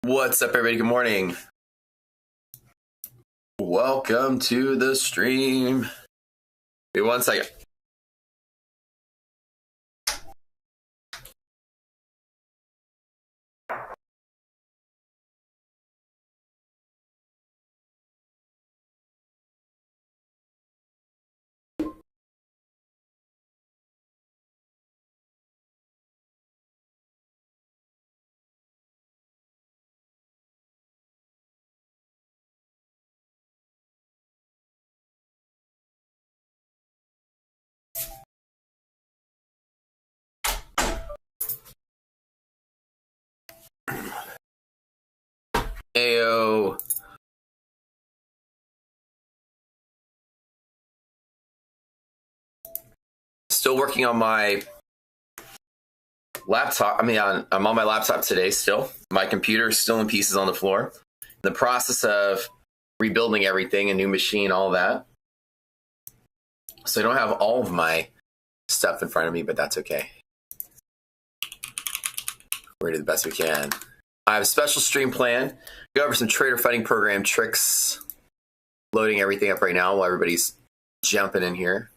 What's up, everybody? Good morning. Welcome to the stream. Wait 1 second. Ayo. Still working on my laptop. I'm on my laptop today still. My computer is still in pieces on the floor. In the process of rebuilding everything, a new machine, all that. So I don't have all of my stuff in front of me, but that's okay. We're gonna do the best we can. I have a special stream plan. Go over some trader funding program tricks. Loading everything up right now while everybody's jumping in here.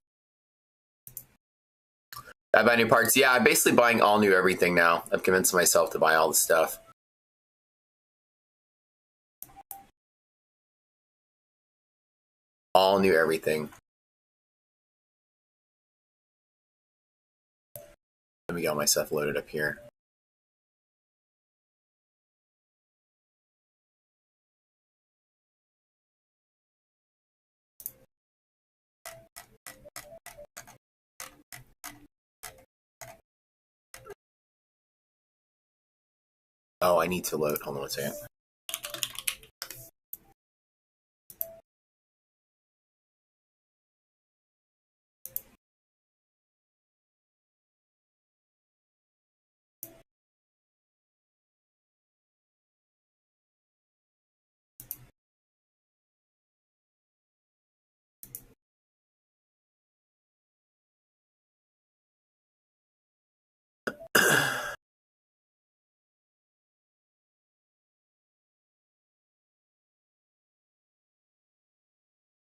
I buy new parts. Yeah, I'm basically buying all new everything now. I've convinced myself to buy all the stuff. All new everything. Let me get all my stuff loaded up here. Oh, I need to load. Hold on 1 second.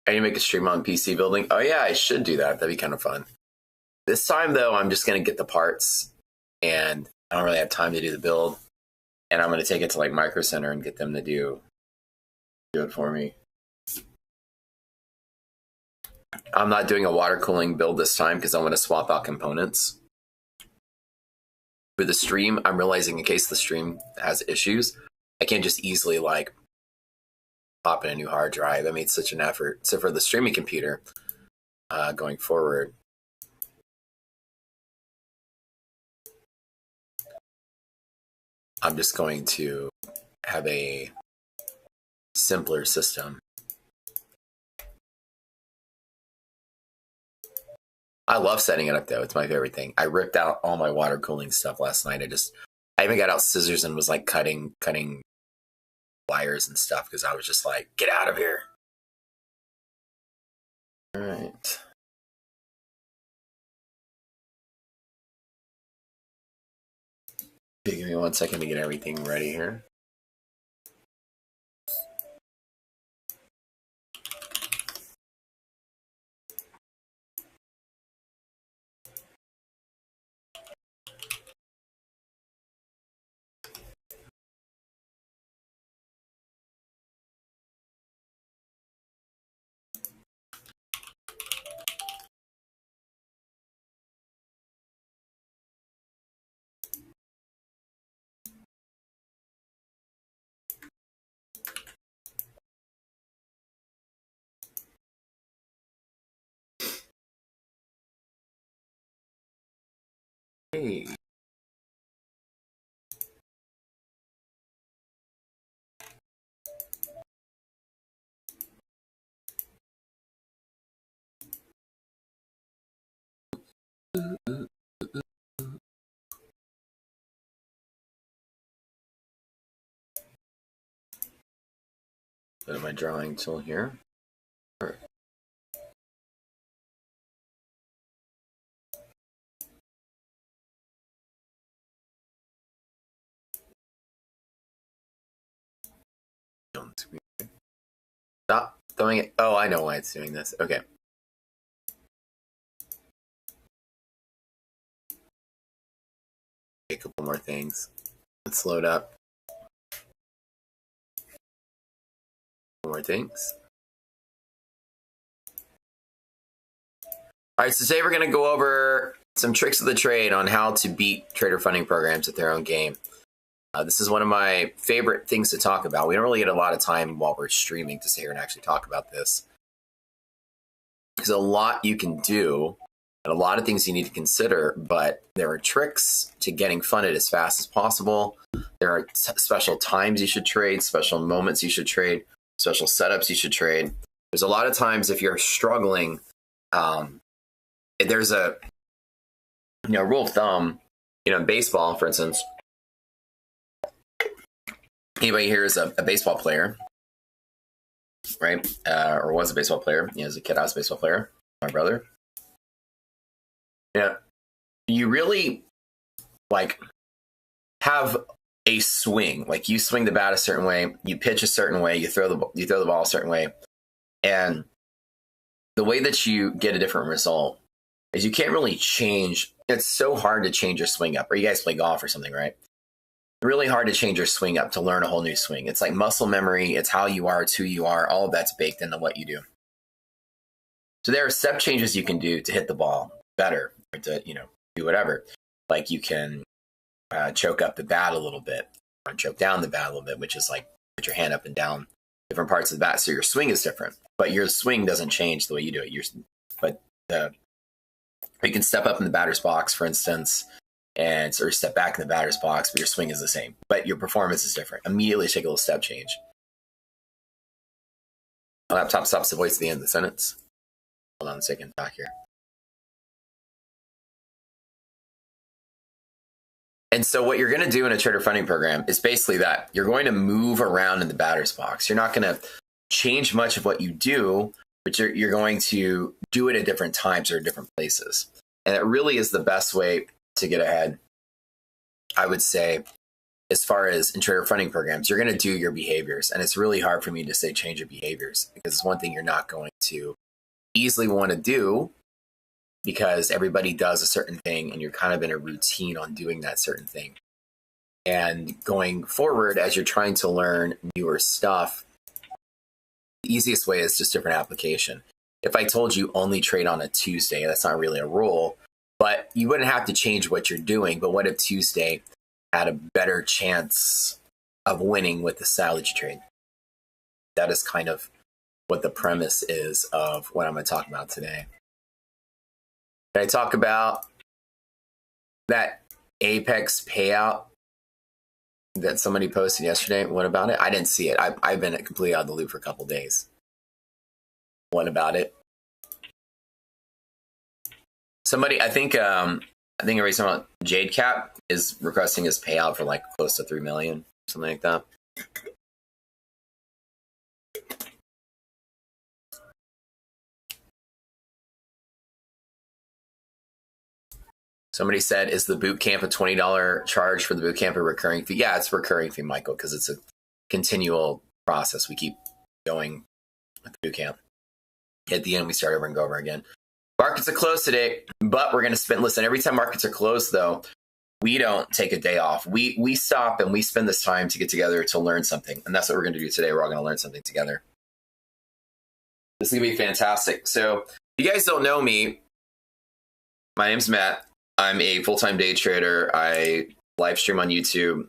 I need to make a stream on PC building. Oh yeah, I should do that. That'd be kind of fun. This time though, I'm just gonna get the parts, and I don't really have time to do the build. And I'm gonna take it to like Micro Center and get them to do it for me. I'm not doing a water cooling build this time because I want to swap out components. For the stream, I'm realizing in case the stream has issues, I can't just easily like pop in a new hard drive. I made such an effort. So for the streaming computer, going forward, I'm just going to have a simpler system. I love setting it up though. It's my favorite thing. I ripped out all my water cooling stuff last night. I even got out scissors and was like cutting wires and stuff because I was just like, get out of here. All right. Give me 1 second to get everything ready here. Hey. Put my drawing tool here. Stop throwing it. Oh, I know why it's doing this. Okay. A couple more things. Let's load up. More things. All right, so today we're going to go over some tricks of the trade on how to beat trader funding programs at their own game. This is one of my favorite things to talk about. We don't really get a lot of time while we're streaming to sit here and actually talk about this. There's a lot you can do and a lot of things you need to consider, but there are tricks to getting funded as fast as possible. There are special times you should trade, special moments you should trade, special setups you should trade. There's a lot of times if you're struggling, there's a rule of thumb, in baseball, for instance. Anybody here is a baseball player, right? Or was a baseball player. As a kid, I was a baseball player. My brother. Yeah. You really have a swing. Like you swing the bat a certain way, you pitch a certain way, you throw the ball a certain way, and the way that you get a different result is you can't really change. It's so hard to change your swing up. Or you guys play golf or something, right? Really hard to change your swing up to learn a whole new swing. It's like muscle memory. It's how you are. It's who you are. All of that's baked into what you do. So there are step changes you can do to hit the ball better, or to do whatever. Like you can choke up the bat a little bit, or choke down the bat a little bit, which is like put your hand up and down different parts of the bat. So your swing is different, but your swing doesn't change the way you do it. You can step up in the batter's box, for instance, or step back in the batter's box, but your swing is the same, but your performance is different. Immediately take a little step change. My laptop stops the voice at the end of the sentence. Hold on a second, back here. And so what you're going to do in a trader funding program is basically that. You're going to move around in the batter's box. You're not going to change much of what you do, but you're going to do it at different times or different places. And it really is the best way to get ahead, I would say, as far as in trader funding programs. You're going to do your behaviors. And it's really hard for me to say change your behaviors, because it's one thing you're not going to easily want to do, because everybody does a certain thing and you're kind of in a routine on doing that certain thing. And going forward, as you're trying to learn newer stuff, the easiest way is just different application. If I told you only trade on a Tuesday, that's not really a rule, but you wouldn't have to change what you're doing. But what if Tuesday had a better chance of winning with the style that you trade? That is kind of what the premise is of what I'm going to talk about today. Can I talk about that Apex payout that somebody posted yesterday? What about it? I didn't see it. I've been completely out of the loop for a couple of days. What about it? Somebody, I think everybody's talking about Jade Cap is requesting his payout for like close to 3 million, something like that. Somebody said, is the boot camp a $20 charge for the boot camp, a recurring fee? Yeah, it's a recurring fee, Michael, because it's a continual process. We keep going with the boot camp. At the end, we start over and go over again. Markets are closed today, but we're going to spend, listen, every time markets are closed, though, we don't take a day off. We stop and we spend this time to get together to learn something. And that's what we're going to do today. We're all going to learn something together. This is going to be fantastic. So if you guys don't know me, my name's Matt. I'm a full-time day trader. I live stream on YouTube.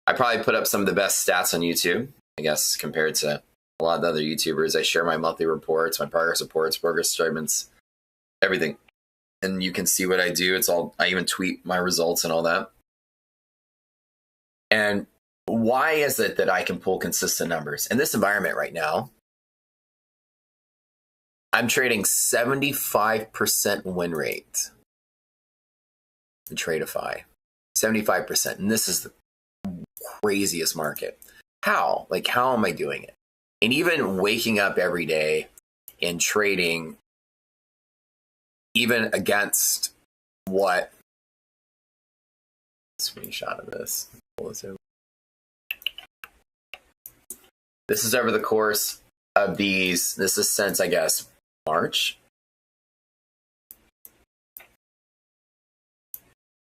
I probably put up some of the best stats on YouTube, I guess, compared to a lot of the other YouTubers. I share my monthly reports, my progress reports, progress statements, everything. And you can see what I do. It's all, I even tweet my results and all that. And why is it that I can pull consistent numbers? In this environment right now, I'm trading 75% win rate. The Tradeify, 75%. And this is the craziest market. How? Like, how am I doing it? And even waking up every day and trading, even against what? Screenshot of this. Pull this over. This is over the course of these, this is since, I guess, March.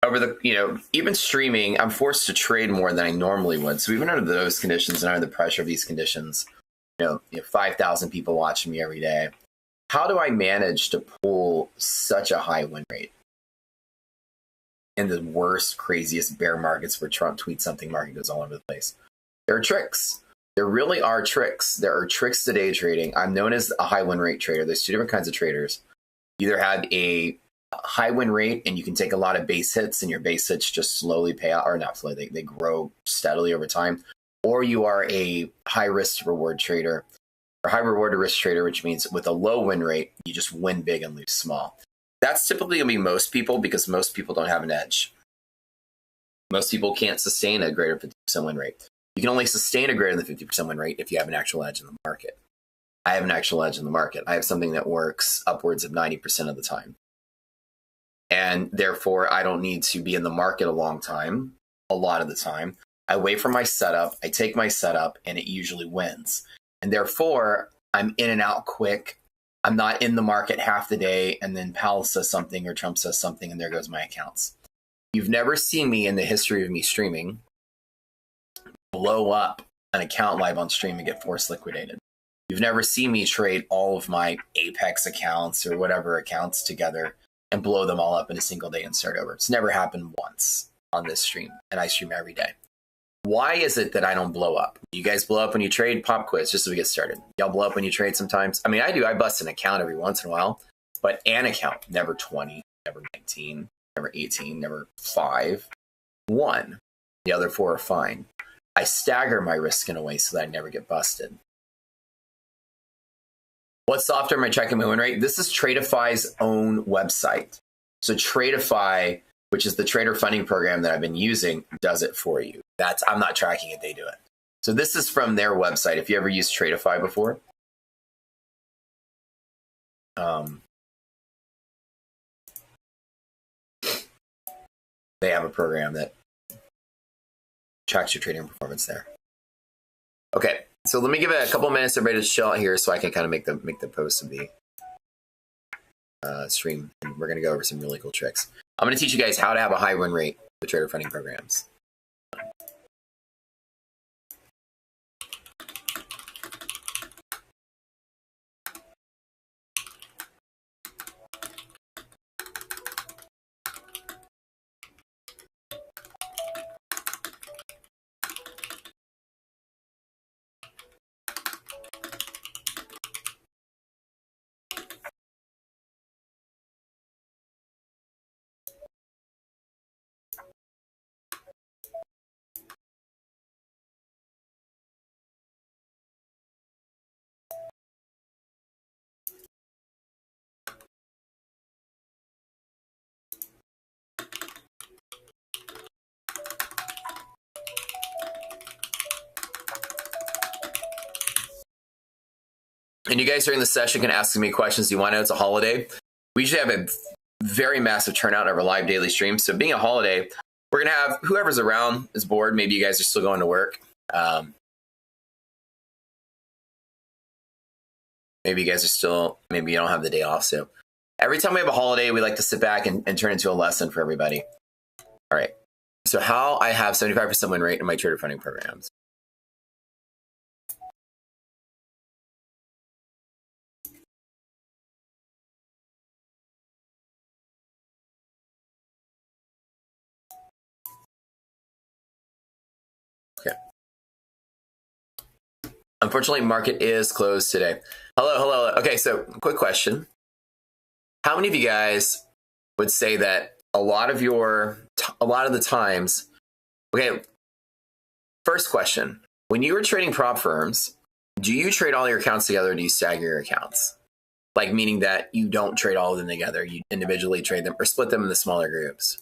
Over the, even streaming, I'm forced to trade more than I normally would. So even under those conditions and under the pressure of these conditions, 5,000 people watching me every day, how do I manage to pull such a high win rate in the worst, craziest bear markets where Trump tweets something, market goes all over the place? There are tricks. There really are tricks. There are tricks to day trading. I'm known as a high win rate trader. There's two different kinds of traders. You either have a high win rate and you can take a lot of base hits and your base hits just slowly pay out, or not slowly, they grow steadily over time. Or you are a high risk to reward trader, or high reward to risk trader, which means with a low win rate, you just win big and lose small. That's typically going to be most people, because most people don't have an edge. Most people can't sustain a greater 50% win rate. You can only sustain a greater than 50% win rate if you have an actual edge in the market. I have an actual edge in the market. I have something that works upwards of 90% of the time. And therefore, I don't need to be in the market a long time, a lot of the time. I wait for my setup, I take my setup, and it usually wins. And therefore, I'm in and out quick. I'm not in the market half the day, and then Powell says something or Trump says something, and there goes my accounts. You've never seen me in the history of me streaming blow up an account live on stream and get forced liquidated. You've never seen me trade all of my Apex accounts or whatever accounts together and blow them all up in a single day and start over. It's never happened once on this stream, and I stream every day. Why is it that I don't blow up? You guys blow up when you trade? Pop quiz, just so we get started. Y'all blow up when you trade sometimes? I mean, I do. I bust an account every once in a while, but an account, never 20, never 19, never 18, never 5, 1. The other 4 are fine. I stagger my risk in a way so that I never get busted. What software am I checking my win rate? This is Tradeify's own website. So Tradeify, which is the trader funding program that I've been using, does it for you. I'm not tracking it, they do it. So this is from their website. If you ever used Tradeify before, they have a program that tracks your trading performance there. Okay, so let me give it a couple minutes everybody to chill out here so I can kind of make the post of the stream. And we're going to go over some really cool tricks. I'm going to teach you guys how to have a high win rate with trader funding programs. And you guys during the session can ask me questions you want to know. It's a holiday. We usually have a very massive turnout of our live daily streams. So being a holiday, we're going to have whoever's around is bored. Maybe you guys are still going to work. Maybe you guys are still, maybe you don't have the day off. So every time we have a holiday, we like to sit back and turn into a lesson for everybody. All right. So how I have 75% win rate in my trader funding programs. Okay. Unfortunately, market is closed today. Hello. Okay, so quick question. How many of you guys would say that a lot of the times, okay, first question, when you were trading prop firms, do you trade all your accounts together or do you stagger your accounts? Like meaning that you don't trade all of them together, you individually trade them or split them into smaller groups.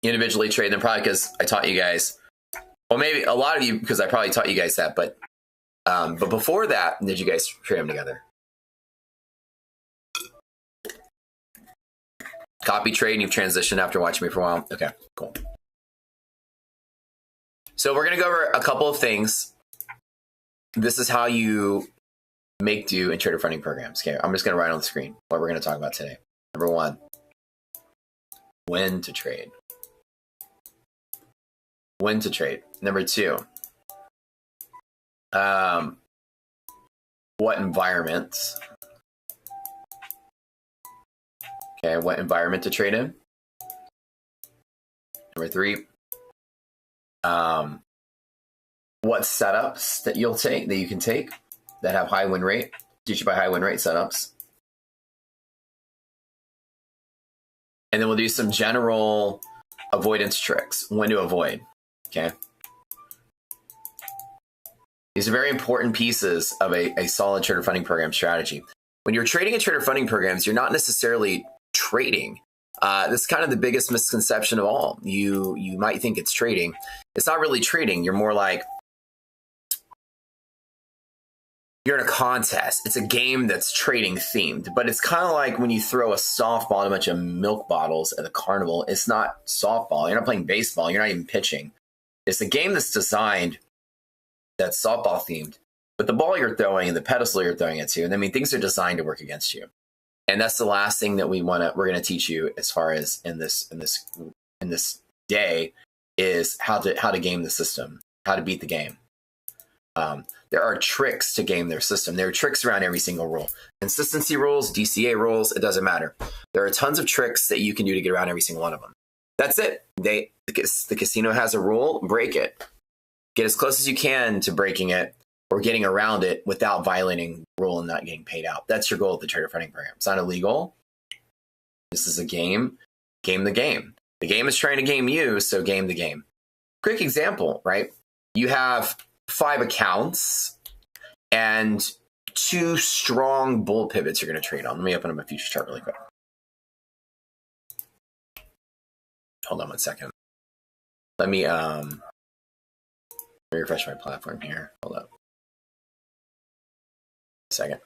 Individually trade them, probably because I taught you guys, well, maybe a lot of you, because I probably taught you guys that, but But before that, did you guys trade them together? Copy trade, and you've transitioned after watching me for a while. Okay, cool. So we're going to go over a couple of things. This is how you make do in trader funding programs. Okay, I'm just going to write on the screen what we're going to talk about today. Number one, when to trade. When to trade. Number two, what environments. Okay, what environment to trade in. Number three, what setups that you can take that have high win rate. Teach you by high win rate setups. And then we'll do some general avoidance tricks, when to avoid. Okay. These are very important pieces of a solid trader funding program strategy. When you're trading in trader funding programs, you're not necessarily trading. This is kind of the biggest misconception of all. You might think it's trading. It's not really trading. You're more like, you're in a contest. It's a game that's trading themed, but it's kind of like when you throw a softball and a bunch of milk bottles at a carnival. It's not softball. You're not playing baseball. You're not even pitching. It's a game that's designed that's softball themed, but the ball you're throwing and the pedestal you're throwing it to, and I mean, things are designed to work against you. And that's the last thing that we're going to teach you as far as in this day is how to game the system, how to beat the game. There are tricks to game their system. There are tricks around every single rule. Consistency rules, DCA rules, it doesn't matter. There are tons of tricks that you can do to get around every single one of them. That's it. The casino has a rule, break it. Get as close as you can to breaking it or getting around it without violating the rule and not getting paid out. That's your goal of the trader funding program. It's not illegal. This is a game. Game the game. The game is trying to game you, so game the game. Quick example, right? You have 5 accounts and 2 strong bull pivots you're going to trade on. Let me open up a futures chart really quick. Hold on 1 second. Let me refresh my platform here. Hold up. A second.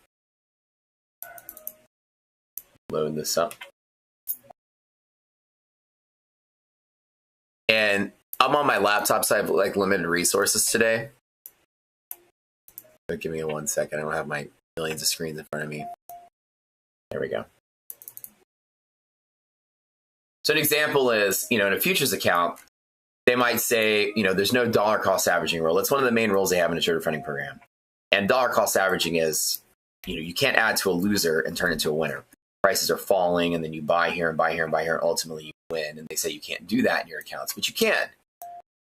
Load this up. And I'm on my laptop, so I have like limited resources today. But give me 1 second. I don't have my millions of screens in front of me. There we go. So an example is, in a futures account, they might say, there's no dollar cost averaging rule. That's one of the main rules they have in a trader funding program. And dollar cost averaging is, you can't add to a loser and turn into a winner. Prices are falling, and then you buy here and buy here and buy here, and ultimately you win. And they say you can't do that in your accounts, but you can.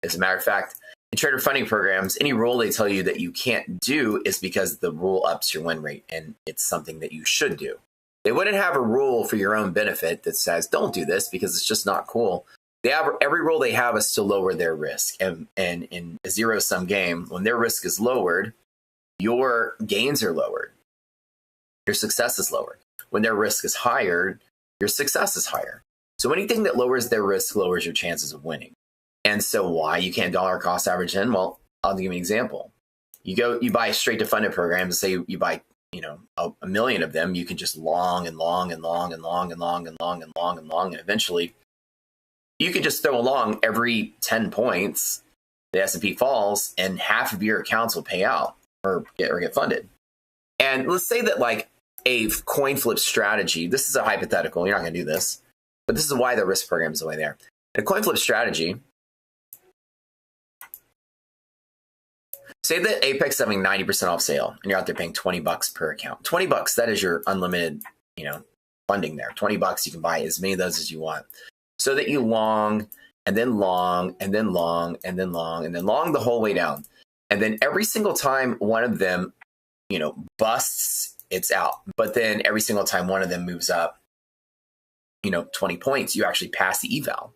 As a matter of fact, in trader funding programs, any rule they tell you that you can't do is because the rule ups your win rate, and it's something that you should do. They wouldn't have a rule for your own benefit that says, don't do this because it's just not cool. Every rule they have is to lower their risk. And in a zero-sum game, when their risk is lowered, your gains are lowered. Your success is lowered. When their risk is higher, your success is higher. So anything that lowers their risk lowers your chances of winning. And so why you can't dollar cost average in? Well, I'll give you an example. You buy straight to funded programs, say you buy a million of them, you can just long and long and long and long and long and long and long and long, and eventually you could just throw along every 10 points, the S&P falls, and half of your accounts will pay out or get funded. And let's say that like a coin flip strategy, this is a hypothetical, you're not going to do this, but this is why the risk program is the way there. In a coin flip strategy, say that Apex is having 90% off sale and you're out there paying $20 per account. $20, that is your unlimited, funding there. $20, you can buy as many of those as you want. So that you long, and then long, and then long, and then long, and then long the whole way down. And then every single time one of them, busts, it's out. But then every single time one of them moves up, 20 points, you actually pass the eval.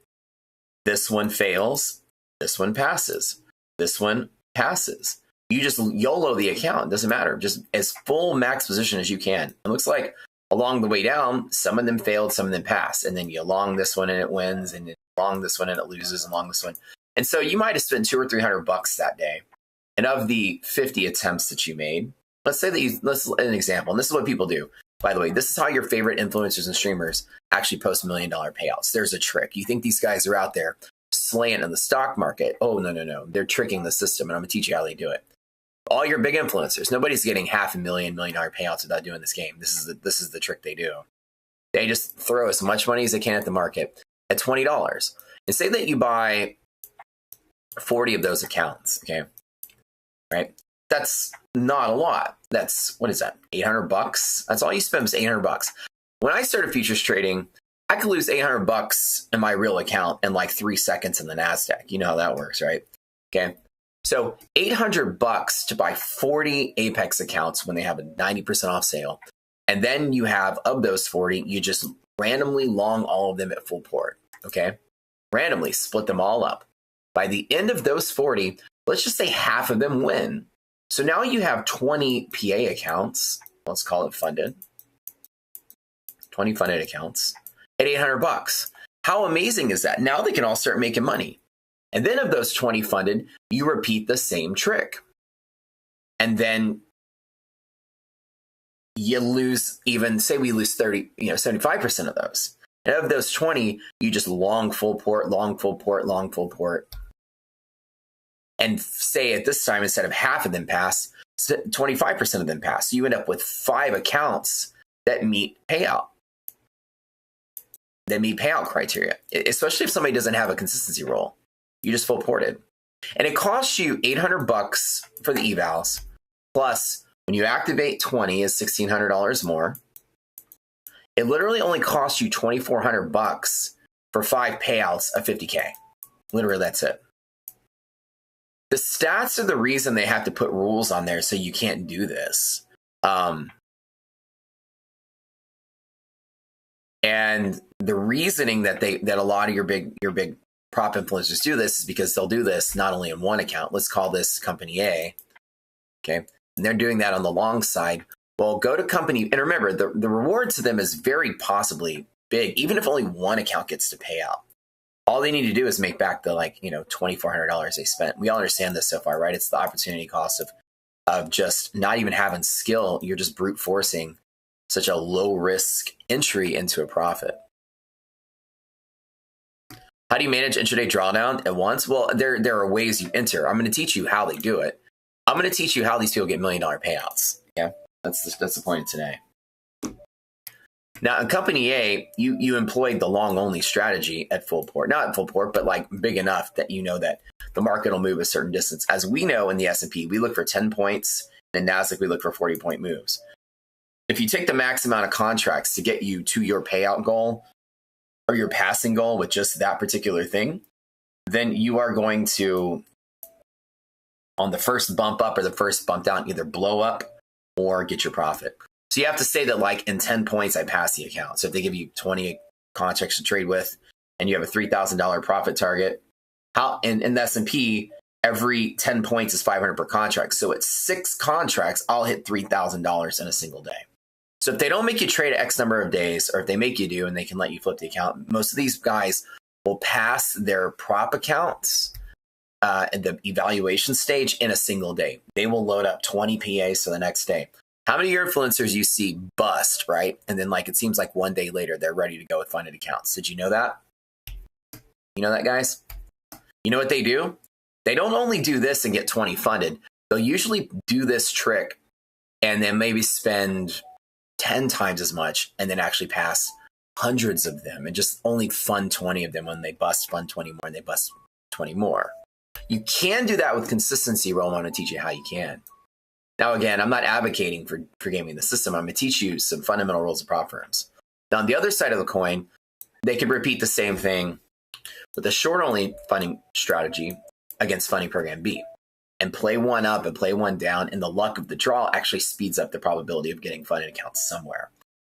This one fails. This one passes. This one passes. You just YOLO the account. It doesn't matter. Just as full max position as you can. It looks like along the way down, some of them failed, some of them passed. And then you long this one and it wins, and you long this one and it loses, and long this one. And so you might have spent $200 or $300 that day. And of the 50 attempts that you made, let's say that let's an example, and this is what people do. By the way, this is how your favorite influencers and streamers actually post $1 million payouts. There's a trick. You think these guys are out there slaying in the stock market. Oh, no. They're tricking the system, and I'm going to teach you how they do it. All your big influencers, nobody's getting $500,000, $1 million payouts without doing this game. This is the trick they do. They just throw as much money as they can at the market at $20. And say that you buy 40 of those accounts, okay? Right? That's not a lot. That's, what is that, $800? That's all you spend is $800. When I started futures trading, I could lose $800 in my real account in like 3 seconds in the NASDAQ. You know how that works, right? Okay. So $800 to buy 40 Apex accounts when they have a 90% off sale. And then you have, of those 40, you just randomly long all of them at full port. Okay. Randomly split them all up. By the end of those 40, let's just say half of them win. So now you have 20 PA accounts. Let's call it funded. 20 funded accounts at $800. How amazing is that? Now they can all start making money. And then of those 20 funded, you repeat the same trick. And then you lose even, say we lose 75% of those. And of those 20, you just long full port, long full port, long full port. And say at this time, instead of half of them pass, 25% of them pass. So you end up with 5 accounts that meet payout. That meet payout criteria, especially if somebody doesn't have a consistency role. You just full ported. And it costs you $800 for the evals. Plus, when you activate 20 is $1,600 more. It literally only costs you $2,400 for 5 payouts of $50K. Literally, that's it. The stats are the reason they have to put rules on there so you can't do this. And the reasoning that a lot of your big prop influencers do this is because they'll do this not only in one account. Let's call this company A. Okay. And they're doing that on the long side. Well, go to company, and remember, the reward to them is very possibly big, even if only one account gets to pay out. All they need to do is make back the $2,400 they spent. We all understand this so far, right? It's the opportunity cost of just not even having skill. You're just brute forcing such a low risk entry into a profit. How do you manage intraday drawdown at once? Well, there are ways you enter. I'm going to teach you how they do it. I'm going to teach you how these people get $1 million payouts. Yeah, that's the point of today. Now, in company A, you employed the long only strategy at full port, not at full port, but like big enough that you know that the market will move a certain distance. As we know in the S&P, we look for 10 points. In NASDAQ, we look for 40-point moves. If you take the max amount of contracts to get you to your payout goal or your passing goal with just that particular thing, then you are going to, on the first bump up or the first bump down, either blow up or get your profit. So you have to say that like in 10 points, I pass the account. So if they give you 20 contracts to trade with and you have a $3,000 profit target, in the S&P, every 10 points is 500 per contract. So at 6 contracts, I'll hit $3,000 in a single day. So if they don't make you trade X number of days, or if they make you do and they can let you flip the account, most of these guys will pass their prop accounts at the evaluation stage in a single day. They will load up 20 PAs for the next day. How many of your influencers you see bust, right? And then it seems like one day later, they're ready to go with funded accounts. Did you know that? You know that, guys? You know what they do? They don't only do this and get 20 funded. They'll usually do this trick and then maybe spend 10 times as much and then actually pass hundreds of them and just only fund 20 of them. When they bust, fund 20 more, and they bust 20 more. You can do that with consistency. Roll on to teach you how you can. Now, again, I'm not advocating for gaming the system. I'm going to teach you some fundamental rules of prop firms. Now, on the other side of the coin, they could repeat the same thing with a short-only funding strategy against funding program B and play one up and play one down, and the luck of the draw actually speeds up the probability of getting funded accounts somewhere.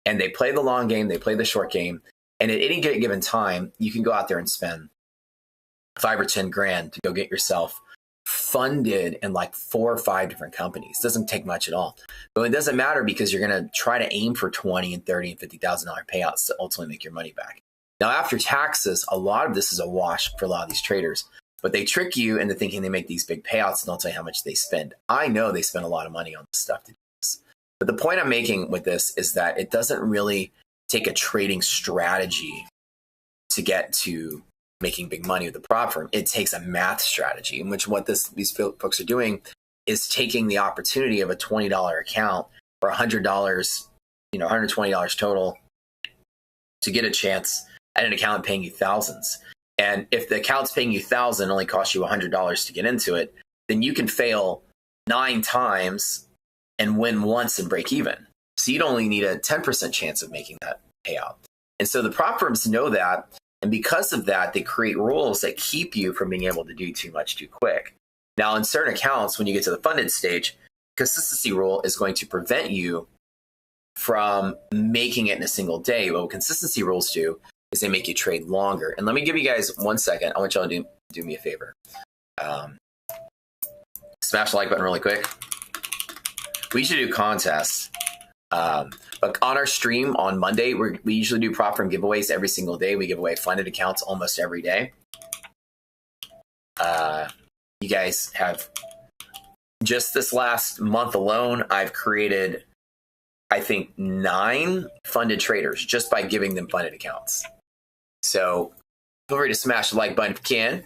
And they play the long game, they play the short game, and at any given time, you can go out there and spend 5 or 10 grand to go get yourself funded in like 4 or 5 different companies. Doesn't take much at all. But it doesn't matter because you're going to try to aim for 20 and 30 and $50,000 payouts to ultimately make your money back. Now, after taxes, a lot of this is a wash for a lot of these traders. but they trick you into thinking they make these big payouts and don't tell you how much they spend. I know they spend a lot of money on this stuff to do this. But the point I'm making with this is that it doesn't really take a trading strategy to get to making big money with the prop firm. It takes a math strategy, in which what these folks are doing is taking the opportunity of a $20 account or $100, $120 total to get a chance at an account paying you thousands. And if the account's paying you $1,000, only costs you $100 to get into it, then you can fail 9 times and win once and break even. So you'd only need a 10% chance of making that payout. And so the prop firms know that. And because of that, they create rules that keep you from being able to do too much too quick. Now, in certain accounts, when you get to the funded stage, consistency rule is going to prevent you from making it in a single day. What consistency rules do is they make you trade longer. And let me give you guys 1 second. I want y'all to do me a favor. Smash the like button really quick. We should do contests. But on our stream on Monday, we usually do prop firm giveaways every single day. We give away funded accounts almost every day. You guys have, just this last month alone, I've created, I think, 9 funded traders just by giving them funded accounts. So feel free to smash the like button if you can.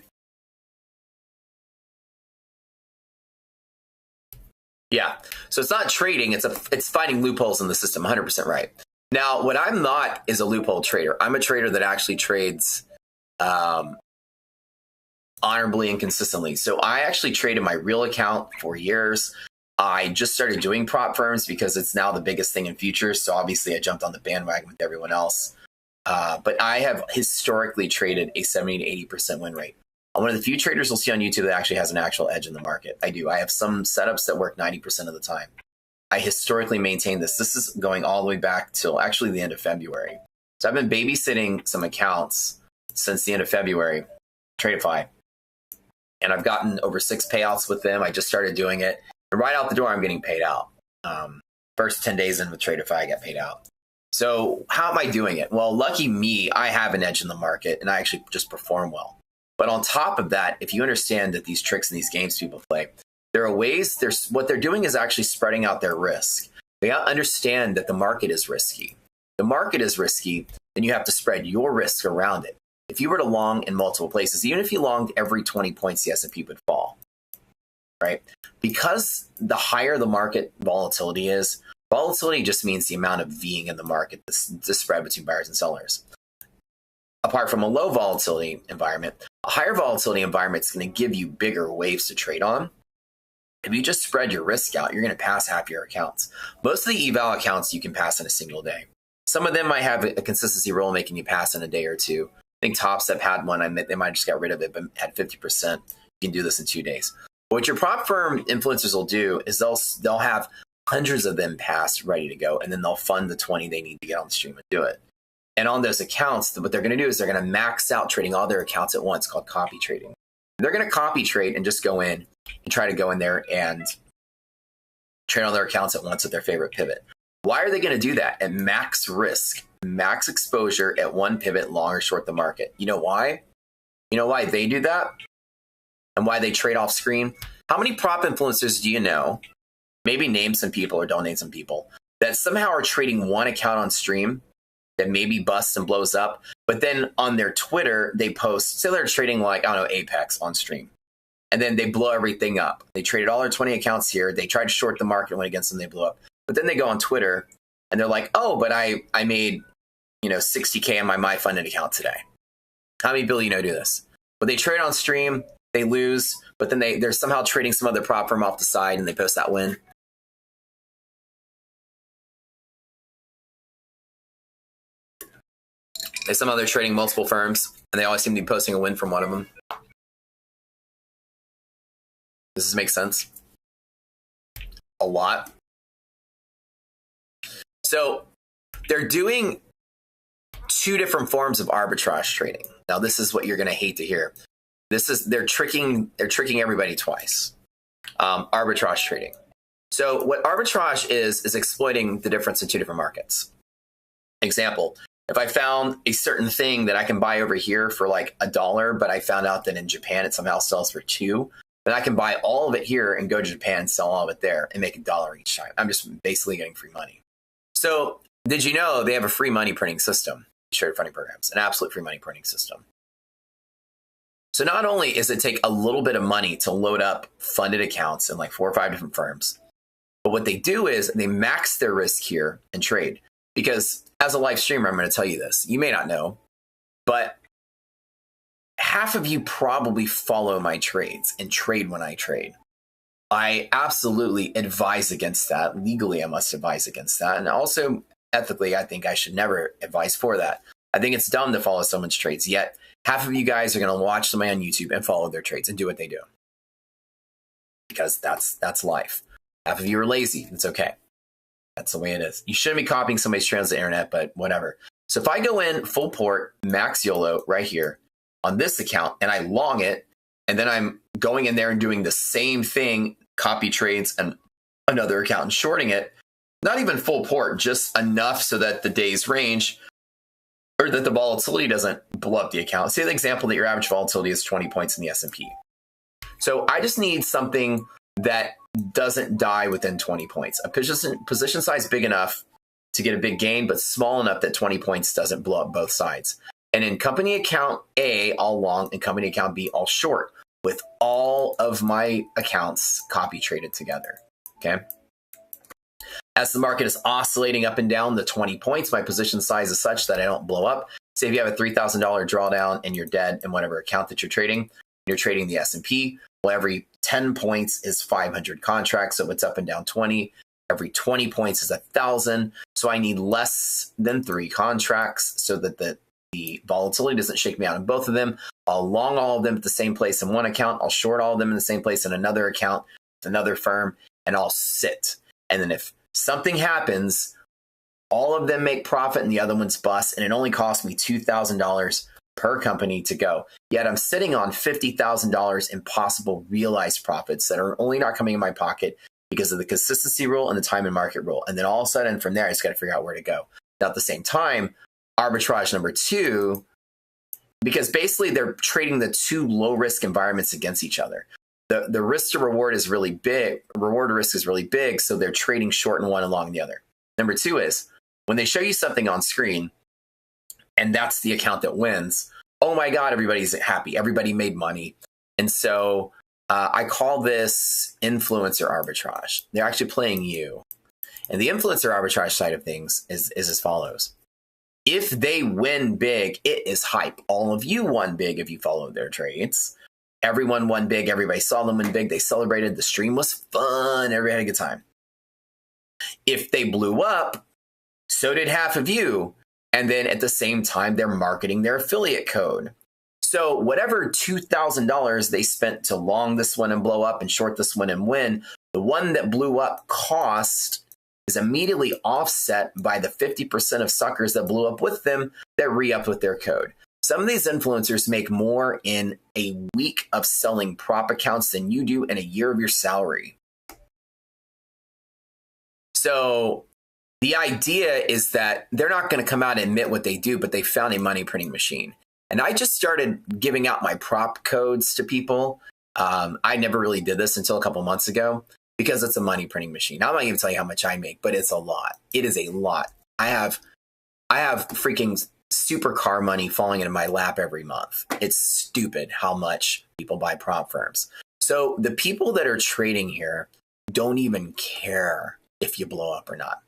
Yeah, so it's not trading, it's finding loopholes in the system, 100% right. Now, what I'm not is a loophole trader. I'm a trader that actually trades honorably and consistently. So I actually traded my real account for years. I just started doing prop firms because it's now the biggest thing in futures. So obviously I jumped on the bandwagon with everyone else. But I have historically traded a 70 to 80% win rate. I'm one of the few traders you'll see on YouTube that actually has an actual edge in the market. I do. I have some setups that work 90% of the time. I historically maintain this. This is going all the way back till actually the end of February. So I've been babysitting some accounts since the end of February, Tradeify. And I've gotten over 6 payouts with them. I just started doing it. And right out the door, I'm getting paid out. First 10 days in with Tradeify, I got paid out. So how am I doing it? Well, lucky me, I have an edge in the market and I actually just perform well. But on top of that, if you understand that these tricks and these games people play, there are ways, what they're doing is actually spreading out their risk. They understand that the market is risky. The market is risky, then you have to spread your risk around it. If you were to long in multiple places, even if you longed every 20 points, the S&P would fall, right? Because the higher the market volatility is, volatility just means the amount of Ving in the market, the spread between buyers and sellers. Apart from a low volatility environment, a higher volatility environment is going to give you bigger waves to trade on. If you just spread your risk out, you're going to pass half your accounts. Most of the eval accounts you can pass in a single day. Some of them might have a consistency rule making you pass in a day or two. I think TopStep had one. They might have just got rid of it, but had 50%. You can do this in 2 days. But what your prop firm influencers will do is they'll have hundreds of them passed ready to go, and then they'll fund the 20 they need to get on the stream and do it. And on those accounts, what they're going to do is they're going to max out trading all their accounts at once, called copy trading. They're going to copy trade and just go in and try to go in there and trade all their accounts at once at their favorite pivot. Why are they going to do that? At max risk, max exposure at one pivot, long or short the market. You know why? You know why they do that? And why they trade off screen? How many prop influencers do you know, maybe name some people or don't name some people, that somehow are trading one account on stream that maybe busts and blows up, but then on their Twitter, they post, say they're trading like, I don't know, Apex on stream. And then they blow everything up. They traded all their 20 accounts here. They tried to short the market, went against them, they blew up. But then they go on Twitter and they're like, oh, but I made, 60K on my funded account today. How many people do this? But they trade on stream, they lose, but then they're somehow trading some other prop firm off the side and they post that win. They somehow they're trading multiple firms, and they always seem to be posting a win from one of them. Does this make sense? A lot. So they're doing 2 different forms of arbitrage trading. Now, this is what you're going to hate to hear. They're tricking everybody twice. Arbitrage trading. So what arbitrage is exploiting the difference in 2 different markets. Example. If I found a certain thing that I can buy over here for like $1, but I found out that in Japan it somehow sells for $2, then I can buy all of it here and go to Japan and sell all of it there and make $1 each time. I'm just basically getting free money. So did you know they have a free money printing system? Shared funding programs, an absolute free money printing system. So not only is it take a little bit of money to load up funded accounts in like 4 or 5 different firms, but what they do is they max their risk here and trade. Because as a live streamer, I'm going to tell you this. You may not know, but half of you probably follow my trades and trade when I trade. I absolutely advise against that. Legally, I must advise against that. And also, ethically, I think I should never advise for that. I think it's dumb to follow someone's trades, yet half of you guys are going to watch somebody on YouTube and follow their trades and do what they do. Because that's life. Half of you are lazy. It's okay. That's the way it is. You shouldn't be copying somebody's trades on the internet, but whatever. So if I go in full port, max YOLO right here on this account, and I long it, and then I'm going in there and doing the same thing, copy trades and another account and shorting it, not even full port, just enough so that the day's range or that the volatility doesn't blow up the account. Say the example that your average volatility is 20 points in the S&P. So I just need something that doesn't die within 20 points. A position size big enough to get a big gain, but small enough that 20 points doesn't blow up both sides. And in company account A, all long, and company account B, all short, with all of my accounts copy traded together. Okay. As the market is oscillating up and down the 20 points, my position size is such that I don't blow up. Say if you have a $3,000 drawdown and you're dead in whatever account that you're trading the S&P. Well, every 10 points is 500 contracts. So it's up and down 20. Every 20 points is 1,000. So I need less than 3 contracts so that the volatility doesn't shake me out in both of them. I'll long all of them at the same place in one account. I'll short all of them in the same place in another account with another firm, and I'll sit. And then if something happens, all of them make profit and the other ones bust, and it only cost me $2,000 per company to go. Yet I'm sitting on $50,000 in possible realized profits that are only not coming in my pocket because of the consistency rule and the time and market rule. And then all of a sudden from there, I just got to figure out where to go. Now, at the same time, arbitrage number 2, because basically they're trading the 2 low risk environments against each other. The risk to reward is really big. Reward to risk is really big. So they're trading short in one and long in the other. Number 2 is when they show you something on screen and that's the account that wins. Oh my God, everybody's happy. Everybody made money. And so I call this influencer arbitrage. They're actually playing you. And the influencer arbitrage side of things is as follows. If they win big, it is hype. All of you won big if you followed their trades. Everyone won big. Everybody saw them win big. They celebrated. The stream was fun. Everybody had a good time. If they blew up, so did half of you. And then at the same time, they're marketing their affiliate code. So whatever $2,000 they spent to long this one and blow up and short this one and win, the one that blew up cost is immediately offset by the 50% of suckers that blew up with them that re-upped with their code. Some of these influencers make more in a week of selling prop accounts than you do in a year of your salary. So the idea is that they're not going to come out and admit what they do, but they found a money printing machine. And I just started giving out my prop codes to people. I never really did this until a couple months ago because it's a money printing machine. I'm not even tell you how much I make, but it's a lot. It is a lot. I have freaking supercar money falling into my lap every month. It's stupid how much people buy prop firms. So the people that are trading here don't even care if you blow up or not.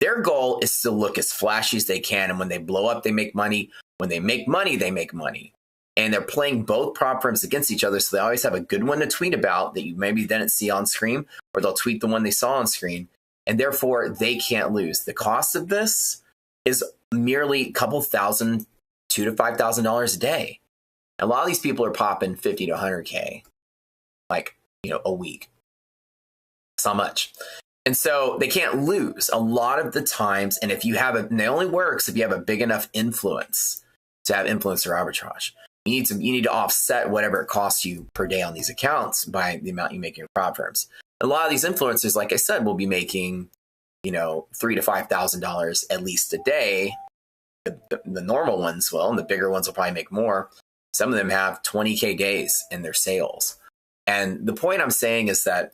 Their goal is to look as flashy as they can. And when they blow up, they make money. When they make money, they make money. And they're playing both prop firms against each other. So they always have a good one to tweet about that you maybe didn't see on screen, or they'll tweet the one they saw on screen. And therefore, they can't lose. The cost of this is merely a couple thousand, $2,000 to $5,000 a day. A lot of these people are popping 50 to 100K, like, a week. It's not much. And so they can't lose a lot of the times. And if you have and it only works if you have a big enough influence to have influencer arbitrage. You need to offset whatever it costs you per day on these accounts by the amount you make in your prop firms. A lot of these influencers, like I said, will be making, $3,000 to $5,000 at least a day. the normal ones will, and the bigger ones will probably make more. Some of them have 20K days in their sales. And the point I'm saying is that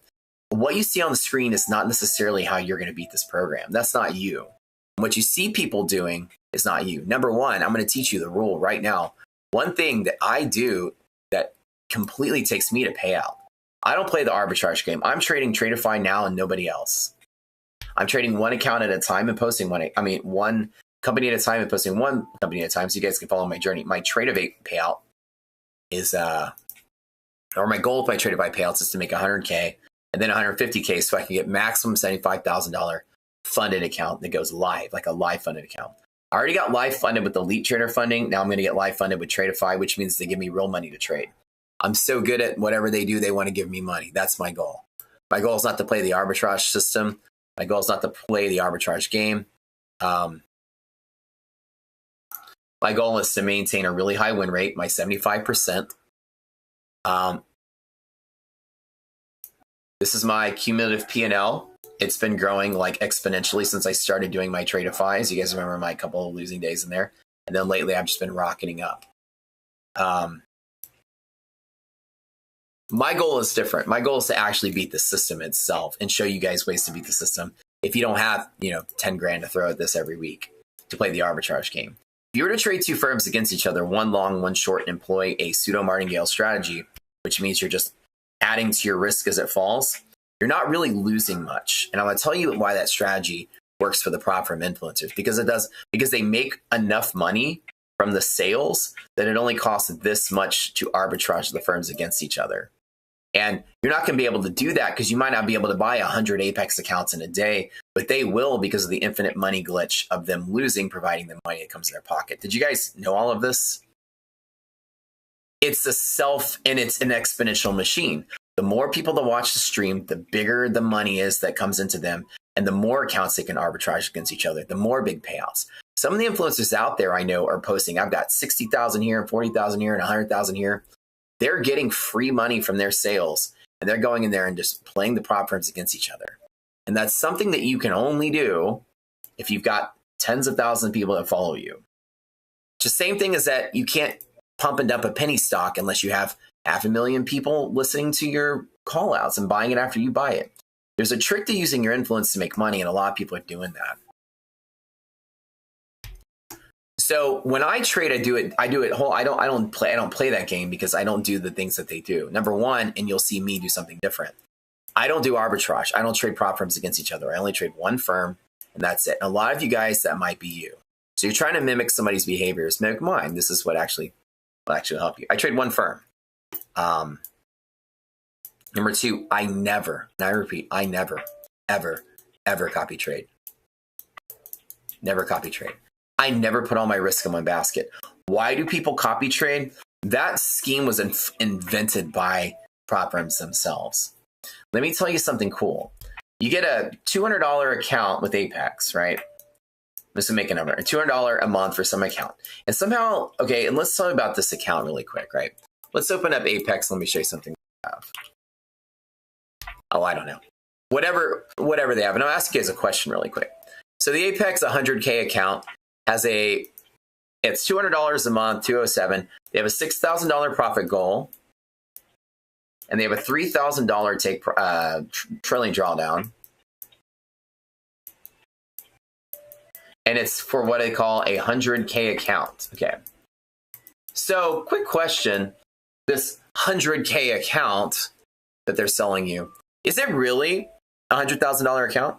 what you see on the screen is not necessarily how you're going to beat this program. That's not you. What you see people doing is not you. Number one, I'm going to teach you the rule right now. One thing that I do that completely takes me to payout. I don't play the arbitrage game. I'm trading Tradeify now and nobody else. I'm trading one account at a time and posting one company at a time and posting one company at a time so you guys can follow my journey. My trade of 8 payout is, or my goal with my Tradeify payouts is to make 100K and then 150K so I can get maximum $75,000 funded account that goes live, like a live funded account. I already got live funded with the Elite Trader funding. Now I'm going to get live funded with Tradeify, which means they give me real money to trade. I'm so good at whatever they do, they want to give me money. That's my goal. My goal is not to play the arbitrage system. My goal is not to play the arbitrage game. My goal is to maintain a really high win rate, my 75%. This is my cumulative P&L. It's been growing like exponentially since I started doing my Tradeify. You guys remember my couple of losing days in there. And then lately I've just been rocketing up. My goal is different. My goal is to actually beat the system itself and show you guys ways to beat the system. If you don't have, 10 grand to throw at this every week to play the arbitrage game. If you were to trade two firms against each other, one long, one short, and employ a pseudo martingale strategy, which means you're just adding to your risk as it falls, you're not really losing much. And I'm going to tell you why that strategy works for the prop firm influencers, because they make enough money from the sales that it only costs this much to arbitrage the firms against each other. And you're not going to be able to do that because you might not be able to buy 100 Apex accounts in a day, but they will because of the infinite money glitch of them losing, providing them money that comes in their pocket. Did you guys know all of this? It's it's an exponential machine. The more people that watch the stream, the bigger the money is that comes into them, and the more accounts they can arbitrage against each other, the more big payouts. Some of the influencers out there I know are posting, I've got 60,000 here and 40,000 here and 100,000 here. They're getting free money from their sales, and they're going in there and just playing the prop firms against each other. And that's something that you can only do if you've got tens of thousands of people that follow you. It's the same thing as that you can't pump and dump a penny stock unless you have 500,000 people listening to your call outs and buying it after you buy it. There's a trick to using your influence to make money, and a lot of people are doing that. So when I trade, I do it whole. I don't play that game because I don't do the things that they do. Number one, and you'll see me do something different. I don't do arbitrage. I don't trade prop firms against each other. I only trade one firm, and that's it. And a lot of you guys, that might be you. So you're trying to mimic somebody's behaviors, mimic mine. This is what actually will help you. I trade one firm. Number two, I never, ever copy trade. Never copy trade. I never put all my risk in one basket. Why do people copy trade? That scheme was invented by prop firms themselves. Let me tell you something cool. You get a $200 account with Apex, right? Let's make a number. $200 a month for some account. And somehow, okay, and let's talk about this account really quick, right? Let's open up Apex. Let me show you something they have. Oh, I don't know. Whatever they have. And I'll ask you guys a question really quick. So the Apex 100K account has it's $200 a month, 207. They have a $6,000 profit goal, and they have a $3,000 trailing drawdown, and it's for what they call a 100K account. Okay. So, quick question: this 100K account that they're selling you, is it really a $100,000 account?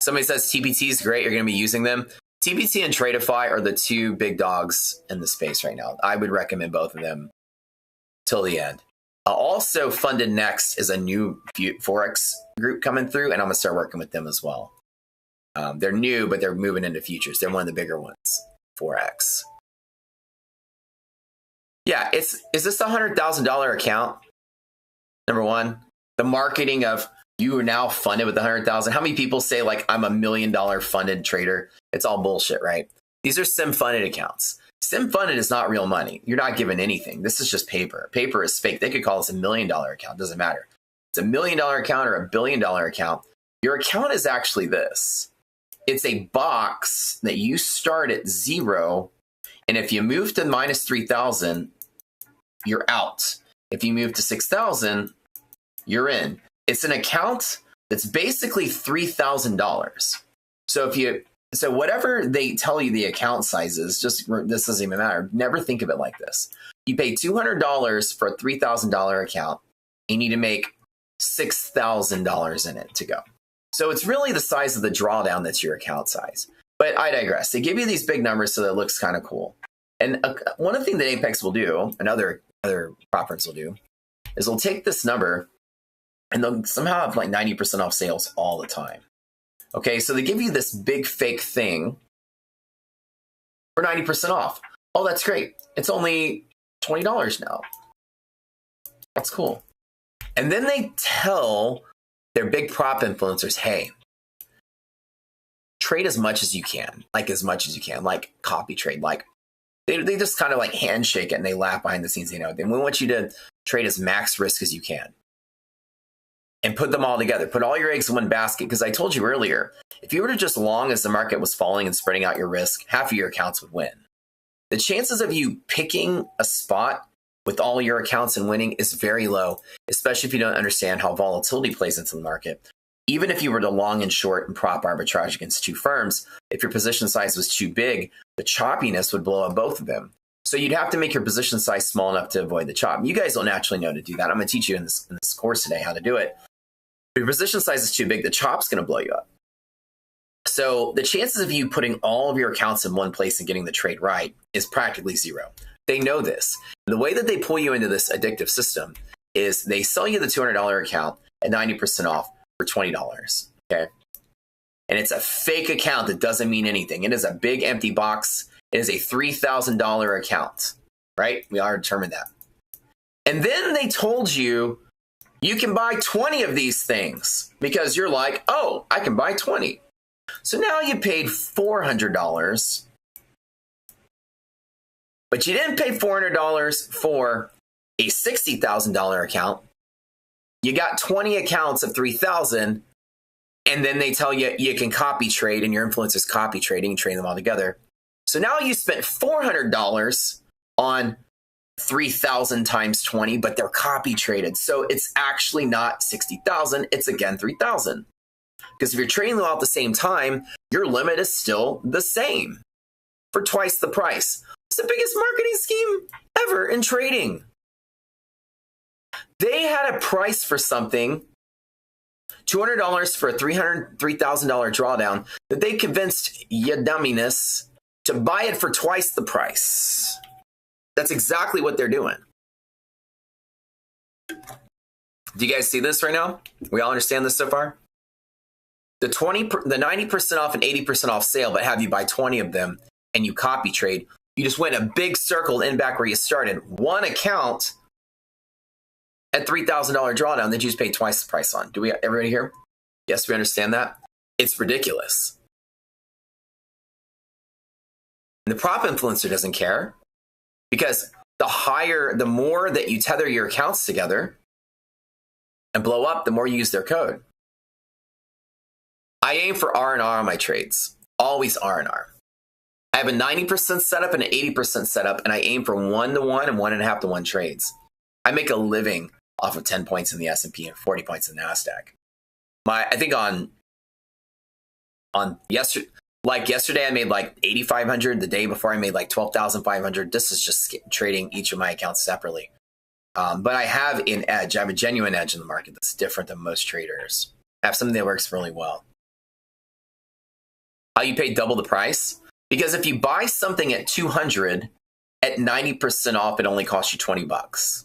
Somebody says TPT is great. You're going to be using them. TPT and Tradeify are the two big dogs in the space right now. I would recommend both of them till the end. Also funded next is a new Forex group coming through, and I'm going to start working with them as well. They're new, but they're moving into futures. They're one of the bigger ones, Forex. Yeah, is this a $100,000 account? Number one, the marketing of you are now funded with $100,000. How many people say like I'm $1 million funded trader? It's all bullshit, right? These are sim funded accounts. Sim funded is not real money. You're not given anything. This is just paper. Paper is fake. They could call this $1 million account. Doesn't matter. It's $1 million account or $1 billion account. Your account is actually this. it's a box that you start at 0. And if you move to minus 3,000, you're out. If you move to 6,000, you're in. It's an account that's basically $3,000. So whatever they tell you the account size is, this doesn't even matter. Never think of it like this. You pay $200 for a $3,000 account. You need to make $6,000 in it to go. So it's really the size of the drawdown that's your account size. But I digress. They give you these big numbers so that it looks kind of cool. And one of the things that Apex will do, and other prop firms will do, is they'll take this number and they'll somehow have like 90% off sales all the time. Okay, so they give you this big fake thing for 90% off. Oh, that's great. It's only $20 now. That's cool. And then they tell their big prop influencers, hey, trade as much as you can, like copy trade. Like they just kind of like handshake it and they laugh behind the scenes. We want you to trade as max risk as you can. And put them all together. Put all your eggs in one basket. Because I told you earlier, if you were to just long as the market was falling and spreading out your risk, half of your accounts would win. The chances of you picking a spot with all your accounts and winning is very low, especially if you don't understand how volatility plays into the market. Even if you were to long and short and prop arbitrage against two firms, if your position size was too big, the choppiness would blow up both of them. So you'd have to make your position size small enough to avoid the chop. You guys don't naturally know to do that. I'm going to teach you in this course today how to do it. If your position size is too big, the chop's going to blow you up. So the chances of you putting all of your accounts in one place and getting the trade right is practically zero. They know this. The way that they pull you into this addictive system is they sell you the $200 account at 90% off for $20. Okay. And it's a fake account that doesn't mean anything. It is a big empty box. It is a $3,000 account, right? We already determined that. And then they told you you can buy 20 of these things because you're like, oh, I can buy 20. So now you paid $400, but you didn't pay $400 for a $60,000 account. You got 20 accounts of 3,000, and then they tell you you can copy trade, and your influencer's copy trading and trade them all together. So now you spent $400 on 3,000 times 20, but they're copy traded. So it's actually not 60,000. It's again 3,000. Because if you're trading them all at the same time, your limit is still the same for twice the price. It's the biggest marketing scheme ever in trading. They had a price for something, $200 for a $3,000 drawdown, that they convinced you dumminess to buy it for twice the price. That's exactly what they're doing. Do you guys see this right now? We all understand this so far? The 90% off and 80% off sale, but have you buy 20 of them and you copy trade. You just went a big circle in back where you started. One account at $3,000 drawdown that you just paid twice the price on. Everybody here? Yes, we understand that. It's ridiculous. And the prop influencer doesn't care because the more that you tether your accounts together and blow up, the more you use their code. I aim for R&R on my trades. Always R&R. I have a 90% setup and an 80% setup, and I aim for 1-to-1 and 1.5-to-1 trades. I make a living off of 10 points in the S&P and 40 points in the NASDAQ. I think on yesterday, I made like 8,500. The day before, I made like 12,500. This is just trading each of my accounts separately. But I have an edge. I have a genuine edge in the market that's different than most traders. I have something that works really well. How you pay double the price? Because if you buy something at 200 at 90% off, it only costs you $20.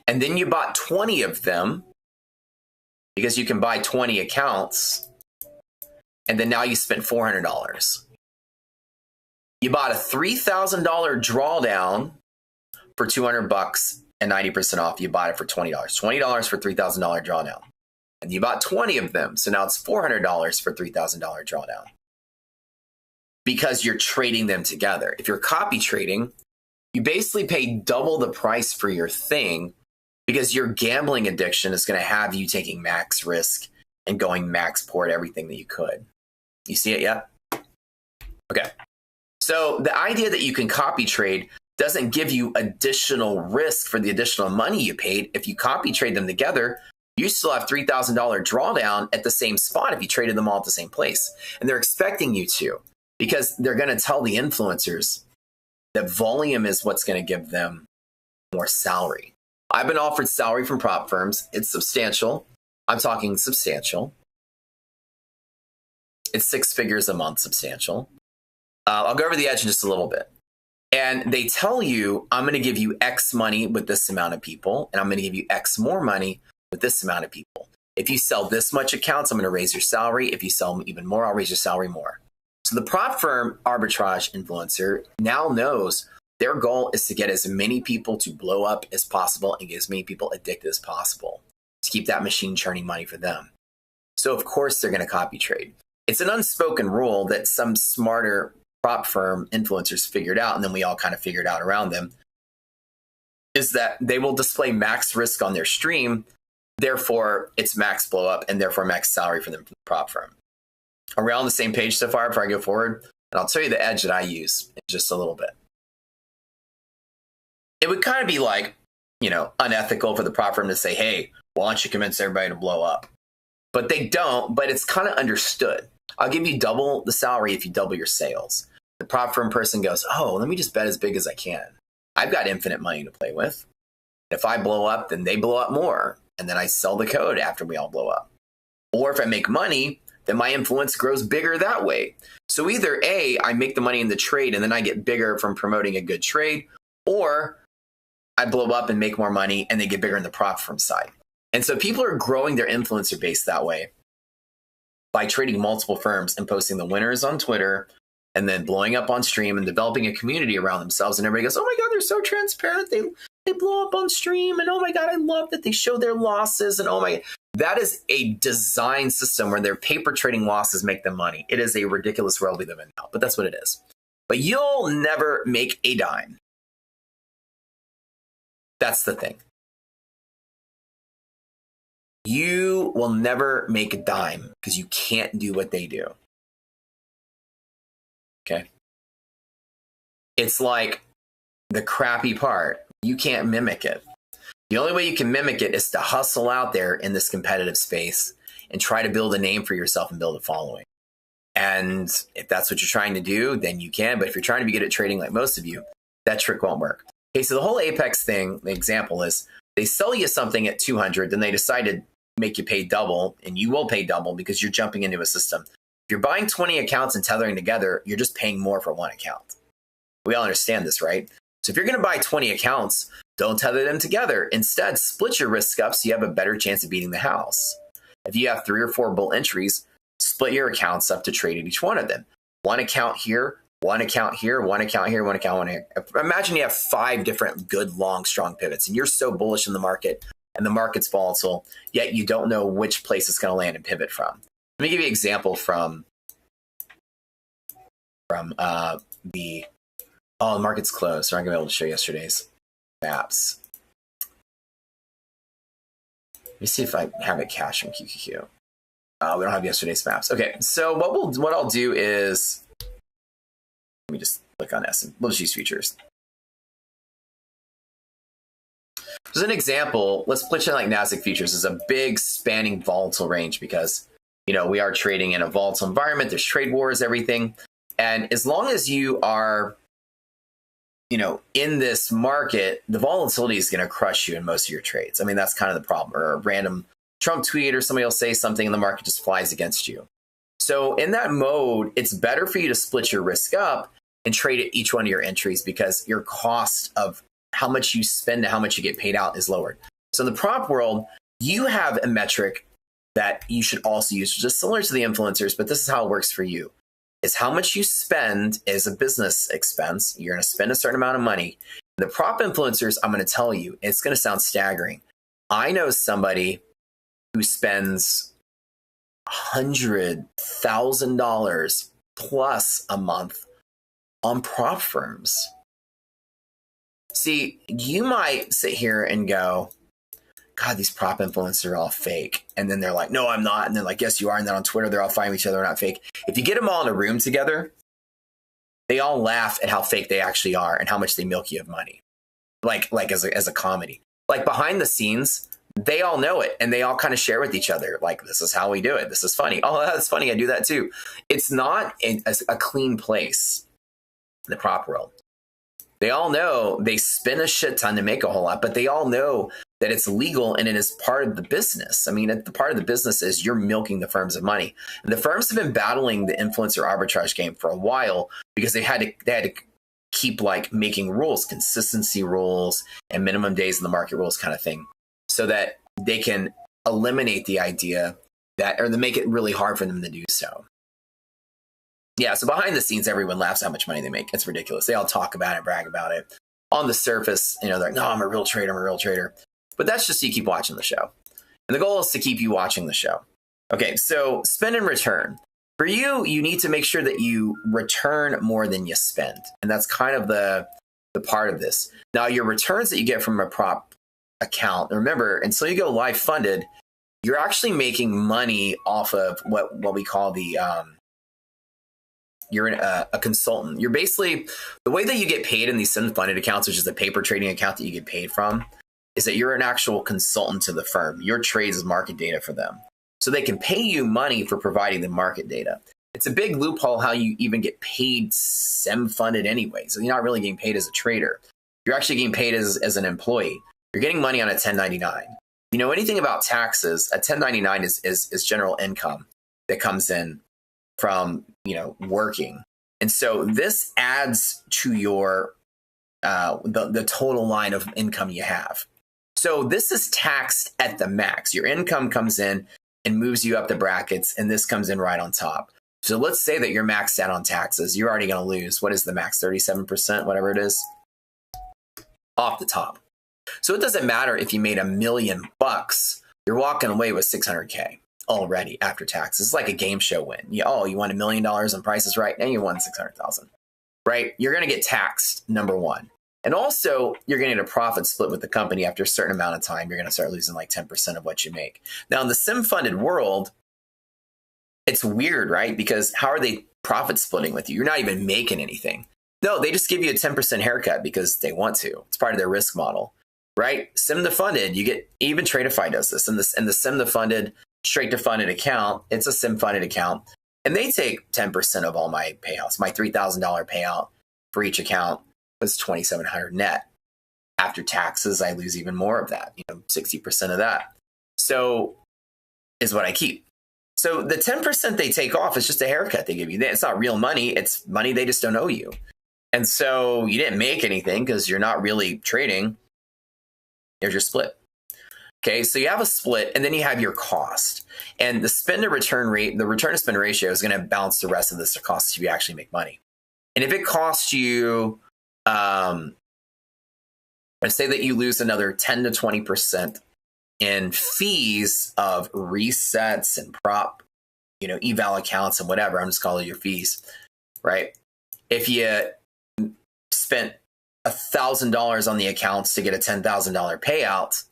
And then you bought 20 of them because you can buy 20 accounts. And then now you spent $400. You bought a $3,000 drawdown for $200 and 90% off. You bought it for $20. $20 for $3,000 drawdown. And you bought 20 of them. So now it's $400 for $3,000 drawdown. Because you're trading them together. If you're copy trading, you basically pay double the price for your thing because your gambling addiction is going to have you taking max risk and going max port everything that you could. You see it yet? Okay. So the idea that you can copy trade doesn't give you additional risk for the additional money you paid. If you copy trade them together, you still have $3,000 drawdown at the same spot if you traded them all at the same place. And they're expecting you to, because they're going to tell the influencers that volume is what's going to give them more salary. I've been offered salary from prop firms. It's substantial. I'm talking substantial. It's 6 figures a month substantial. I'll go over the edge in just a little bit. And they tell you, I'm going to give you X money with this amount of people, and I'm going to give you X more money with this amount of people. If you sell this much accounts, I'm going to raise your salary. If you sell even more, I'll raise your salary more. So the prop firm arbitrage influencer now knows their goal is to get as many people to blow up as possible and get as many people addicted as possible to keep that machine churning money for them. So of course they're going to copy trade. It's an unspoken rule that some smarter prop firm influencers figured out, and then we all kind of figured out around them, is that they will display max risk on their stream. Therefore, it's max blow up and therefore max salary for the prop firm. Are we all on the same page so far before I go forward? And I'll tell you the edge that I use in just a little bit. It would kind of be like, unethical for the prop firm to say, hey, why don't you convince everybody to blow up? But they don't, but it's kind of understood. I'll give you double the salary if you double your sales. The prop firm person goes, oh, let me just bet as big as I can. I've got infinite money to play with. If I blow up, then they blow up more. And then I sell the code after we all blow up. Or if I make money, then my influence grows bigger that way. So either A, I make the money in the trade and then I get bigger from promoting a good trade, or I blow up and make more money and they get bigger in the prop firm side. And so people are growing their influencer base that way by trading multiple firms and posting the winners on Twitter and then blowing up on stream and developing a community around themselves. And everybody goes, oh my God, they're so transparent. They blow up on stream. And oh my God, I love that they show their losses. And oh my God, that is a design system where their paper trading losses make them money. It is a ridiculous world we live in now, but that's what it is. But you'll never make a dime. That's the thing. You will never make a dime because you can't do what they do. Okay? It's like the crappy part. You can't mimic it. The only way you can mimic it is to hustle out there in this competitive space and try to build a name for yourself and build a following. And if that's what you're trying to do, then you can. But if you're trying to be good at trading like most of you, that trick won't work. Okay, so the whole Apex thing, the example is they sell you something at 200, then they decide to make you pay double, and you will pay double because you're jumping into a system. If you're buying 20 accounts and tethering together, you're just paying more for one account. We all understand this, right? So if you're going to buy 20 accounts, don't tether them together. Instead, split your risk up so you have a better chance of beating the house. If you have 3 or 4 bull entries, split your accounts up to trade at each one of them. One account here, one account here, one account here, one account here. Imagine you have 5 different good, long, strong pivots, and you're so bullish in the market, and the market's volatile, yet you don't know which place it's going to land and pivot from. Let me give you an example from the market's closed, so I'm going to be able to show yesterday's maps. Let me see if I have it cached from QQQ. We don't have yesterday's maps. Okay, so what I'll do is, let me just click on S and we'll just use futures. As an example, let's put in like NASDAQ futures is a big spanning volatile range because, we are trading in a volatile environment. There's trade wars, everything. And as long as you are, in this market, the volatility is going to crush you in most of your trades. I mean, that's kind of the problem. Or a random Trump tweet or somebody will say something and the market just flies against you. So in that mode, it's better for you to split your risk up and trade at each one of your entries because your cost of how much you spend and how much you get paid out is lowered. So in the prop world, you have a metric that you should also use, just similar to the influencers, but this is how it works for you. Is how much you spend is a business expense. You're going to spend a certain amount of money. The prop influencers, I'm going to tell you, it's going to sound staggering. I know somebody who spends $100,000 plus a month on prop firms. See, you might sit here and go, God, these prop influencers are all fake. And then they're like, no, I'm not. And then like, yes, you are. And then on Twitter, they're all fighting each other. They're not fake. If you get them all in a room together, they all laugh at how fake they actually are and how much they milk you of money. Like as a comedy, like behind the scenes, they all know it and they all kind of share with each other. Like, this is how we do it. This is funny. Oh, that's funny. I do that too. It's not a clean place, the prop world. They all know they spend a shit ton to make a whole lot, but they all know that it's legal and it is part of the business. I mean, the part of the business is you're milking the firms of money. And the firms have been battling the influencer arbitrage game for a while because they had to keep like making rules, consistency rules and minimum days in the market rules kind of thing, so that they can eliminate the idea that, or to make it really hard for them to do so. Yeah, so behind the scenes, everyone laughs how much money they make. It's ridiculous. They all talk about it, brag about it. On the surface, they're like, no, I'm a real trader, I'm a real trader. But that's just so you keep watching the show. And the goal is to keep you watching the show. Okay, so spend and return. For you, you need to make sure that you return more than you spend. And that's kind of the part of this. Now, your returns that you get from a prop account, remember, until you go live funded, you're actually making money off of what we call the... you're a consultant. You're basically, the way that you get paid in these sim-funded accounts, which is the paper trading account that you get paid from, is that you're an actual consultant to the firm. Your trades is market data for them. So they can pay you money for providing the market data. It's a big loophole how you even get paid sim-funded anyway. So you're not really getting paid as a trader. You're actually getting paid as an employee. You're getting money on a 1099. You know anything about taxes, a 1099 is general income that comes in from working. And so this adds to your the total line of income you have. So this is taxed at the max. Your income comes in and moves you up the brackets, and this comes in right on top. So let's say that you're maxed out on taxes. You're already going to lose, what is the max, 37%, whatever it is, off the top. So it doesn't matter if you made $1 million, you're walking away with 600K already after taxes. It's like a game show win. You won $1 million on Prices Right, and you won 600,000, right? You're going to get taxed, number one. And also, you're going to get a profit split with the company after a certain amount of time. You're going to start losing like 10% of what you make. Now, in the sim-funded world, it's weird, right? Because how are they profit splitting with you? You're not even making anything. No, they just give you a 10% haircut because they want to. It's part of their risk model, right? Sim to funded, you get, even Tradeify does this. In the sim to funded, straight to funded account, it's a sim funded account. And they take 10% of all my payouts. My $3,000 payout for each account was $2,700 net. After taxes, I lose even more of that, 60% of that. So is what I keep. So the 10% they take off is just a haircut they give you. It's not real money. It's money they just don't owe you. And so you didn't make anything because you're not really trading. There's your split. Okay, so you have a split, and then you have your cost. And the spend to return rate, the return to spend ratio is going to balance the rest of this cost if you actually make money. And if it costs you, let's say that you lose another 10 to 20% in fees of resets and prop, eval accounts and whatever, I'm just calling it your fees, right? If you spent $1,000 on the accounts to get a $10,000 payout,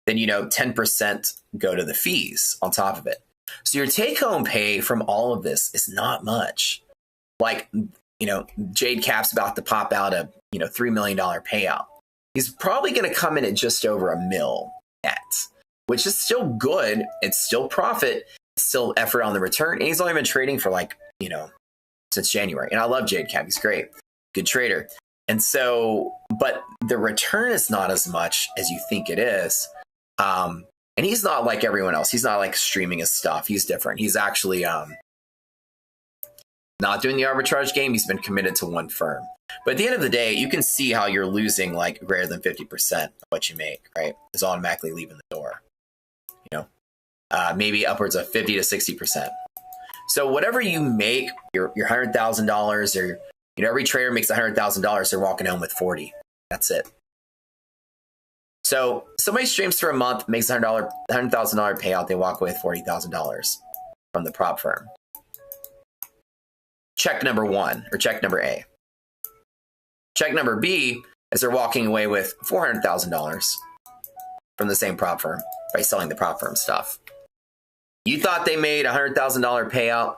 then 10% go to the fees on top of it. So your take-home pay from all of this is not much. Like, Jade Cap's about to pop out a $3 million payout. He's probably going to come in at just over $1 million net, which is still good. It's still profit. It's still effort on the return. And he's only been trading for since January. And I love Jade Cap. He's great. Good trader. And so, but the return is not as much as you think it is. And he's not like everyone else. He's not like streaming his stuff. He's different. He's actually not doing the arbitrage game. He's been committed to one firm. But at the end of the day, you can see how you're losing like greater than 50% of what you make, right? It's automatically leaving the door, maybe upwards of 50 to 60%. So whatever you make, your $100,000 or, every trader makes $100,000. They're walking home with 40. That's it. So somebody streams for a month, makes $100,000 payout. They walk away with $40,000 from the prop firm. Check number one, or check number A. Check number B is they're walking away with $400,000 from the same prop firm by selling the prop firm stuff. You thought they made $100,000 payout.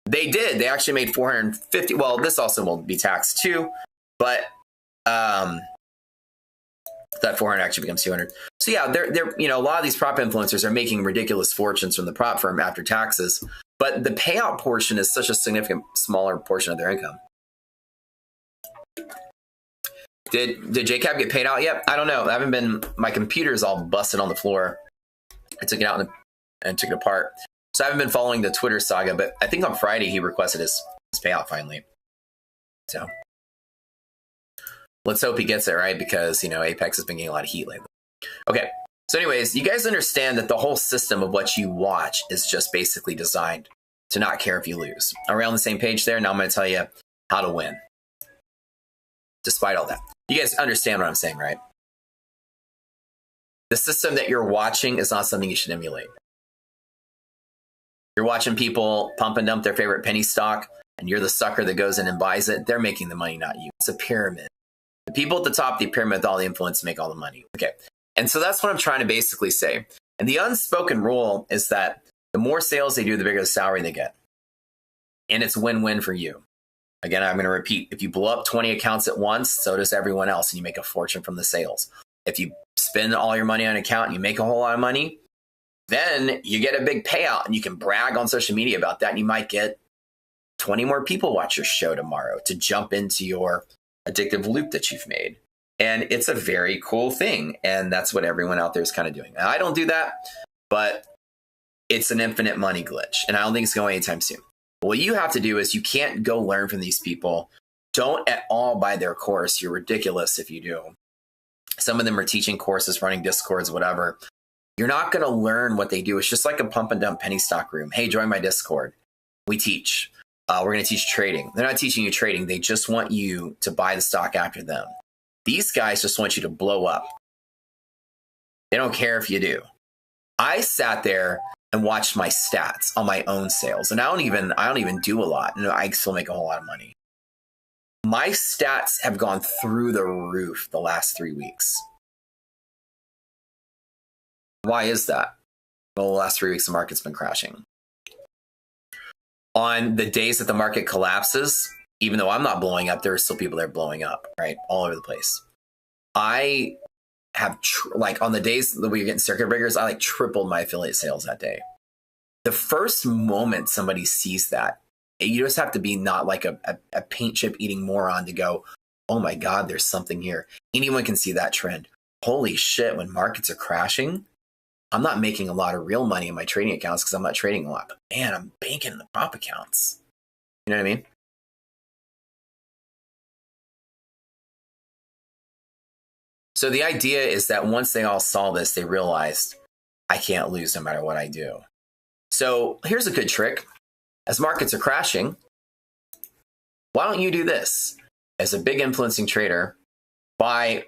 They did. They actually made 450. Well, this also will be taxed too, but that 400 actually becomes 200. So yeah, they're a lot of these prop influencers are making ridiculous fortunes from the prop firm after taxes, but the payout portion is such a significant smaller portion of their income. Did JCap get paid out yet? I don't know. I haven't been. My computer's all busted on the floor. I took it out and took it apart. So I haven't been following the Twitter saga, but I think on Friday he requested his payout finally. So let's hope he gets it, right? Because, Apex has been getting a lot of heat lately. Okay. So anyways, you guys understand that the whole system of what you watch is just basically designed to not care if you lose. Are we on the same page there? Now I'm going to tell you how to win. Despite all that. You guys understand what I'm saying, right? The system that you're watching is not something you should emulate. You're watching people pump and dump their favorite penny stock, and you're the sucker that goes in and buys it. They're making the money, not you. It's a pyramid. The people at the top of the pyramid with all the influence make all the money. Okay. And so that's what I'm trying to basically say. And the unspoken rule is that the more sales they do, the bigger the salary they get. And it's win-win for you. Again, I'm going to repeat. If you blow up 20 accounts at once, so does everyone else, and you make a fortune from the sales. If you spend all your money on an account and you make a whole lot of money, then you get a big payout, and you can brag on social media about that, and you might get 20 more people watch your show tomorrow to jump into your addictive loop that you've made. And it's a very cool thing, and that's what everyone out there is kind of doing. Now, I don't do that, but it's an infinite money glitch, and I don't think it's going anytime soon. What you have to do is you can't go learn from these people. Don't at all buy their course. You're ridiculous if you do. Some of them are teaching courses, running Discords, whatever. You're not going to learn what they do. It's just like a pump and dump penny stock room. Hey, join my Discord. We teach. We're going to teach trading. They're not teaching you trading. They just want you to buy the stock after them. These guys just want you to blow up. They don't care if you do. I sat there and watched my stats on my own sales. And I don't even do a lot. And I still make a whole lot of money. My stats have gone through the roof the last 3 weeks. Why is that? Well, the last 3 weeks, the market's been crashing. On the days that the market collapses, even though I'm not blowing up, there are still people that are blowing up, right? All over the place. I have, on the days that we're getting circuit breakers, I tripled my affiliate sales that day. The first moment somebody sees that, you just have to be not like a paint chip eating moron to go, oh my God, there's something here. Anyone can see that trend. Holy shit, when markets are crashing, I'm not making a lot of real money in my trading accounts because I'm not trading a lot. But man, I'm banking in the prop accounts. You know what I mean? So the idea is that once they all saw this, they realized I can't lose no matter what I do. So here's a good trick. As markets are crashing, why don't you do this? As a big influencing trader, buy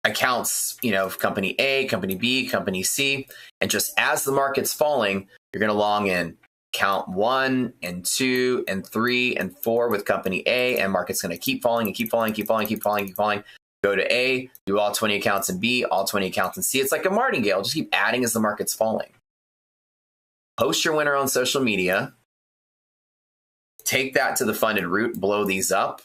accounts, of company A, company B, company C, and just as the market's falling, you're going to long in count 1 and 2 and 3 and 4 with company A, and market's going to keep falling and keep falling, keep falling, keep falling, keep falling. Go to A, do all 20 accounts in B, all 20 accounts in C. It's like a martingale. Just keep adding as the market's falling. Post your winner on social media. Take that to the funded route. Blow these up.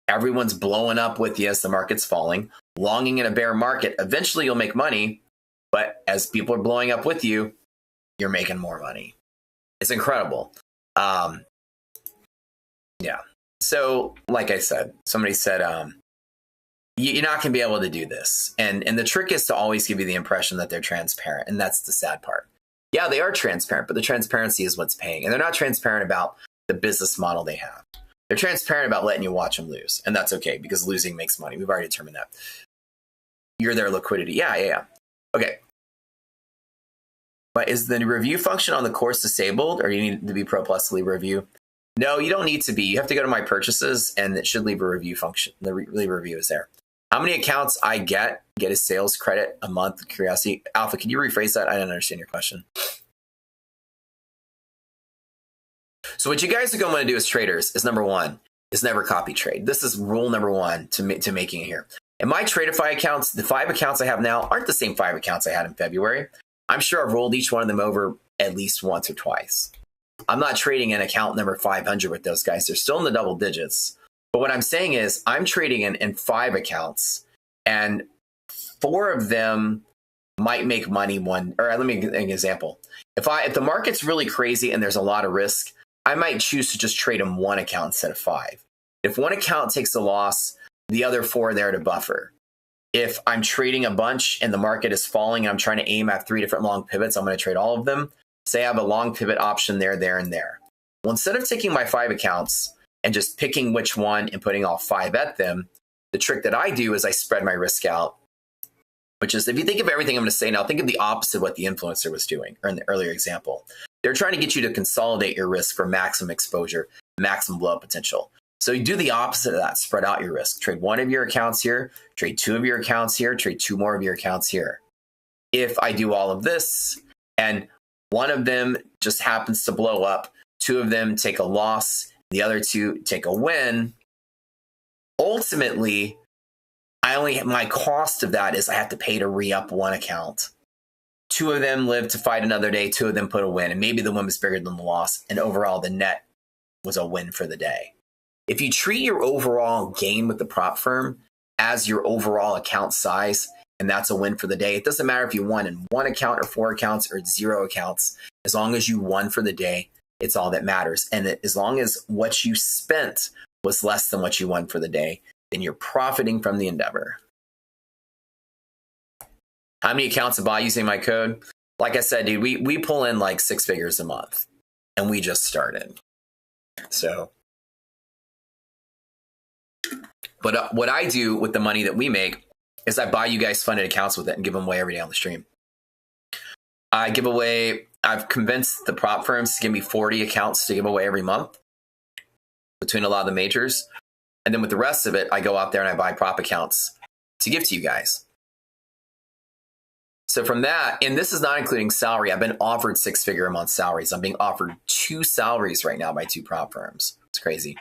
Everyone's blowing up with you as the market's falling. Longing in a bear market. Eventually you'll make money. But as people are blowing up with you, you're making more money. It's incredible. Yeah. So like I said, somebody said, you're not going to be able to do this. And the trick is to always give you the impression that they're transparent. And that's the sad part. Yeah, they are transparent, but the transparency is what's paying. And they're not transparent about the business model they have. They're transparent about letting you watch them lose. And that's okay because losing makes money. We've already determined that. You're their liquidity. Yeah. Okay. But is the review function on the course disabled or you need to be Pro Plus to leave a review? No, you don't need to be. You have to go to my purchases and it should leave a review function. The leave a review is there. How many accounts I get a sales credit a month? Curiosity. Alpha, can you rephrase that? I didn't understand your question. So what you guys are going to want to do as traders is number one, is never copy trade. This is rule number one to making it here. And my Tradeify accounts, the 5 accounts I have now, aren't the same 5 accounts I had in February. I'm sure I've rolled each one of them over at least once or twice. I'm not trading an account number 500 with those guys. They're still in the double digits. But what I'm saying is I'm trading in 5 accounts, and 4 of them might make money one. Or let me give an example. If the market's really crazy and there's a lot of risk, I might choose to just trade in 1 account instead of 5. If 1 account takes a loss, the other 4 are there to buffer. If I'm trading a bunch and the market is falling and I'm trying to aim at 3 different long pivots, I'm going to trade all of them. Say I have a long pivot option there, there, and there. Well, instead of taking my 5 accounts and just picking which one and putting all 5 at them, the trick that I do is I spread my risk out, which is, if you think of everything I'm going to say now, think of the opposite of what the influencer was doing, or in the earlier example. They're trying to get you to consolidate your risk for maximum exposure, maximum blow up potential. So you do the opposite of that, spread out your risk. Trade 1 of your accounts here, trade 2 of your accounts here, trade 2 more of your accounts here. If I do all of this and 1 of them just happens to blow up, 2 of them take a loss, the other 2 take a win, ultimately, my cost of that is I have to pay to re-up 1 account. 2 of them live to fight another day, 2 of them put a win, and maybe the win was bigger than the loss, and overall the net was a win for the day. If you treat your overall gain with the prop firm as your overall account size, and that's a win for the day, it doesn't matter if you won in 1 account or 4 accounts or 0 accounts. As long as you won for the day, it's all that matters. And as long as what you spent was less than what you won for the day, then you're profiting from the endeavor. How many accounts to buy using my code? Like I said, dude, we pull in like 6 figures a month, and we just started. So, but what I do with the money that we make is I buy you guys funded accounts with it and give them away every day on the stream. I've convinced the prop firms to give me 40 accounts to give away every month between a lot of the majors. And then with the rest of it, I go out there and I buy prop accounts to give to you guys. So from that, and this is not including salary, I've been offered 6-figure a month salaries. I'm being offered 2 salaries right now by 2 prop firms. It's crazy.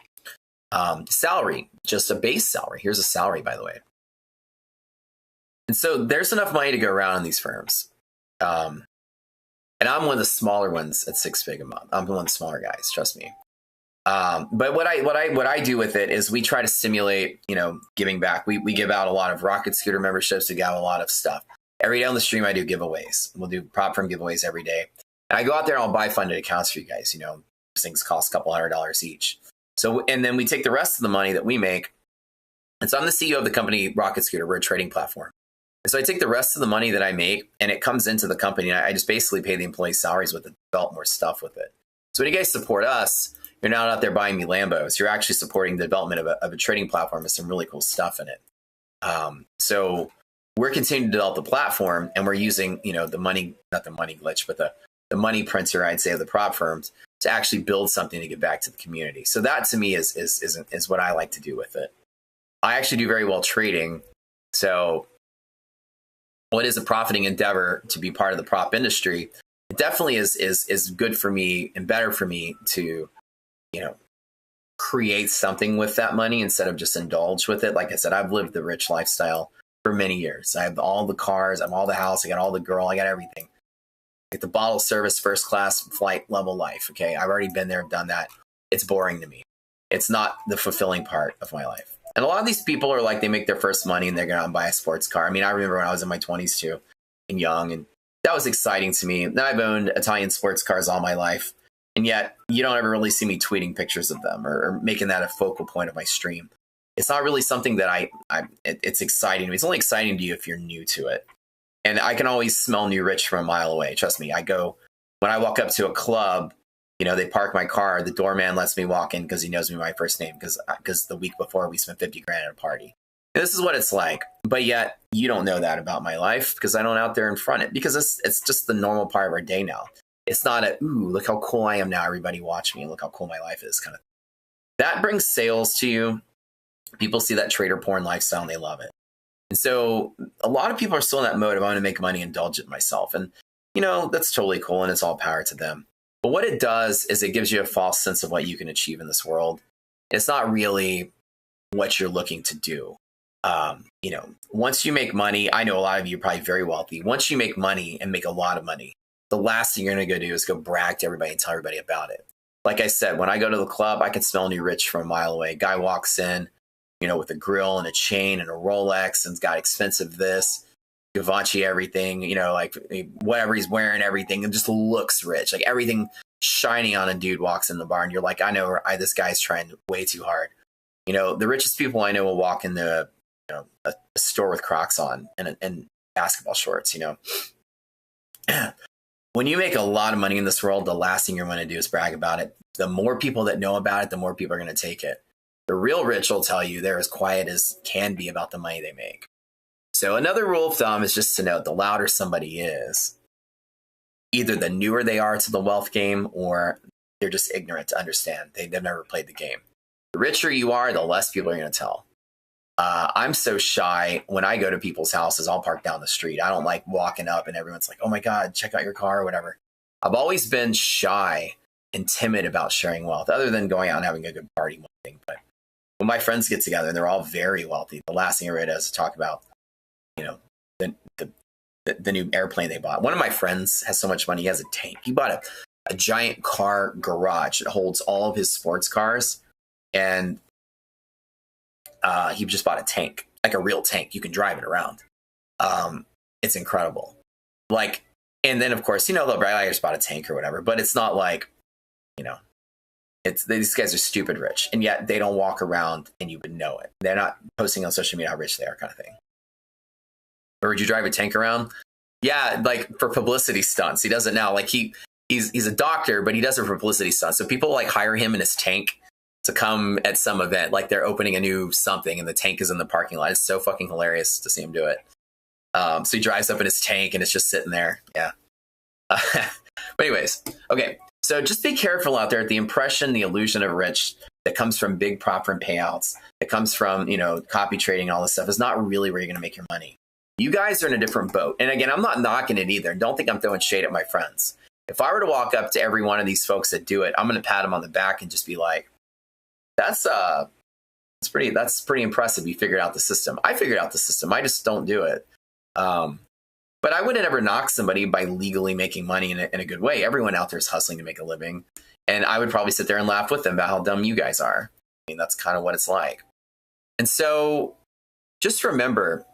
Salary, just a base salary. Here's a salary, by the way. And so there's enough money to go around in these firms. And I'm one of the smaller ones at 6-figure a month. I'm one of the smaller guys, trust me. But what I do with it is we try to stimulate, giving back. We give out a lot of Rocket Scooter memberships. We give out a lot of stuff. Every day on the stream, I do giveaways. We'll do prop firm giveaways every day. And I go out there and I'll buy funded accounts for you guys. These things cost a couple $100 each. So, and then we take the rest of the money that we make. And so I'm the CEO of the company Rocket Scooter. We're a trading platform. And so I take the rest of the money that I make and it comes into the company. And I just basically pay the employees' salaries with it, develop more stuff with it. So when you guys support us, you're not out there buying me Lambos. You're actually supporting the development of a trading platform with some really cool stuff in it. So we're continuing to develop the platform, and we're using, the money, not the money glitch, but the money printer, I'd say, of the prop firms to actually build something to give back to the community. So that to me is what I like to do with it. I actually do very well trading. So what is a profiting endeavor to be part of the prop industry? It definitely is good for me and better for me to, create something with that money instead of just indulge with it. Like I said, I've lived the rich lifestyle for many years. I have all the cars, I have all the house, I got all the girl, I got everything. I get the bottle service, first class flight level life. Okay, I've already been there, done that. It's boring to me. It's not the fulfilling part of my life. And a lot of these people are like, they make their first money and they're going to buy a sports car. I mean, I remember when I was in my 20s too, and young, and that was exciting to me. Now I've owned Italian sports cars all my life. And yet you don't ever really see me tweeting pictures of them or making that a focal point of my stream. It's not really something that it's exciting to me. It's only exciting to you if you're new to it. And I can always smell new rich from a mile away. Trust me. When I walk up to a club, they park my car. The doorman lets me walk in because he knows me by my first name because the week before we spent 50 grand at a party. And this is what it's like. But yet you don't know that about my life because I don't out there in front it because it's just the normal part of our day now. It's not ooh, look how cool I am now. Everybody watch me and look how cool my life is kind of. That brings sales to you. People see that trader porn lifestyle and they love it. And so a lot of people are still in that mode of I want to make money, indulge it myself. And, that's totally cool and it's all power to them. But what it does is it gives you a false sense of what you can achieve in this world. It's not really what you're looking to do. You know, once you make money, I know a lot of you are probably very wealthy. Once you make money and make a lot of money, the last thing you're going to go do is go brag to everybody and tell everybody about it. Like I said, when I go to the club, I can smell new rich from a mile away. Guy walks in, you know, with a grill and a chain and a Rolex and's got expensive this, Givenchy everything, you know, like whatever he's wearing, everything, and just looks rich. Like everything shining on a dude walks in the bar and you're like, I know this guy's trying way too hard. You know, the richest people I know will walk in the, you know, a store with Crocs on and basketball shorts, you know. When you make a lot of money in this world, the last thing you're going to do is brag about it. The more people that know about it, the more people are going to take it. The real rich will tell you they're as quiet as can be about the money they make. So another rule of thumb is just to note, the louder somebody is, either the newer they are to the wealth game or they're just ignorant to understand. They've never played the game. The richer you are, the less people are going to tell. I'm so shy. When I go to people's houses, I'll park down the street. I don't like walking up and everyone's like, oh my God, check out your car or whatever. I've always been shy and timid about sharing wealth, other than going out and having a good party one thing. But when my friends get together and they're all very wealthy, the last thing everybody does is talk about, you know, the new airplane they bought. One of my friends has so much money, he has a tank. He bought a giant car garage that holds all of his sports cars. And he just bought a tank, like a real tank. You can drive it around. It's incredible. Like, and then of course, you know, they'll brag, I just bought a tank or whatever, but it's not like, you know, these guys are stupid rich, and yet they don't walk around and you would know it. They're not posting on social media how rich they are, kind of thing. Or would you drive a tank around? Yeah, like for publicity stunts. He does it now. Like he's a doctor, but he does it for publicity stunts. So people like hire him in his tank to come at some event, like they're opening a new something and the tank is in the parking lot. It's so fucking hilarious to see him do it. So he drives up in his tank and it's just sitting there. Yeah. But anyways, okay. So just be careful out there. The impression, the illusion of rich that comes from big profit payouts, that comes from, you know, copy trading and all this stuff is not really where you're going to make your money. You guys are in a different boat. And again, I'm not knocking it either. Don't think I'm throwing shade at my friends. If I were to walk up to every one of these folks that do it, I'm going to pat them on the back and just be like, that's pretty impressive. You figured out the system. I figured out the system. I just don't do it. But I wouldn't ever knock somebody by legally making money in a good way. Everyone out there is hustling to make a living. And I would probably sit there and laugh with them about how dumb you guys are. I mean, that's kind of what it's like. And so just remember,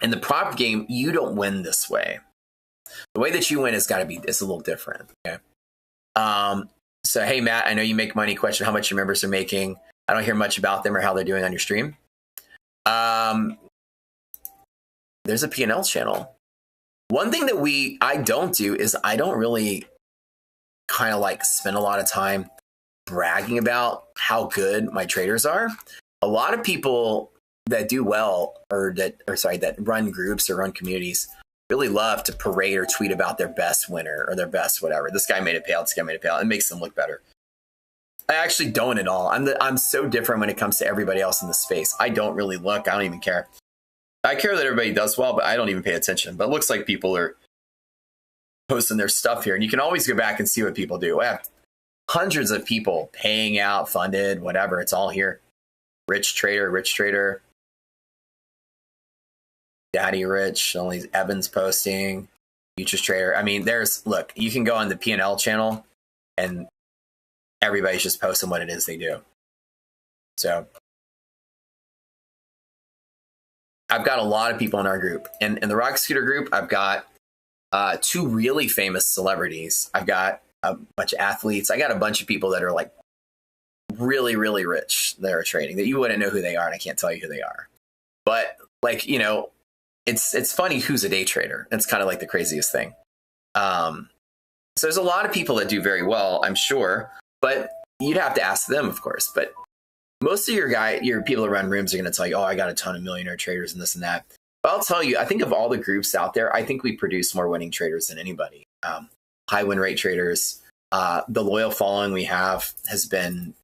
in the prop game, you don't win this way. The way that you win has got to be, it's a little different. Okay. So, hey, Matt, I know you make money. Question, how much your members are making. I don't hear much about them or how they're doing on your stream. There's a P&L channel. One thing that I don't do is I don't really kind of like spend a lot of time bragging about how good my traders are. A lot of people that do well that run groups or run communities really love to parade or tweet about their best winner or their best whatever. This guy made a payout, this guy made a payout. It makes them look better. I actually don't at all. I'm so different when it comes to everybody else in the space. I don't really look. I don't even care. I care that everybody does well, but I don't even pay attention. But it looks like people are posting their stuff here. And you can always go back and see what people do. I have hundreds of people paying out, funded, whatever. It's all here. Rich trader. Daddy Rich, only Evans posting, Futures Trader. I mean, look, you can go on the P&L channel and everybody's just posting what it is they do. So I've got a lot of people in our group. And in the Rock Scooter group, I've got 2 really famous celebrities. I've got a bunch of athletes. I got a bunch of people that are like really, really rich that are trading that you wouldn't know who they are. And I can't tell you who they are. But like, you know, it's funny who's a day trader. It's kind of like the craziest thing. So there's a lot of people that do very well, I'm sure, but you'd have to ask them, of course. But most of your people that run rooms are going to tell you, oh, I got a ton of millionaire traders and this and that. But I'll tell you, I think of all the groups out there, I think we produce more winning traders than anybody. High win rate traders. The loyal following we have has been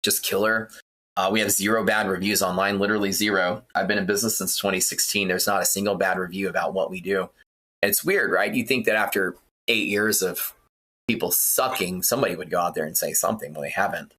just killer. We have 0 bad reviews online, literally 0. I've been in business since 2016. There's not a single bad review about what we do. And it's weird, right? You think that after 8 years of people sucking, somebody would go out there and say something. Well, they haven't.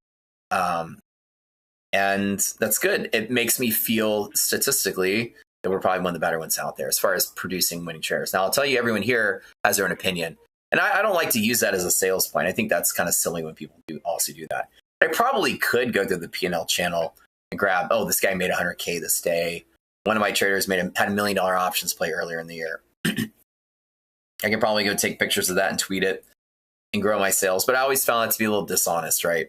And that's good. It makes me feel statistically that we're probably one of the better ones out there as far as producing winning traders. Now, I'll tell you, everyone here has their own opinion. And I don't like to use that as a sales point. I think that's kind of silly when people also do that. I probably could go to the P&L channel and grab, oh, this guy made 100K this day. One of my traders had $1 million options play earlier in the year. I can probably go take pictures of that and tweet it and grow my sales. But I always found it to be a little dishonest, right?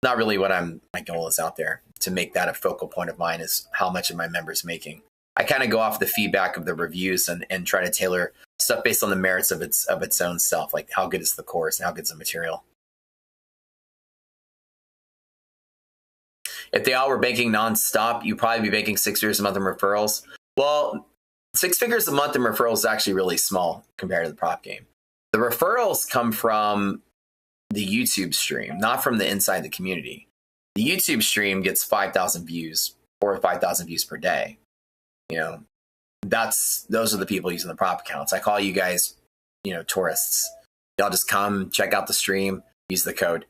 Not really what my goal is out there. To make that a focal point of mine is how much of my members making. I kind of go off the feedback of the reviews and try to tailor stuff based on the merits of its own self, like how good is the course and how good is the material. If they all were banking nonstop, you'd probably be banking 6 figures a month in referrals. Well, 6 figures a month in referrals is actually really small compared to the prop game. The referrals come from the YouTube stream, not from the inside the community. The YouTube stream gets 5,000 views, 4,000 or 5,000 views per day. You know, those are the people using the prop accounts. I call you guys, tourists. Y'all just come, check out the stream, use the code.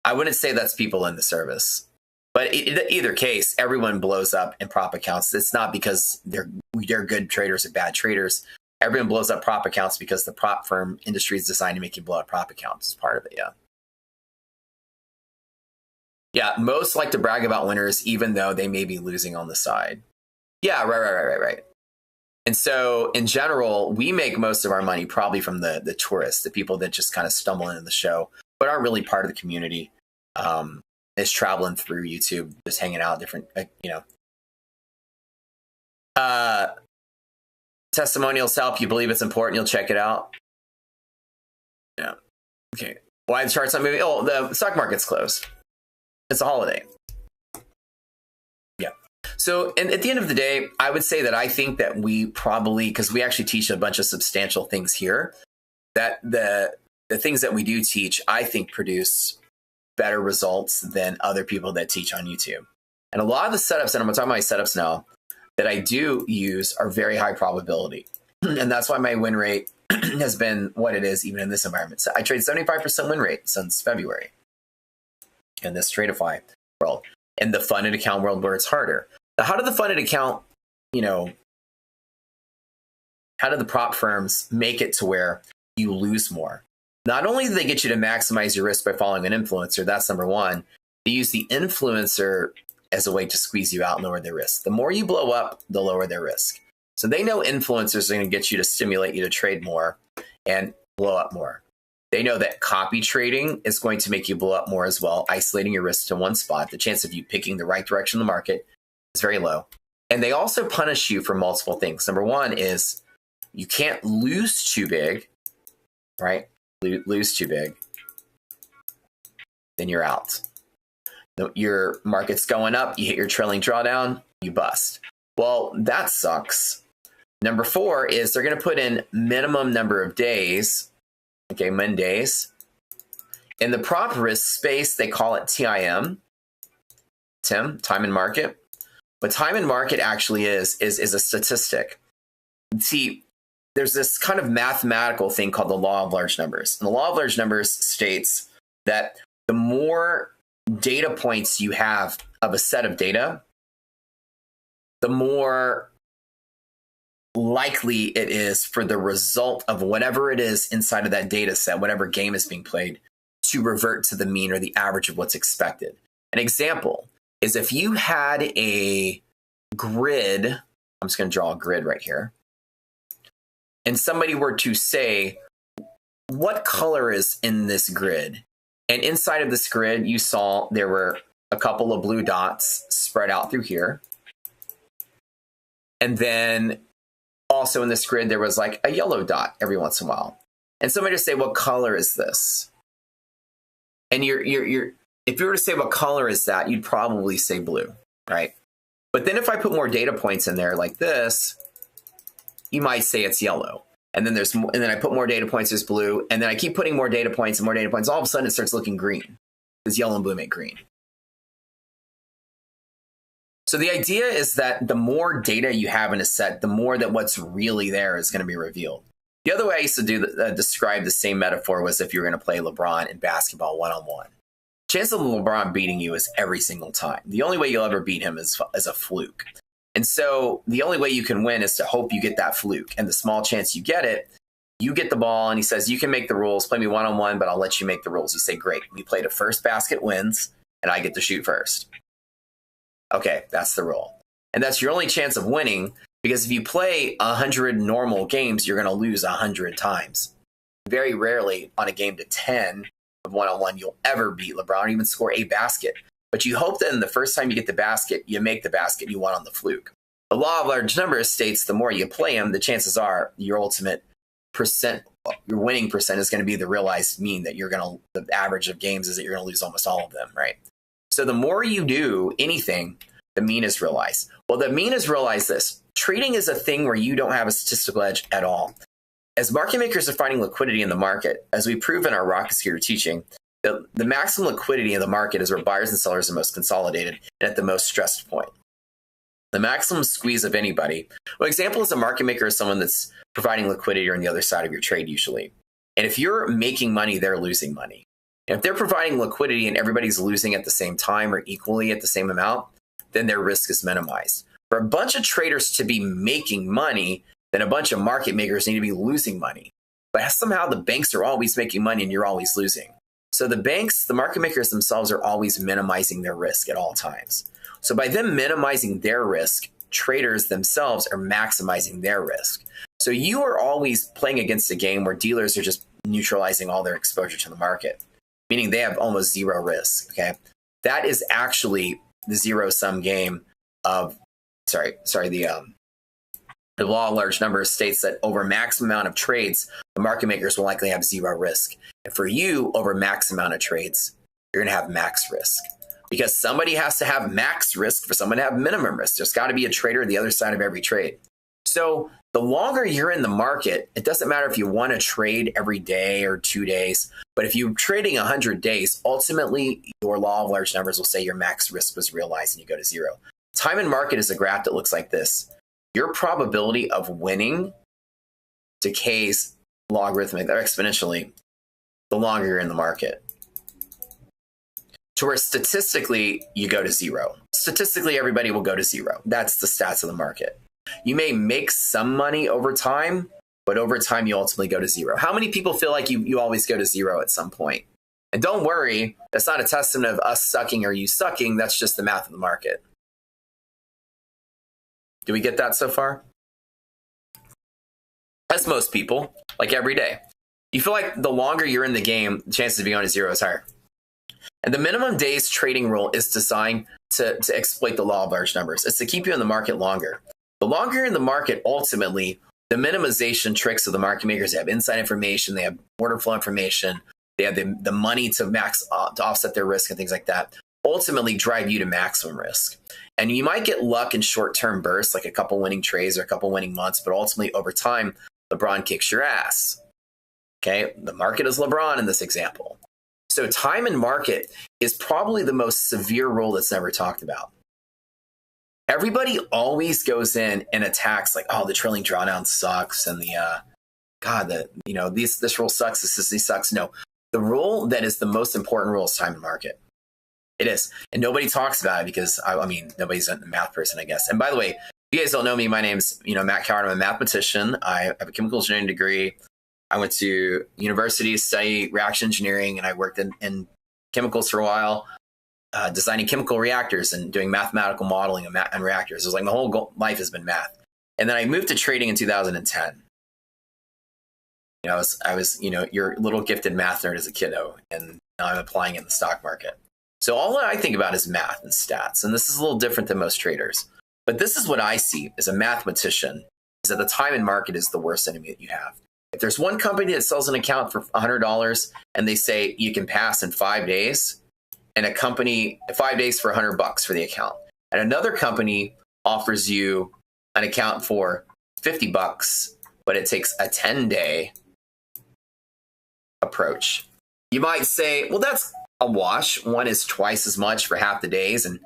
I wouldn't say that's people in the service. But in either case, everyone blows up in prop accounts. It's not because they're good traders or bad traders. Everyone blows up prop accounts because the prop firm industry is designed to make you blow up prop accounts. It's part of it, yeah. Yeah, most like to brag about winners, even though they may be losing on the side. Yeah, right. And so, in general, we make most of our money probably from the tourists, the people that just kind of stumble into the show, but aren't really part of the community. Is traveling through YouTube, just hanging out, different, testimonials help. You believe it's important, you'll check it out. Yeah. Okay. Why the chart's not moving? Oh, the stock market's closed. It's a holiday. Yeah. So, and at the end of the day, I would say that I think that we probably, because we actually teach a bunch of substantial things here, that the things that we do teach, I think, produce better results than other people that teach on YouTube. And a lot of the setups, and I'm talking about my setups now, that I do use are very high probability. And that's why my win rate has been what it is, even in this environment. So I trade 75% win rate since February in this Tradeify world. In the funded account world where it's harder. Now, how did the funded account, how do the prop firms make it to where you lose more? Not only do they get you to maximize your risk by following an influencer, that's number one, they use the influencer as a way to squeeze you out and lower their risk. The more you blow up, the lower their risk. So they know influencers are going to get you to stimulate you to trade more and blow up more. They know that copy trading is going to make you blow up more as well, isolating your risk to one spot. The chance of you picking the right direction in the market is very low. And they also punish you for multiple things. Number one is you can't lose too big, right? Lose too big, then you're out. Your market's going up, you hit your trailing drawdown, you bust. Well, that sucks. Number four is they're going to put in minimum number of days, okay, min days. In the prop risk space, they call it TIM, time in market. But time in market actually is a statistic. See, there's this kind of mathematical thing called the law of large numbers. And the law of large numbers states that the more data points you have of a set of data, the more likely it is for the result of whatever it is inside of that data set, whatever game is being played, to revert to the mean or the average of what's expected. An example is if you had a grid, I'm just going to draw a grid right here, and somebody were to say, what color is in this grid? And inside of this grid, you saw there were a couple of blue dots spread out through here. And then also in this grid, there was like a yellow dot every once in a while. And somebody would say, what color is this? And if you were to say, what color is that? You'd probably say blue, right? But then if I put more data points in there like this, you might say it's yellow. And then I put more data points, there's blue. And then I keep putting more data points and more data points. All of a sudden it starts looking green. Because yellow and blue make green. So the idea is that the more data you have in a set, the more that what's really there is going to be revealed. The other way I used to describe the same metaphor was if you were going to play LeBron in basketball one-on-one. chance of LeBron beating you is every single time. The only way you'll ever beat him is a fluke. And so the only way you can win is to hope you get that fluke. And the small chance you get it, you get the ball and he says, you can make the rules, play me one-on-one, but I'll let you make the rules. You say, great. We play to first basket wins and I get to shoot first. Okay, that's the rule. And that's your only chance of winning, because if you play 100 normal games, you're going to lose 100 times. Very rarely on a game to 10 of one-on-one, you'll ever beat LeBron or even score a basket. But you hope that in the first time you get the basket, you make the basket you won on the fluke. The law of large numbers states the more you play them, the chances are your ultimate percent, your winning percent is going to be the realized mean that you're going to, the average of games is that you're going to lose almost all of them, right? So the more you do anything, the mean is realized. Well, the mean is realized this. Trading is a thing where you don't have a statistical edge at all. As market makers are finding liquidity in the market, as we prove in our rocket scooter teaching, the maximum liquidity in the market is where buyers and sellers are most consolidated and at the most stressed point. The maximum squeeze of anybody. Well, example is a market maker is someone that's providing liquidity on the other side of your trade usually. And if you're making money, they're losing money. And if they're providing liquidity and everybody's losing at the same time or equally at the same amount, then their risk is minimized. For a bunch of traders to be making money, then a bunch of market makers need to be losing money. But somehow the banks are always making money and you're always losing. So the banks, the market makers themselves are always minimizing their risk at all times. So by them minimizing their risk, traders themselves are maximizing their risk. So you are always playing against a game where dealers are just neutralizing all their exposure to the market, meaning they have almost zero risk. Okay, that is actually the zero-sum game of, the law of large numbers states that over max amount of trades, the market makers will likely have zero risk. And for you, over max amount of trades, you're going to have max risk. Because somebody has to have max risk for someone to have minimum risk. There's got to be a trader at the other side of every trade. So the longer you're in the market, it doesn't matter if you want to trade every day or 2 days, but if you're trading 100 days, ultimately your law of large numbers will say your max risk was realized and you go to zero. Time in market is a graph that looks like this. Your probability of winning decays logarithmically or exponentially the longer you're in the market. To where statistically you go to zero. Statistically, everybody will go to zero. That's the stats of the market. You may make some money over time, but over time you ultimately go to zero. How many people feel like you always go to zero at some point? And don't worry, that's not a testament of us sucking or you sucking. That's just the math of the market. Do we get that so far? That's most people, like every day. You feel like the longer you're in the game, the chances of being going to zero is higher. And the minimum days trading rule is designed to exploit the law of large numbers. It's to keep you in the market longer. The longer you're in the market, ultimately, the minimization tricks of the market makers, they have inside information, they have order flow information, they have the money to offset their risk and things like that, ultimately drive you to maximum risk. And you might get luck in short-term bursts, like a couple winning trades or a couple winning months, but ultimately over time, LeBron kicks your ass. Okay, the market is LeBron in this example. So time in market is probably the most severe rule that's never talked about. Everybody always goes in and attacks like, oh, the trailing drawdown sucks, and this rule sucks, this sucks. No, the rule that is the most important rule is time in market. It is. And nobody talks about it because, nobody's a math person, I guess. And by the way, if you guys don't know me, my name's Matt Coward. I'm a mathematician. I have a chemical engineering degree. I went to university to study reaction engineering, and I worked in chemicals for a while, designing chemical reactors and doing mathematical modeling and reactors. It was like my whole life has been math. And then I moved to trading in 2010. I was your little gifted math nerd as a kiddo, and now I'm applying it in the stock market. So all that I think about is math and stats, and this is a little different than most traders. But this is what I see as a mathematician, is that the time in market is the worst enemy that you have. If there's one company that sells an account for $100 and they say you can pass in 5 days, and a company 5 days for $100 for the account, and another company offers you an account for $50, but it takes a 10-day approach, you might say, well, that's a wash. One is twice as much for half the days, and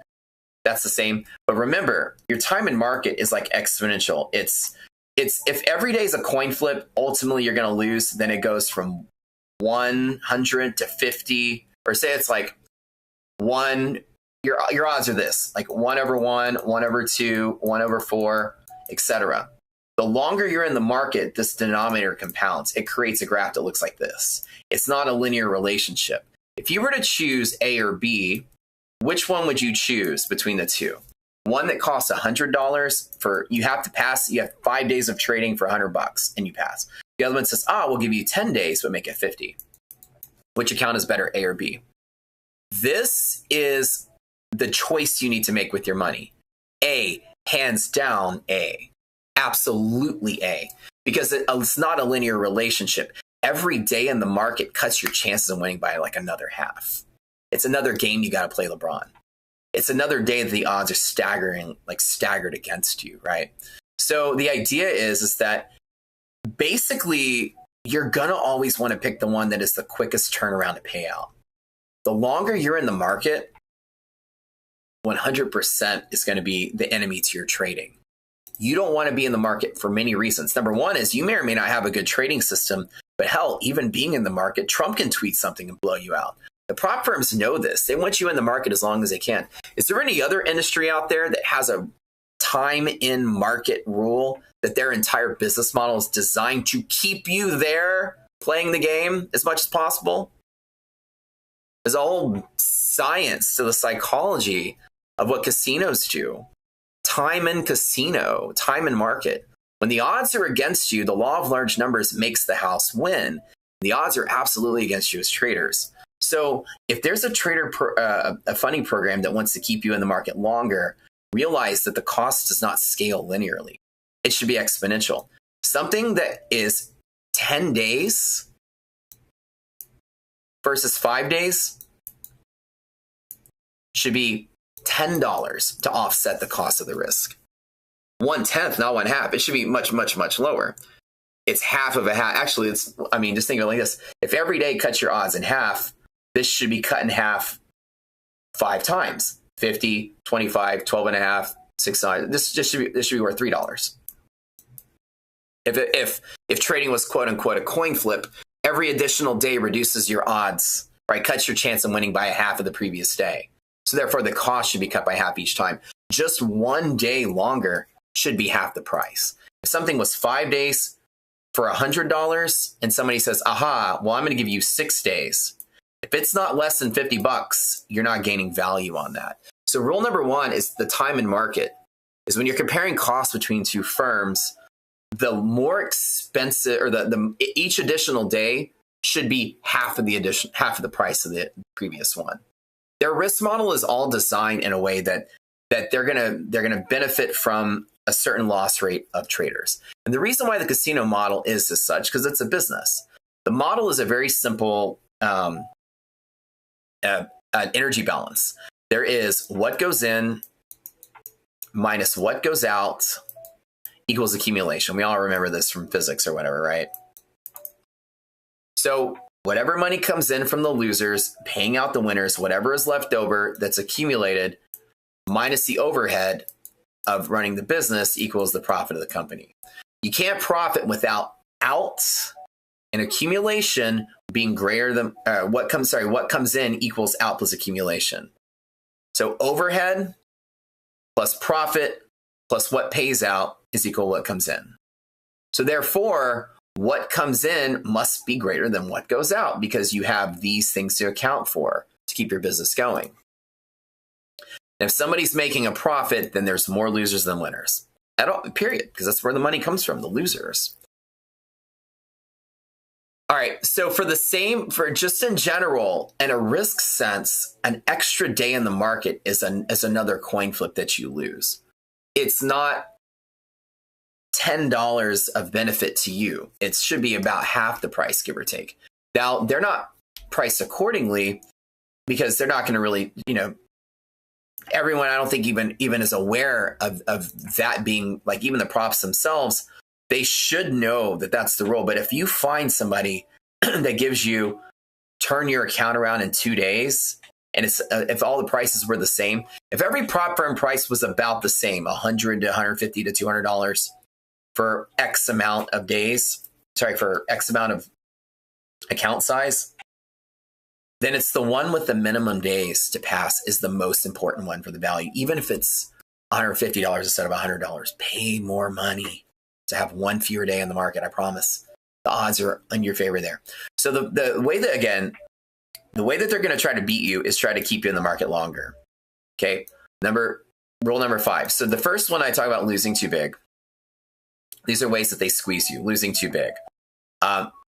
that's the same. But remember, your time in market is like exponential. It's if every day is a coin flip, ultimately you're going to lose. Then it goes from 100 to 50, or say it's like one, your odds are this, like 1/1, 1/2, 1/4, etc. The longer you're in the market, this denominator compounds. It creates a graph that looks like this. It's not a linear relationship. If you were to choose A or B, which one would you choose between the two? One that costs $100 for, you have to pass, you have 5 days of trading for $100 and you pass. The other one says, we'll give you 10 days, but make it 50. Which account is better, A or B? This is the choice you need to make with your money. A, hands down A. Absolutely A. Because it's not a linear relationship. Every day in the market cuts your chances of winning by like another half. It's another game you got to play LeBron. It's another day that the odds are staggered against you, right? So the idea is that basically you're going to always want to pick the one that is the quickest turnaround to pay out. The longer you're in the market, 100% is going to be the enemy to your trading. You don't want to be in the market for many reasons. Number one is you may or may not have a good trading system, but hell, even being in the market, Trump can tweet something and blow you out. The prop firms know this. They want you in the market as long as they can. Is there any other industry out there that has a time in market rule that their entire business model is designed to keep you there playing the game as much as possible? There's a whole science to the psychology of what casinos do. Time in casino, time in market. When the odds are against you, the law of large numbers makes the house win. The odds are absolutely against you as traders. So if there's a a funding program that wants to keep you in the market longer, realize that the cost does not scale linearly. It should be exponential. Something that is 10 days versus 5 days should be $10 to offset the cost of the risk. 1/10, not 1/2. It should be much, much, much lower. It's half of a half. Actually, just think of it like this. If every day cuts your odds in half, this should be cut in half 5 times. 50, 25, 12.5, 6. This should be worth $3. If trading was quote unquote a coin flip, every additional day reduces your odds, right? Cuts your chance of winning by a half of the previous day. So therefore, the cost should be cut by half each time. Just 1 day longer should be half the price. If something was 5 days for $100 and somebody says, I'm going to give you 6 days. If it's not less than $50, you're not gaining value on that. So rule number one is the time in market is when you're comparing costs between two firms, the more expensive or each additional day should be half of the price of the previous one. Their risk model is all designed in a way that they're gonna benefit from a certain loss rate of traders. And the reason why the casino model is as such, because it's a business. The model is a very simple energy balance. There is what goes in minus what goes out equals accumulation. We all remember this from physics or whatever, right? So whatever money comes in from the losers, paying out the winners, whatever is left over that's accumulated, minus the overhead of running the business equals the profit of the company. You can't profit without out and accumulation being greater than what comes in equals out plus accumulation. So overhead plus profit plus what pays out is equal to what comes in. So therefore, what comes in must be greater than what goes out because you have these things to account for to keep your business going. And if somebody's making a profit, then there's more losers than winners. Period, because that's where the money comes from, the losers. All right, so for just in general, in a risk sense, an extra day in the market is another coin flip that you lose. It's not $10 of benefit to you. It should be about half the price, give or take. Now, they're not priced accordingly because they're not going to really, everyone I don't think even is aware of that being, like, even the props themselves, they should know that that's the rule. But if you find somebody that gives you turn your account around in 2 days, and it's if all the prices were the same, if every prop firm price was about the same, $100 to $150 to $200 for X amount of days, for X amount of account size, then it's the one with the minimum days to pass is the most important one for the value. Even if it's $150 instead of $100, pay more money to have one fewer day in the market. I promise the odds are in your favor there. So the way that, again, the way that they're going to try to beat you is try to keep you in the market longer. Okay. Rule number 5. So the first one I talk about, losing too big. These are ways that they squeeze you, losing too big.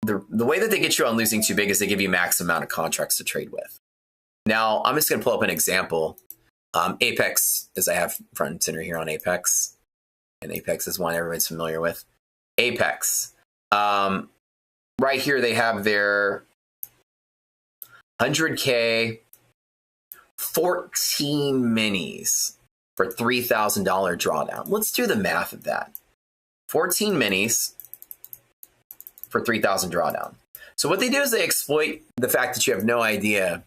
The way that they get you on losing too big is they give you max amount of contracts to trade with. Now, I'm just going to pull up an example. Apex, as I have front and center here on Apex, and Apex is one everyone's familiar with. Apex. Right here, they have their 100K 14 minis for $3,000 drawdown. Let's do the math of that. 14 minis for 3,000 drawdown. So what they do is they exploit the fact that you have no idea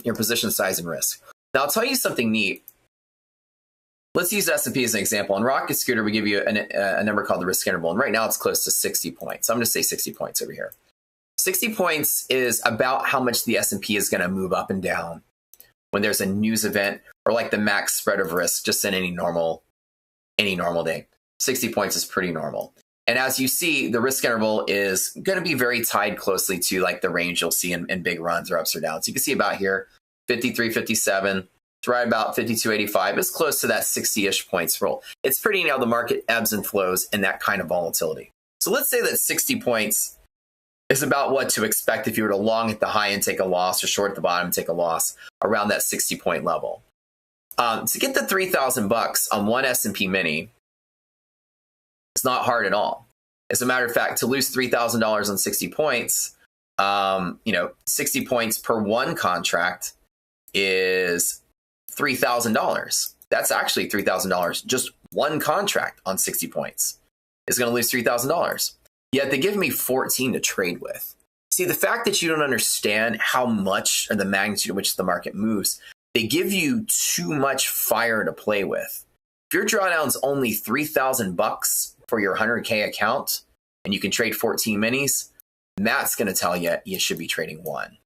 your position size and risk. Now, I'll tell you something neat. Let's use S&P as an example. On Rocket Scooter, we give you a number called the risk interval. And right now, it's close to 60 points. I'm going to say 60 points over here. 60 points is about how much the S&P is going to move up and down when there's a news event, or like the max spread of risk just in any normal day. 60 points is pretty normal. And as you see, the risk interval is going to be very tied closely to like the range you'll see in big runs or ups or downs. You can see about here, 53, 57, to right about 52, 85. It's close to that 60-ish points roll. It's pretty how the market ebbs and flows in that kind of volatility. So let's say that 60 points is about what to expect if you were to long at the high and take a loss, or short at the bottom and take a loss around that 60-point level. To get the $3,000 on one S&P mini, it's not hard at all. As a matter of fact, to lose $3,000 on 60 points, 60 points per one contract is $3,000. That's actually $3,000. Just one contract on 60 points is going to lose $3,000. Yet they give me 14 to trade with. See, the fact that you don't understand how much, or the magnitude at which the market moves, they give you too much fire to play with. If your drawdown's only $3,000 for your 100K account and you can trade 14 minis, Matt's going to tell you you should be trading one.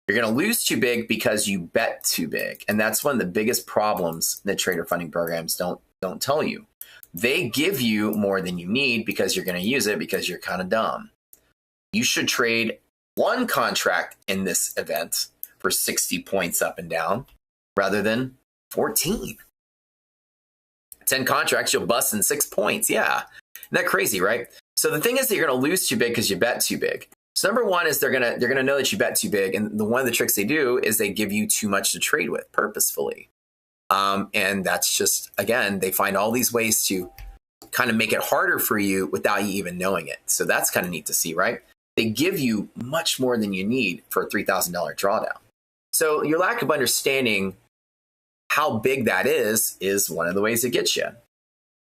You're going to lose too big because you bet too big. And that's one of the biggest problems that trader funding programs don't tell you. They give you more than you need because you're going to use it because you're kind of dumb. You should trade one contract in this event for 60 points up and down rather than 14. 10 contracts, you'll bust in 6 points. Yeah. Isn't that crazy, right? So the thing is that you're going to lose too big because you bet too big. So number one is they're gonna know that you bet too big. And one of the tricks they do is they give you too much to trade with purposefully. And that's just, again, they find all these ways to kind of make it harder for you without you even knowing it. So that's kind of neat to see, right? They give you much more than you need for a $3,000 drawdown. So your lack of understanding how big that is one of the ways it gets you,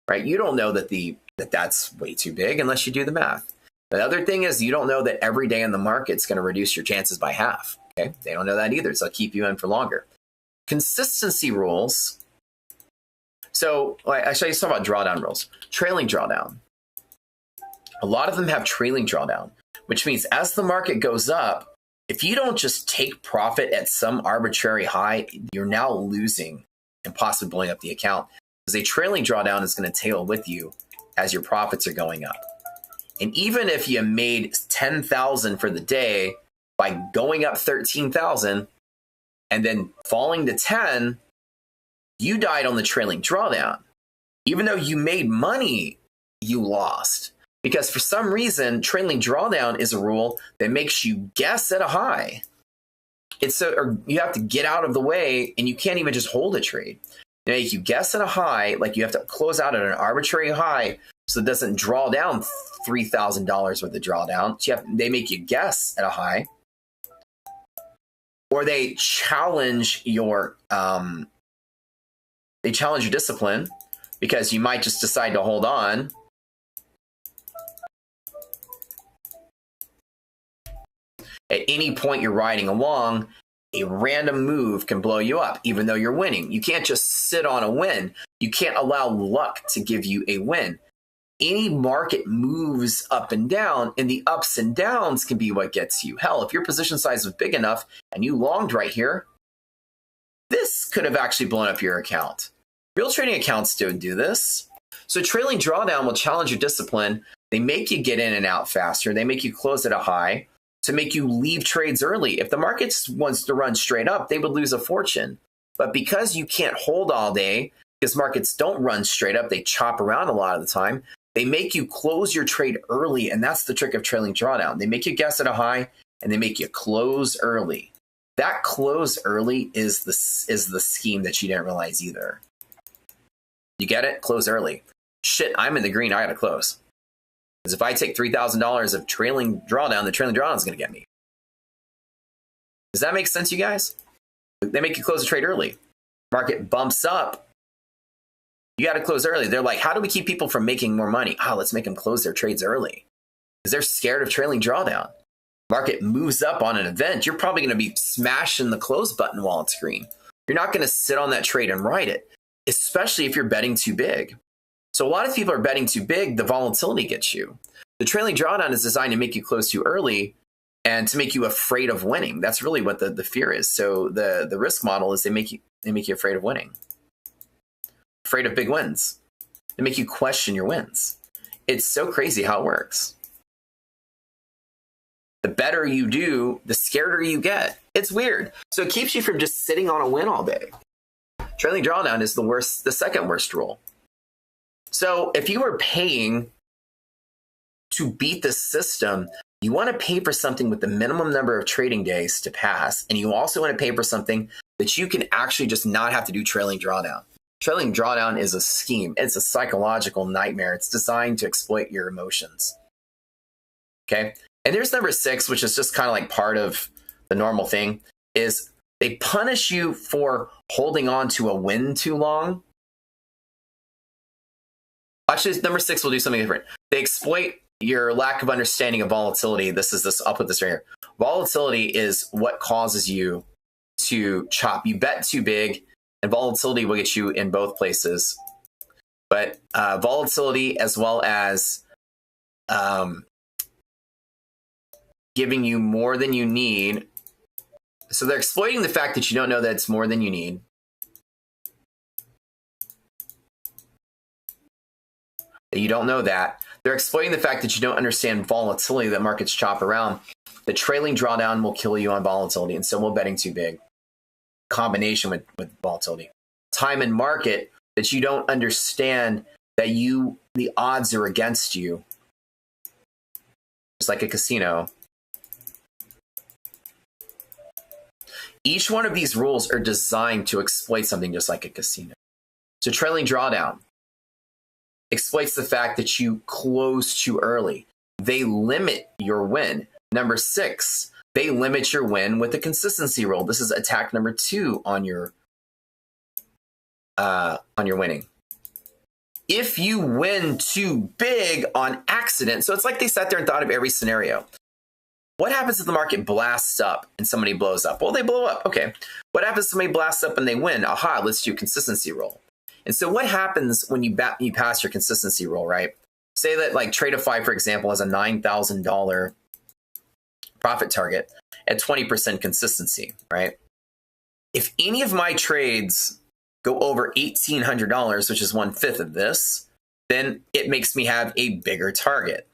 right? You don't know that's way too big unless you do the math. The other thing is you don't know that every day in the market's going to reduce your chances by half. Okay, they don't know that either, so they'll keep you in for longer. Consistency rules. So actually, let's talk about drawdown rules. Trailing drawdown. A lot of them have trailing drawdown, which means as the market goes up, if you don't just take profit at some arbitrary high, you're now losing and possibly blowing up the account, because a trailing drawdown is going to tail with you as your profits are going up. And even if you made 10,000 for the day by going up 13,000 and then falling to 10, you died on the trailing drawdown. Even though you made money, you lost. Because for some reason, trailing drawdown is a rule that makes you guess at a high. Or you have to get out of the way, and you can't even just hold a trade. They make you guess at a high, like you have to close out at an arbitrary high so it doesn't draw down $3,000 worth of drawdown. So they make you guess at a high. Or they challenge your discipline, because you might just decide to hold on. At any point you're riding along, a random move can blow you up, even though you're winning. You can't just sit on a win. You can't allow luck to give you a win. any market moves up and down, and the ups and downs can be what gets you. Hell, if your position size was big enough and you longed right here, this could have actually blown up your account. Real trading accounts don't do this. So trailing drawdown will challenge your discipline. They make you get in and out faster. They make you close at a high to make you leave trades early. If the market wants to run straight up, they would lose a fortune. But because you can't hold all day, because markets don't run straight up, they chop around a lot of the time, they make you close your trade early, and that's the trick of trailing drawdown. They make you guess at a high, and they make you close early. That close early is the scheme that you didn't realize either. You get it? Close early. Shit, I'm in the green. I got to close. Because if I take $3,000 of trailing drawdown, the trailing drawdown is going to get me. Does that make sense, you guys? They make you close a trade early. Market bumps up. You got to close early. They're like, how do we keep people from making more money? Let's make them close their trades early. Because they're scared of trailing drawdown. Market moves up on an event. You're probably going to be smashing the close button while it's green. You're not going to sit on that trade and ride it, especially if you're betting too big. So a lot of people are betting too big. The volatility gets you. The trailing drawdown is designed to make you close too early and to make you afraid of winning. That's really what the fear is. So the risk model is they make you afraid of winning. Afraid of big wins. They make you question your wins. It's so crazy how it works. The better you do, the scarier you get. It's weird. So it keeps you from just sitting on a win all day. Trailing drawdown is the second worst rule. So if you were paying to beat the system, you want to pay for something with the minimum number of trading days to pass. And you also want to pay for something that you can actually just not have to do trailing drawdown. Trailing drawdown is a scheme. It's a psychological nightmare. It's designed to exploit your emotions. Okay? And there's number 6, which is just kind of like part of the normal thing, is they punish you for holding on to a win too long. Actually, number 6 will do something different. They exploit your lack of understanding of volatility. I'll put this right here. Volatility is what causes you to chop. You bet too big, and volatility will get you in both places. But volatility, as well as giving you more than you need. So they're exploiting the fact that you don't know that it's more than you need. That you don't know that. They're exploiting the fact that you don't understand volatility, that markets chop around. The trailing drawdown will kill you on volatility, and so will betting too big. Combination with volatility. Time and market, that you don't understand that the odds are against you. Just like a casino. Each one of these rules are designed to exploit something just like a casino. So trailing drawdown exploits the fact that you close too early. They limit your win. Number 6, they limit your win with the consistency rule. This is attack number 2 on your winning. If you win too big on accident, so it's like they sat there and thought of every scenario. What happens if the market blasts up and somebody blows up? Well, they blow up. Okay. What happens if somebody blasts up and they win? Aha, let's do consistency roll. And so what happens when you pass your consistency roll, right? Say that like Tradeify, for example, has a $9,000 profit target at 20% consistency, right? If any of my trades go over $1,800, which is 1/5 of this, then it makes me have a bigger target.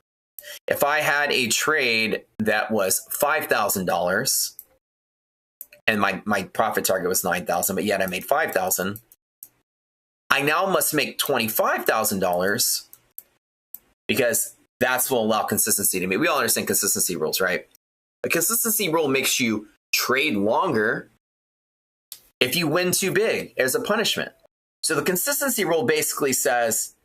If I had a trade that was $5,000 and my profit target was $9,000, but yet I made $5,000, I now must make $25,000 because that's what will allow consistency to me. We all understand consistency rules, right? A consistency rule makes you trade longer if you win too big as a punishment. So the consistency rule basically says,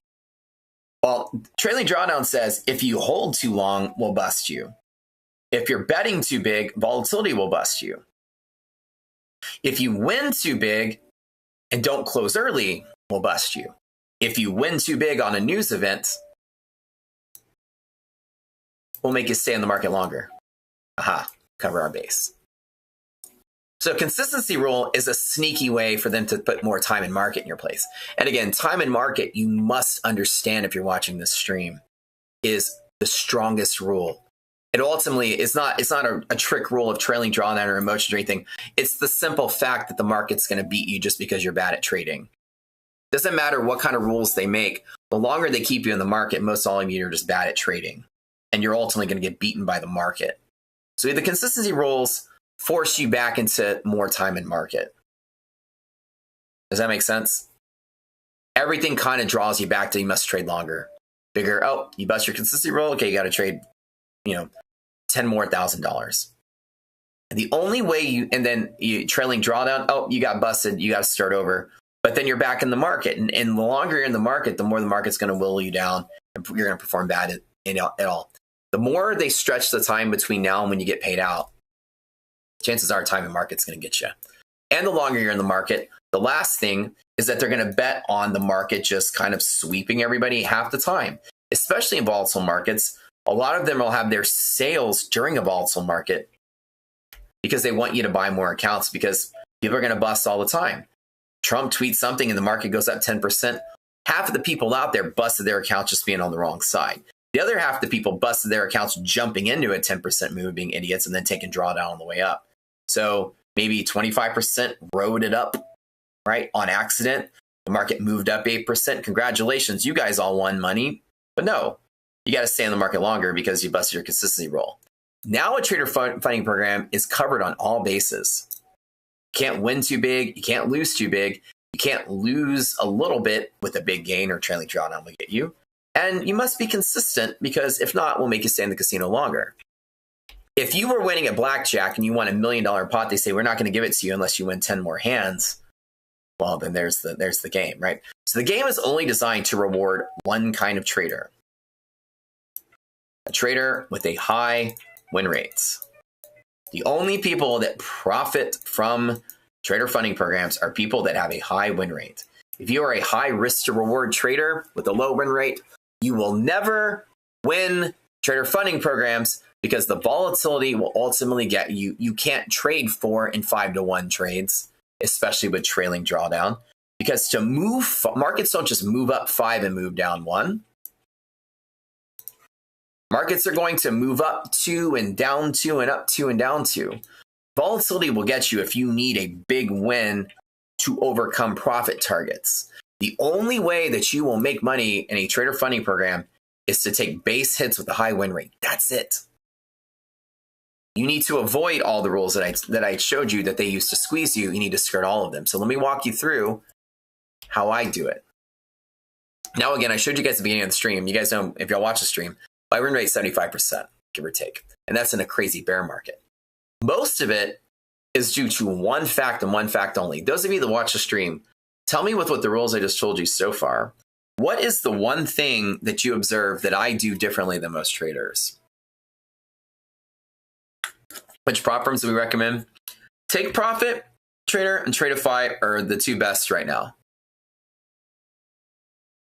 well, trailing drawdown says if you hold too long, we'll bust you. If you're betting too big, volatility will bust you. If you win too big and don't close early, we'll bust you. If you win too big on a news event, we'll make you stay in the market longer. Aha, cover our base. So consistency rule is a sneaky way for them to put more time and market in your place. And again, time and market, you must understand if you're watching this stream, is the strongest rule. It ultimately is not, it's not a trick rule of trailing drawdown or emotions or anything. It's the simple fact that the market's going to beat you just because you're bad at trading. Doesn't matter what kind of rules they make. The longer they keep you in the market, most all of you are just bad at trading. And you're ultimately going to get beaten by the market. So the consistency rules force you back into more time in market. Does that make sense? Everything kind of draws you back to you must trade longer. Bigger, oh, you bust your consistency rule. Okay, you got to trade, $10,000 more. And the only way you, and then you trailing drawdown, oh, you got busted. You got to start over. But then you're back in the market. And the longer you're in the market, the more the market's going to will you down and you're going to perform bad at all. The more they stretch the time between now and when you get paid out, chances are time and market's going to get you. And the longer you're in the market, the last thing is that they're going to bet on the market just kind of sweeping everybody half the time, especially in volatile markets. A lot of them will have their sales during a volatile market because they want you to buy more accounts because people are going to bust all the time. Trump tweets something and the market goes up 10%. Half of the people out there busted their accounts just being on the wrong side. The other half of the people busted their accounts jumping into a 10% move, being idiots, and then taking drawdown on the way up. So maybe 25% rode it up, right, on accident. The market moved up 8%. Congratulations, you guys all won money. But no, you got to stay in the market longer because you busted your consistency rule. Now a trader funding program is covered on all bases. You can't win too big. You can't lose too big. You can't lose a little bit with a big gain or trailing drawdown will get you. And you must be consistent because if not, we'll make you stay in the casino longer. If you were winning at blackjack and you won $1 million pot, they say, we're not going to give it to you unless you win 10 more hands. Well, then there's the game, right? So the game is only designed to reward one kind of trader. A trader with a high win rates. The only people that profit from trader funding programs are people that have a high win rate. If you are a high risk to reward trader with a low win rate, you will never win trader funding programs because the volatility will ultimately get you. You can't trade 4 and 5-to-1 trades, especially with trailing drawdown, because to move, markets don't just move up 5 and move down 1. Markets are going to move up 2 and down 2 and up 2 and down 2. Volatility will get you if you need a big win to overcome profit targets. The only way that you will make money in a trader funding program is to take base hits with a high win rate. That's it. You need to avoid all the rules that I showed you that they used to squeeze you. You need to skirt all of them. So let me walk you through how I do it. Now, again, I showed you guys at the beginning of the stream. You guys know, if y'all watch the stream, my win rate is 75%, give or take. And that's in a crazy bear market. Most of it is due to one fact and one fact only. Those of you that watch the stream, tell me with what the rules I just told you so far, what is the one thing that you observe that I do differently than most traders? Which prop firms do we recommend? Take Profit, Trader, and Tradeify are the two best right now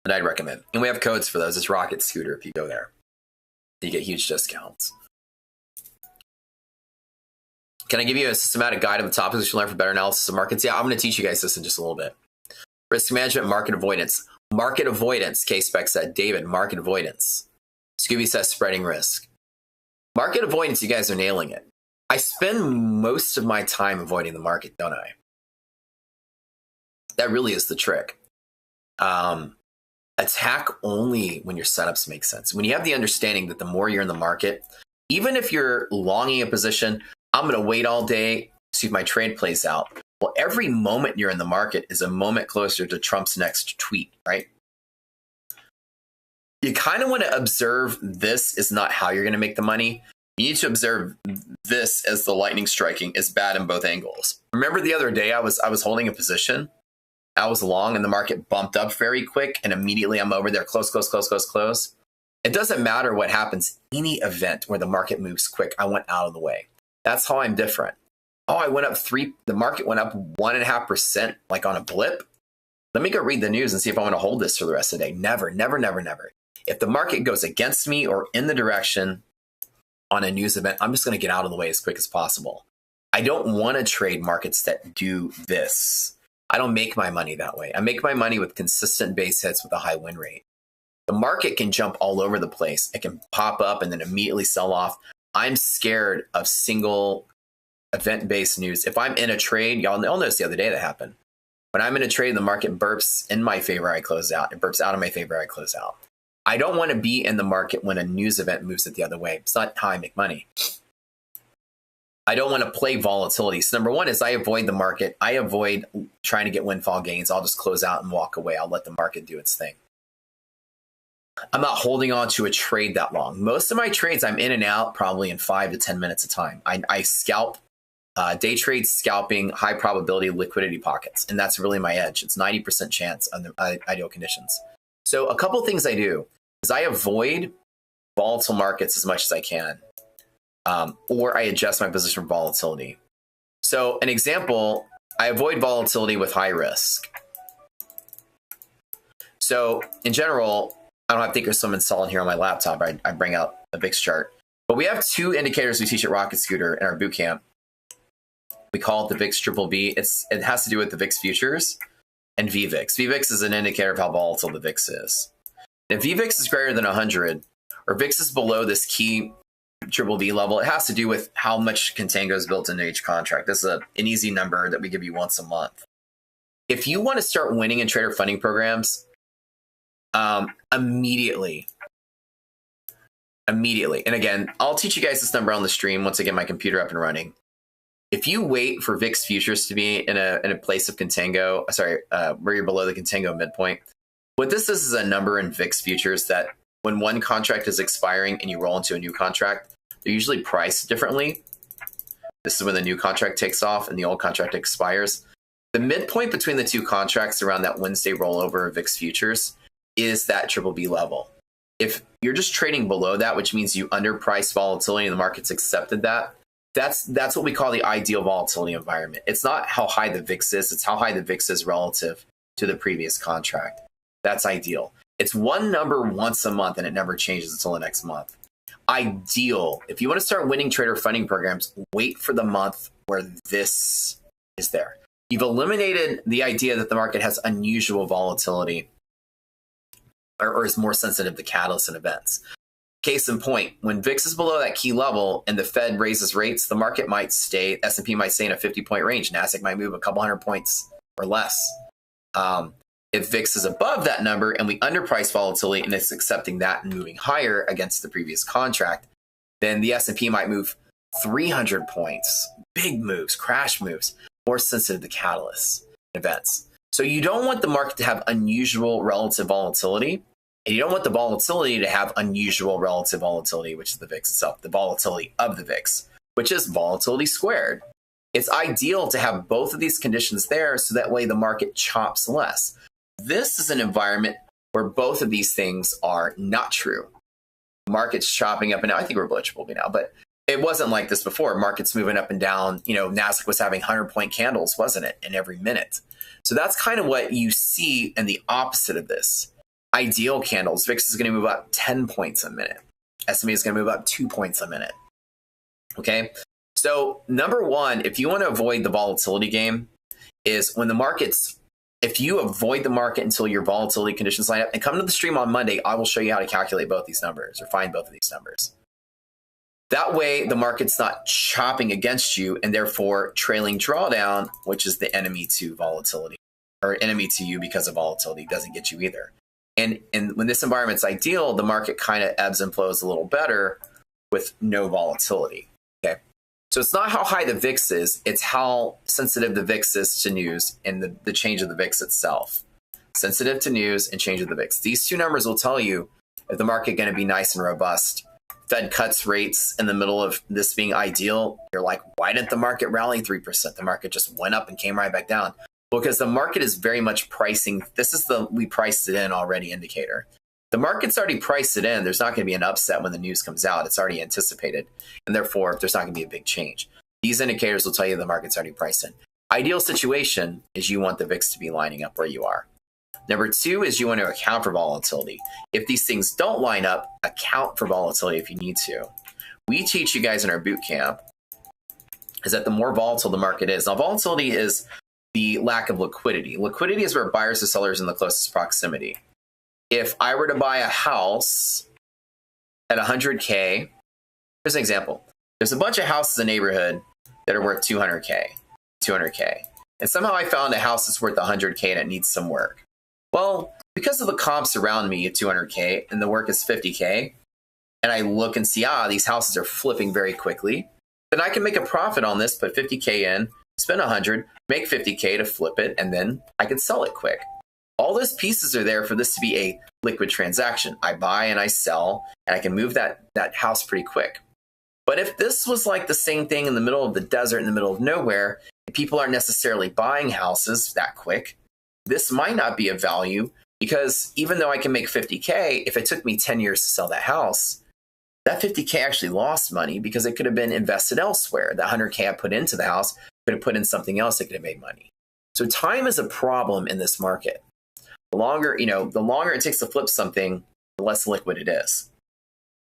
that I'd recommend. And we have codes for those. It's Rocket Scooter if you go there. You get huge discounts. Can I give you a systematic guide of the topics you learn for better analysis of markets? Yeah, I'm going to teach you guys this in just a little bit. Risk management, market avoidance. Market avoidance, K-Spec said. David, market avoidance. Scooby says spreading risk. Market avoidance, you guys are nailing it. I spend most of my time avoiding the market, don't I? That really is the trick. Attack only when your setups make sense. When you have the understanding that the more you're in the market, even if you're longing a position, I'm going to wait all day, see if my trade plays out. Well, every moment you're in the market is a moment closer to Trump's next tweet, right? You kind of want to observe this is not how you're going to make the money. You need to observe this as the lightning striking is bad in both angles. Remember the other day I was holding a position. I was long and the market bumped up very quick and immediately I'm over there, close. It doesn't matter what happens. Any event where the market moves quick, I went out of the way. That's how I'm different. Oh, I went up the market went up 1.5% like on a blip. Let me go read the news and see if I want to hold this for the rest of the day. Never. If the market goes against me or in the direction on a news event, I'm just going to get out of the way as quick as possible. I don't want to trade markets that do this. I don't make my money that way. I make my money with consistent base hits with a high win rate. The market can jump all over the place. It can pop up and then immediately sell off. I'm scared of single event-based news. If I'm in a trade, y'all noticed the other day that happened. When I'm in a trade, the market burps in my favor, I close out. It burps out of my favor, I close out. I don't want to be in the market when a news event moves it the other way. It's not how I make money. I don't want to play volatility. So number one is I avoid the market. I avoid trying to get windfall gains. I'll just close out and walk away. I'll let the market do its thing. I'm not holding on to a trade that long. Most of my trades, I'm in and out probably in 5 to 10 minutes a time. I scalp, day trade scalping high probability liquidity pockets. And that's really my edge. It's 90% chance under ideal conditions. So a couple things I do is I avoid volatile markets as much as I can. Or I adjust my position for volatility. So an example, I avoid volatility with high risk. So in general, I don't have Thinkorswim installed here on my laptop. I bring out a VIX chart. But we have two indicators we teach at Rocket Scooter in our boot camp. We call it the VIX triple V. It has to do with the VIX futures and VVIX. VVIX is an indicator of how volatile the VIX is. If VVIX is greater than 100, or VIX is below this key triple V level, it has to do with how much contango is built into each contract. This is an easy number that we give you once a month. If you want to start winning in trader funding programs, immediately. And again, I'll teach you guys this number on the stream once I get my computer up and running. If you wait for VIX futures to be in a place of contango, where you're below the contango midpoint, what this is a number in VIX futures that when one contract is expiring and you roll into a new contract, they're usually priced differently. This is when the new contract takes off and the old contract expires. The midpoint between the two contracts around that Wednesday rollover of VIX futures is that triple B level. If you're just trading below that, which means you underprice volatility and the market's accepted that, that's what we call the ideal volatility environment. It's not how high the VIX is, it's how high the VIX is relative to the previous contract. That's ideal. It's one number once a month and it never changes until the next month. Ideal. If you want to start winning trader funding programs, wait for the month where this is there. You've eliminated the idea that the market has unusual volatility or is more sensitive to catalysts and events. Case in point, when VIX is below that key level and the Fed raises rates, the market might stay, S&P might stay in a 50-point range. NASDAQ might move a couple hundred points or less. If VIX is above that number and we underprice volatility and it's accepting that and moving higher against the previous contract, then the S&P might move 300 points. Big moves, crash moves, more sensitive to catalysts and events. So you don't want the market to have unusual relative volatility, and you don't want the volatility to have unusual relative volatility, which is the VIX itself, the volatility of the VIX, which is volatility squared. It's ideal to have both of these conditions there so that way the market chops less. This is an environment where both of these things are not true. Markets chopping up and down. I think we're bullish now, but it wasn't like this before. Markets moving up and down. NASDAQ was having 100-point candles, wasn't it, in every minute? So that's kind of what you see in the opposite of this. Ideal candles. VIX is going to move up 10 points a minute. S&P is going to move up 2 points a minute. Okay? So number one, if you want to avoid the volatility game, is when the market's if you avoid the market until your volatility conditions line up and come to the stream on Monday, I will show you how to calculate both these numbers or find both of these numbers. That way, the market's not chopping against you and therefore trailing drawdown, which is the enemy to volatility or enemy to you because of volatility, doesn't get you either. And when this environment's ideal, the market kind of ebbs and flows a little better with no volatility. Okay. So it's not how high the VIX is, it's how sensitive the VIX is to news and the change of the VIX itself. Sensitive to news and change of the VIX. These two numbers will tell you if the market going to be nice and robust. Fed cuts rates in the middle of this being ideal. You're like, why didn't the market rally 3%? The market just went up and came right back down. Because the market is very much pricing. This is the we priced it in already indicator. The market's already priced it in. There's not going to be an upset when the news comes out. It's already anticipated. And therefore, there's not going to be a big change. These indicators will tell you the market's already priced in. Ideal situation is you want the VIX to be lining up where you are. Number two is you want to account for volatility. If these things don't line up, account for volatility if you need to. We teach you guys in our boot camp is that the more volatile the market is. Now, volatility is the lack of liquidity. Liquidity is where buyers and sellers in the closest proximity. If I were to buy a house at 100K, here's an example. There's a bunch of houses in the neighborhood that are worth 200K. And somehow I found a house that's worth 100K and it needs some work. Well, because of the comps around me at 200K and the work is 50K, and I look and see, these houses are flipping very quickly, then I can make a profit on this, put 50K in, spend 100, make 50K to flip it, and then I can sell it quick. All those pieces are there for this to be a liquid transaction. I buy and I sell, and I can move that house pretty quick. But if this was like the same thing in the middle of the desert, in the middle of nowhere, and people aren't necessarily buying houses that quick, this might not be of value, because even though I can make 50K, if it took me 10 years to sell that house, that 50K actually lost money because it could have been invested elsewhere. The 100K I put into the house could have put in something else that could have made money. So time is a problem in this market. The longer it takes to flip something, the less liquid it is.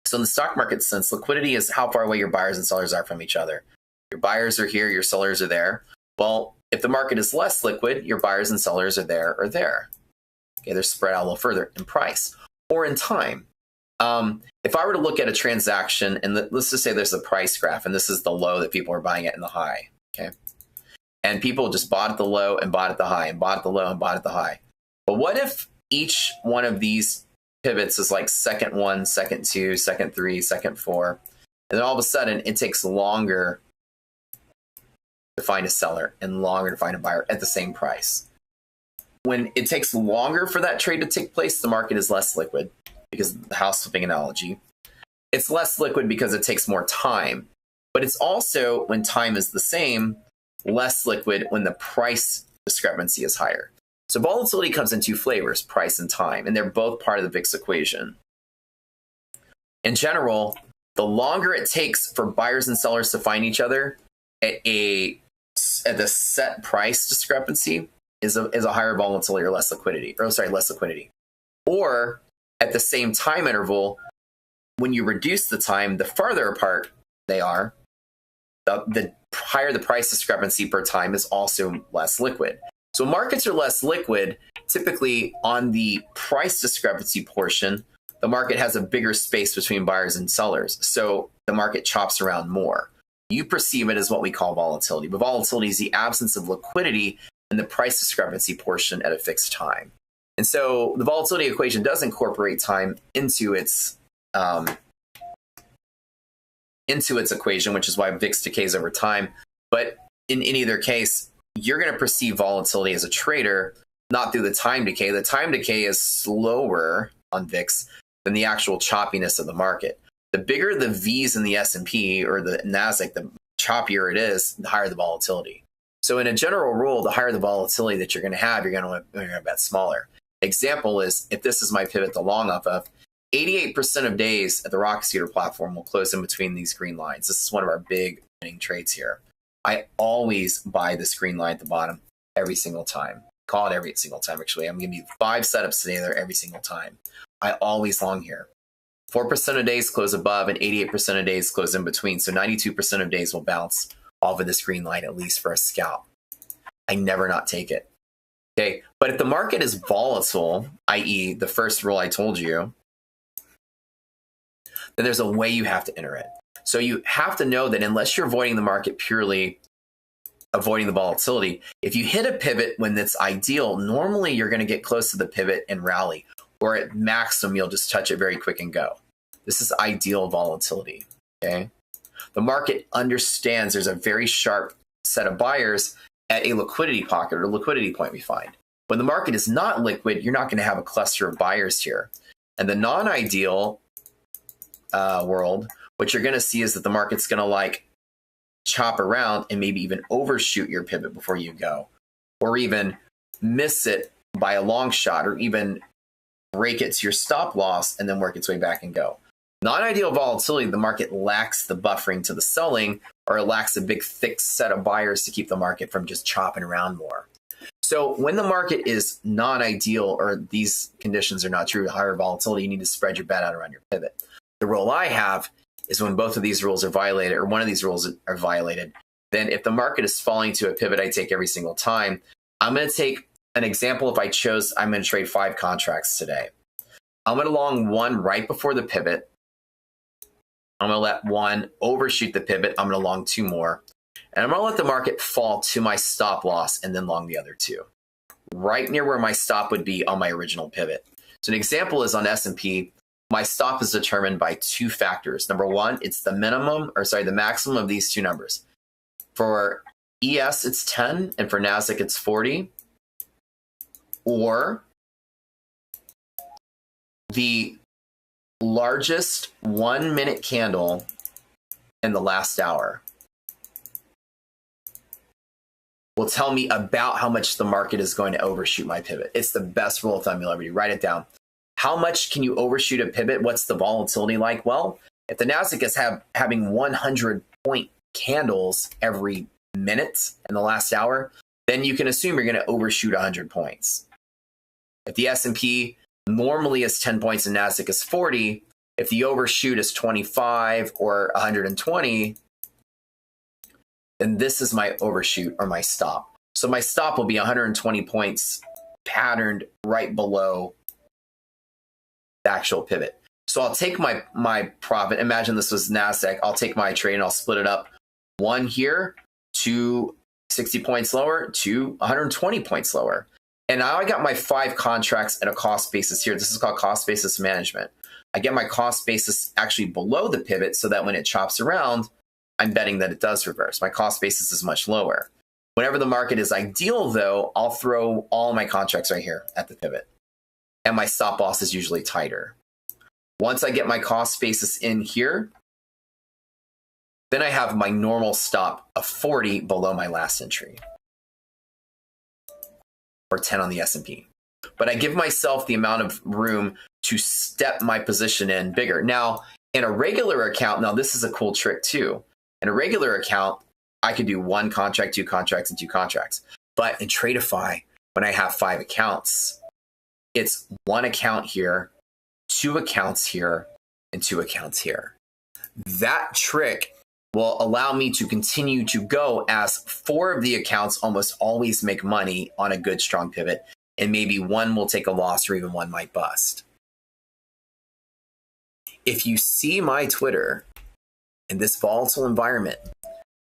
So in the stock market sense, liquidity is how far away your buyers and sellers are from each other. Your buyers are here, your sellers are there. Well, if the market is less liquid, your buyers and sellers are there or there. Okay, they're spread out a little further in price or in time. If I were to look at a transaction, and let's just say there's a price graph, and this is the low that people are buying at in the high, okay? And people just bought at the low and bought at the high and bought at the low and bought at the high. But what if each one of these pivots is like second 1, second 2, second 3, second 4, and then all of a sudden it takes longer to find a seller and longer to find a buyer at the same price? When it takes longer for that trade to take place, the market is less liquid, because of the house flipping analogy. It's less liquid because it takes more time. But it's also, when time is the same, less liquid when the price discrepancy is higher. So volatility comes in two flavors, price and time, and they're both part of the VIX equation. In general, the longer it takes for buyers and sellers to find each other at the set price discrepancy is a higher volatility or less liquidity. Or at the same time interval, when you reduce the time, the farther apart they are, the higher the price discrepancy per time is also less liquid. So markets are less liquid. Typically on the price discrepancy portion, the market has a bigger space between buyers and sellers. So the market chops around more. You perceive it as what we call volatility, but volatility is the absence of liquidity in the price discrepancy portion at a fixed time. And so the volatility equation does incorporate time into its equation, which is why VIX decays over time. But in either case, you're going to perceive volatility as a trader, not through the time decay. The time decay is slower on VIX than the actual choppiness of the market. The bigger the V's in the S&P or the NASDAQ, the choppier it is, the higher the volatility. So in a general rule, the higher the volatility that you're going to have, you're going to bet smaller. Example is, if this is my pivot to long off of, 88% of days at the Rocket Scooter platform will close in between these green lines. This is one of our big winning trades here. I always buy this green line at the bottom every single time. Call it every single time, actually. I'm giving you 5 setups today there every single time. I always long here. 4% of days close above and 88% of days close in between. So 92% of days will bounce off of this green line, at least for a scalp. I never not take it. Okay, but if the market is volatile, i.e. the first rule I told you, then there's a way you have to enter it. So you have to know that unless you're avoiding the market purely avoiding the volatility, if you hit a pivot when it's ideal, normally you're going to get close to the pivot and rally, or at maximum, you'll just touch it very quick and go. This is ideal volatility, okay? The market understands there's a very sharp set of buyers at a liquidity pocket or liquidity point we find. When the market is not liquid, you're not going to have a cluster of buyers here. And the non-ideal world, what you're going to see is that the market's going to like chop around and maybe even overshoot your pivot before you go, or even miss it by a long shot, or even break it to your stop loss and then work its way back and go. Non-ideal volatility, the market lacks the buffering to the selling, or it lacks a big thick set of buyers to keep the market from just chopping around more. So when the market is non-ideal, or these conditions are not true, higher volatility, you need to spread your bet out around your pivot. The rule I have is when both of these rules are violated, or one of these rules are violated, then if the market is falling to a pivot I take every single time, I'm going to take an example. If I chose, I'm going to trade 5 contracts today. I'm going to long one right before the pivot. I'm going to let one overshoot the pivot. I'm going to long 2 more. And I'm going to let the market fall to my stop loss and then long the other 2. Right near where my stop would be on my original pivot. So an example is on S&P, my stop is determined by 2 factors. Number 1, it's the maximum of these 2 numbers. For ES, it's 10, and for NASDAQ, it's 40. Or the largest 1-minute candle in the last hour will tell me about how much the market is going to overshoot my pivot. It's the best rule of thumb you'll ever do. Write it down. How much can you overshoot a pivot? What's the volatility like? Well, if the NASDAQ is having 100-point candles every minute in the last hour, then you can assume you're going to overshoot 100 points. If the S&P normally is 10 points and NASDAQ is 40, if the overshoot is 25 or 120, then this is my overshoot or my stop. So my stop will be 120 points patterned right below the actual pivot. So I'll take my profit. Imagine this was NASDAQ. I'll take my trade and I'll split it up. 1 here, 2 60 points lower, 2 120 points lower. And now I got my 5 contracts at a cost basis here. This is called cost basis management. I get my cost basis actually below the pivot so that when it chops around, I'm betting that it does reverse. My cost basis is much lower. Whenever the market is ideal, though, I'll throw all my contracts right here at the pivot. And my stop loss is usually tighter. Once I get my cost basis in here, then I have my normal stop of 40 below my last entry. Or 10 on the S&P. But I give myself the amount of room to step my position in bigger. Now, in a regular account, now this is a cool trick too. In a regular account, I could do 1 contract, 2 contracts, and 2 contracts. But in Tradeify, when I have 5 accounts, it's 1 account here, 2 accounts here, and 2 accounts here. That trick will allow me to continue to go as 4 of the accounts almost always make money on a good, strong pivot, and maybe 1 will take a loss or even 1 might bust. If you see my Twitter in this volatile environment,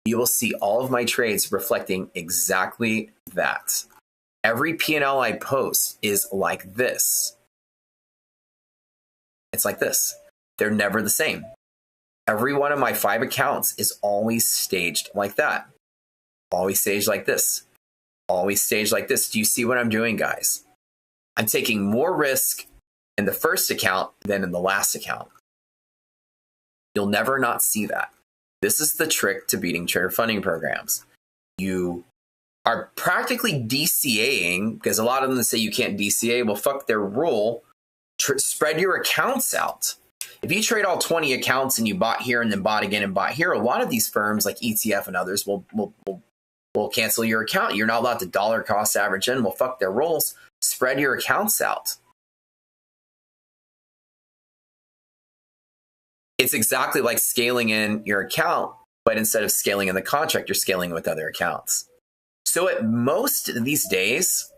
you will see all of my trades reflecting exactly that. Every P&L I post is like this. It's like this. They're never the same. Every one of my 5 accounts is always staged like that. Always staged like this. Always staged like this. Do you see what I'm doing, guys? I'm taking more risk in the first account than in the last account. You'll never not see that. This is the trick to beating trader funding programs. You are practically DCAing, because a lot of them say you can't DCA. Well, fuck their rule. Spread your accounts out. If you trade all 20 accounts and you bought here and then bought again and bought here, a lot of these firms like ETF and others will cancel your account. You're not allowed to dollar cost average in. Well, fuck their rules. Spread your accounts out. It's exactly like scaling in your account, but instead of scaling in the contract, you're scaling with other accounts. So at most these days,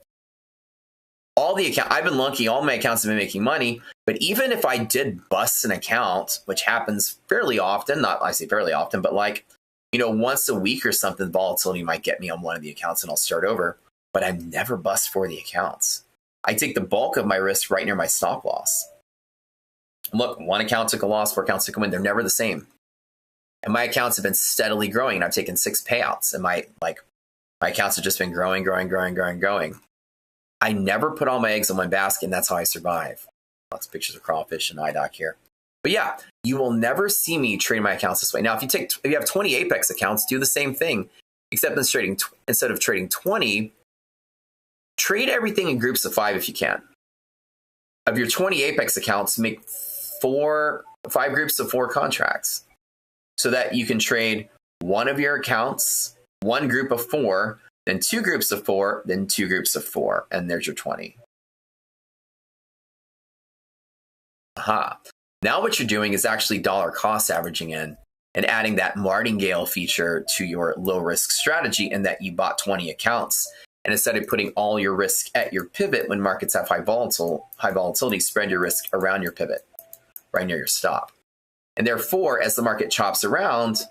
I've been lucky, all my accounts have been making money, but even if I did bust an account, which happens fairly often, I say fairly often, but like, once a week or something, volatility might get me on one of the accounts and I'll start over, but I never bust 4 of the accounts. I take the bulk of my risk right near my stop loss. Look, 1 account took a loss, 4 accounts took a win. They're never the same. And my accounts have been steadily growing. I've taken 6 payouts and my accounts have just been growing. I never put all my eggs in one basket, and that's how I survive. Lots of pictures of crawfish and IDOC here. But yeah, you will never see me trade my accounts this way. Now, if you have 20 Apex accounts, do the same thing, except instead of trading 20, trade everything in groups of 5 if you can. Of your 20 Apex accounts, make 5 groups of 4 contracts so that you can trade 1 of your accounts, 1 group of 4, then 2 groups of 4, then 2 groups of 4, and there's your 20. Aha. Now what you're doing is actually dollar cost averaging in and adding that martingale feature to your low risk strategy, and that you bought 20 accounts. And instead of putting all your risk at your pivot when markets have high volatility, spread your risk around your pivot, right near your stop. And therefore, as the market chops around,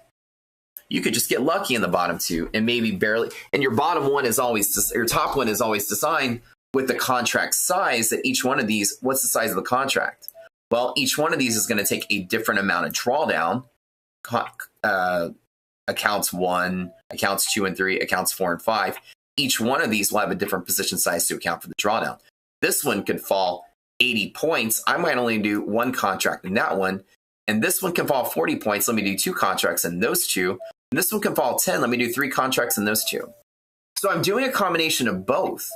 you could just get lucky in the bottom two and maybe barely. And your bottom one is always, your top one is always designed with the contract size that each one of these, what's the size of the contract? Well, each one of these is going to take a different amount of drawdown. Accounts 1, accounts 2 and 3, accounts 4 and 5. Each one of these will have a different position size to account for the drawdown. This one could fall 80 points. I might only do one contract in that one. And this one can fall 40 points. Let me do 2 contracts in those 2. And this one can fall 10. Let me do 3 contracts in those 2. So I'm doing a combination of both.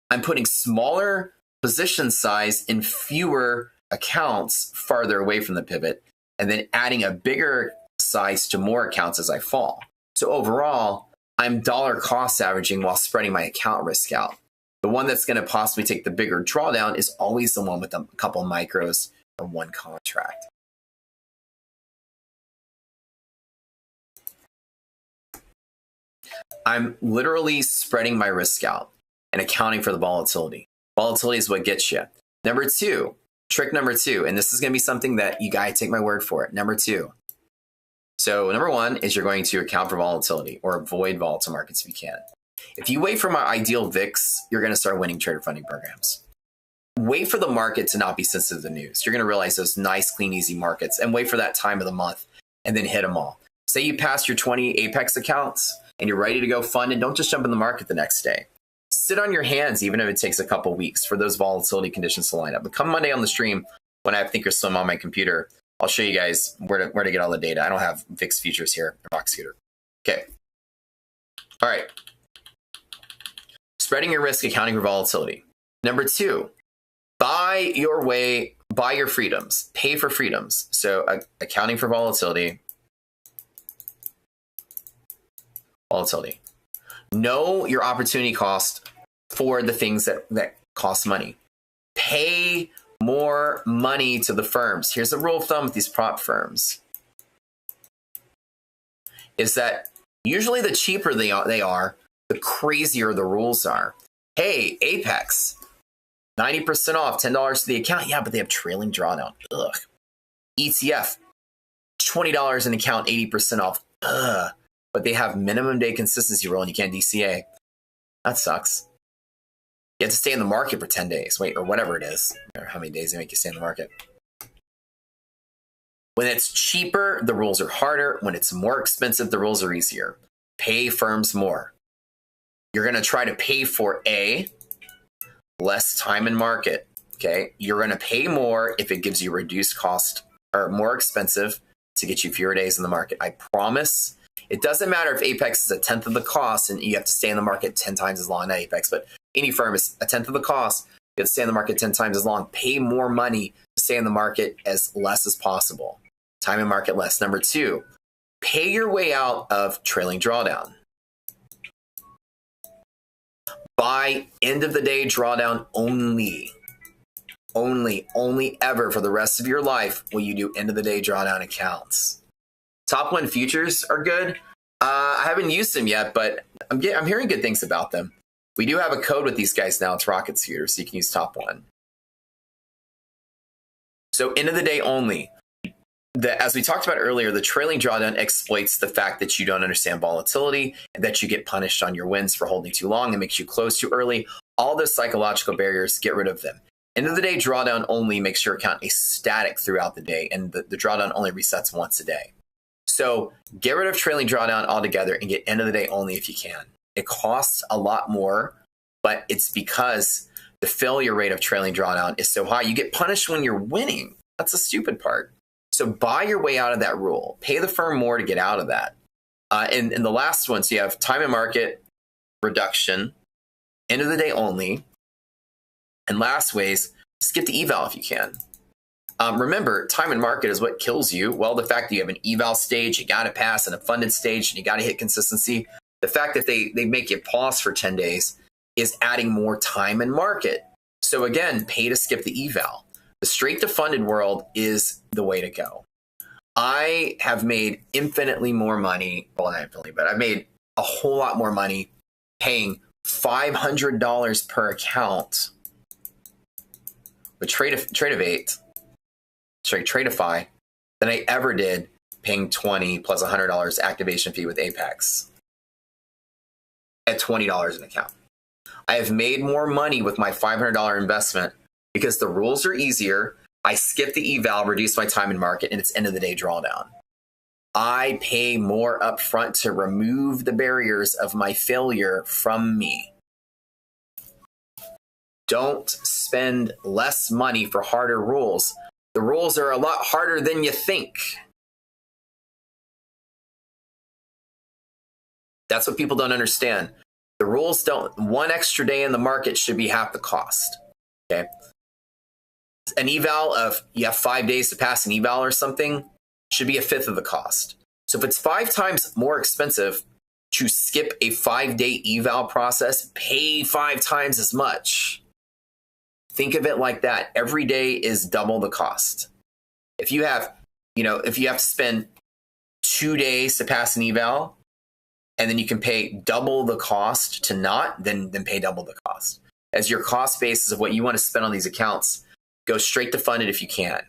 I'm putting smaller position size in fewer accounts farther away from the pivot, and then adding a bigger size to more accounts as I fall. So overall, I'm dollar cost averaging while spreading my account risk out. The one that's going to possibly take the bigger drawdown is always the one with a couple of micros or one contract. I'm literally spreading my risk out and accounting for the volatility. Volatility is what gets you. Number 2, trick number 2, and this is going to be something that you guys take my word for it. Number 2. So number 1 is you're going to account for volatility or avoid volatile markets if you can. If you wait for my ideal VIX, you're going to start winning trader funding programs. Wait for the market to not be sensitive to news. You're going to realize those nice, clean, easy markets, and wait for that time of the month and then hit them all. Say you pass your 20 Apex accounts and you're ready to go fund, and don't just jump in the market the next day. Sit on your hands, even if it takes a couple weeks for those volatility conditions to line up. But come Monday on the stream, when I have Thinkorswim on my computer, I'll show you guys where to get all the data. I don't have VIX futures here in Box Scooter. Okay. All right. Spreading your risk, accounting for volatility. Number 2, buy your freedoms. Pay for freedoms. So accounting for volatility. Know your opportunity cost for the things that cost money. Pay more money to the firms. Here's a rule of thumb with these prop firms, is that usually the cheaper they are, the crazier the rules are. Hey, Apex, 90% off, $10 to the account. Yeah, but they have trailing drawdown. Ugh. ETF, $20 an account, 80% off. Ugh. But they have minimum day consistency rule and you can't DCA. That sucks. You have to stay in the market for 10 days, or whatever it is, or how many days they make you stay in the market. When it's cheaper, the rules are harder. When it's more expensive, the rules are easier. Pay firms more. You're going to try to pay for less time in market. Okay, you're going to pay more if it gives you reduced cost, or more expensive to get you fewer days in the market. I promise. It doesn't matter if Apex is 1/10 of the cost and you have to stay in the market 10 times as long, not Apex, but any firm is 1/10 of the cost. You have to stay in the market 10 times as long. Pay more money to stay in the market as less as possible. Time in market less. Number 2, pay your way out of trailing drawdown. Buy end of the day drawdown only. Only ever for the rest of your life will you do end of the day drawdown accounts. Top 1 futures are good. I haven't used them yet, but I'm hearing good things about them. We do have a code with these guys now. It's Rocket Scooter, so you can use Top 1. So end of the day only. As we talked about earlier, the trailing drawdown exploits the fact that you don't understand volatility and that you get punished on your wins for holding too long and makes you close too early. All those psychological barriers, get rid of them. End of the day drawdown only makes your account a static throughout the day, and the drawdown only resets once a day. So get rid of trailing drawdown altogether and get end of the day only if you can. It costs a lot more, but it's because the failure rate of trailing drawdown is so high. You get punished when you're winning. That's the stupid part. So buy your way out of that rule. Pay the firm more to get out of that. And the last one, so you have time and market reduction, end of the day only, and last ways, skip the eval if you can. Remember, time and market is what kills you. Well, the fact that you have an eval stage, you got to pass, and a funded stage, and you got to hit consistency. The fact that they make you pause for 10 days is adding more time and market. So again, pay to skip the eval. The straight to funded world is the way to go. I have made infinitely more money. Well, not infinitely, but I've made a whole lot more money paying $500 per account with Tradeify than I ever did paying $20 plus $100 activation fee with Apex at $20 an account. I have made more money with my $500 investment because the rules are easier. I skip the eval, reduce my time in market, and it's end of the day drawdown. I pay more upfront to remove the barriers of my failure from me. Don't spend less money for harder rules. The rules are a lot harder than you think. That's what people don't understand. The rules don't, one extra day in the market should be half the cost. Okay. An eval of, you have 5 days to pass an eval or something, should be a fifth of the cost. So if it's 5 times more expensive to skip a 5-day eval process, pay 5 times as much. Think of it like that. Every day is double the cost. If you have, if you have to spend 2 days to pass an eval, and then you can pay double the cost to not, then pay double the cost. As your cost basis of what you want to spend on these accounts, go straight to fund it if you can.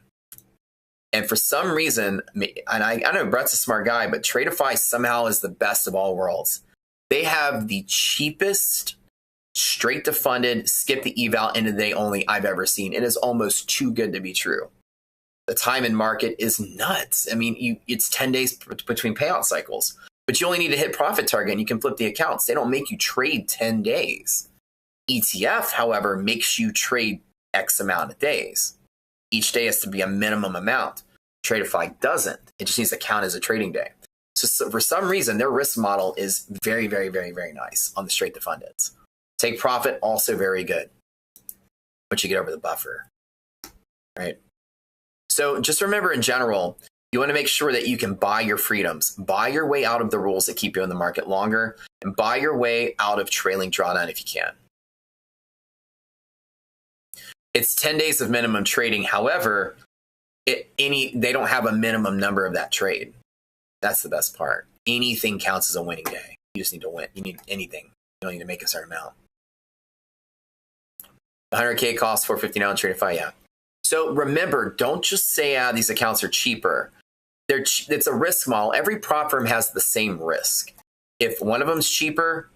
And for some reason, and I know Brett's a smart guy, but Tradeify somehow is the best of all worlds. They have the cheapest straight to funded, skip the eval, end of the day only I've ever seen. It is almost too good to be true. The time in market is nuts. I mean, it's 10 days between payout cycles, but you only need to hit profit target and you can flip the accounts. They don't make you trade 10 days. ETF, however, makes you trade X amount of days. Each day has to be a minimum amount. Tradeify doesn't. It just needs to count as a trading day. So for some reason, their risk model is very, very, very, very nice on the straight to fundeds. Take profit, also very good. Once you get over the buffer, right? So just remember in general, you want to make sure that you can buy your freedoms, buy your way out of the rules that keep you in the market longer, and buy your way out of trailing drawdown if you can. It's 10 days of minimum trading. However, they don't have a minimum number of that trade. That's the best part. Anything counts as a winning day. You just need to win. You need anything. You don't need to make a certain amount. 100K costs $450 on Tradeify, yeah. So remember, don't just say, these accounts are cheaper. It's a risk model. Every prop firm has the same risk. If one of them's cheaper,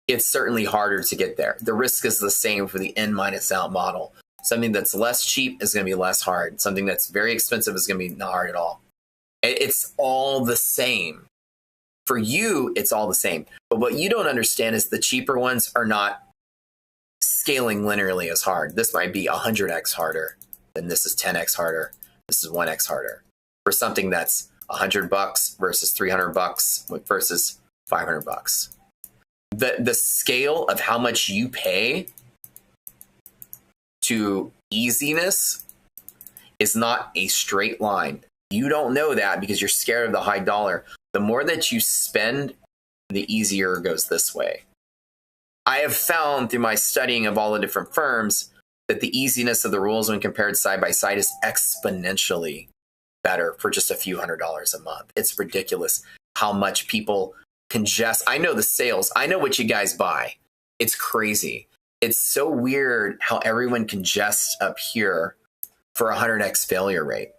it's certainly harder to get there. The risk is the same for the in minus out model. Something that's less cheap is going to be less hard. Something that's very expensive is going to be not hard at all. It's all the same. For you, it's all the same. But what you don't understand is the cheaper ones are not scaling linearly as hard. This might be 100x harder, then this is 10x harder. This is 1x harder. For something that's $100 versus $300 versus $500. The scale of how much you pay to easiness is not a straight line. You don't know that because you're scared of the high dollar. The more that you spend, the easier it goes this way. I have found through my studying of all the different firms that the easiness of the rules when compared side by side is exponentially better for just a few $100s a month. It's ridiculous how much people congest. I know the sales. I know what you guys buy. It's crazy. It's so weird how everyone congests up here for a 100x failure rate.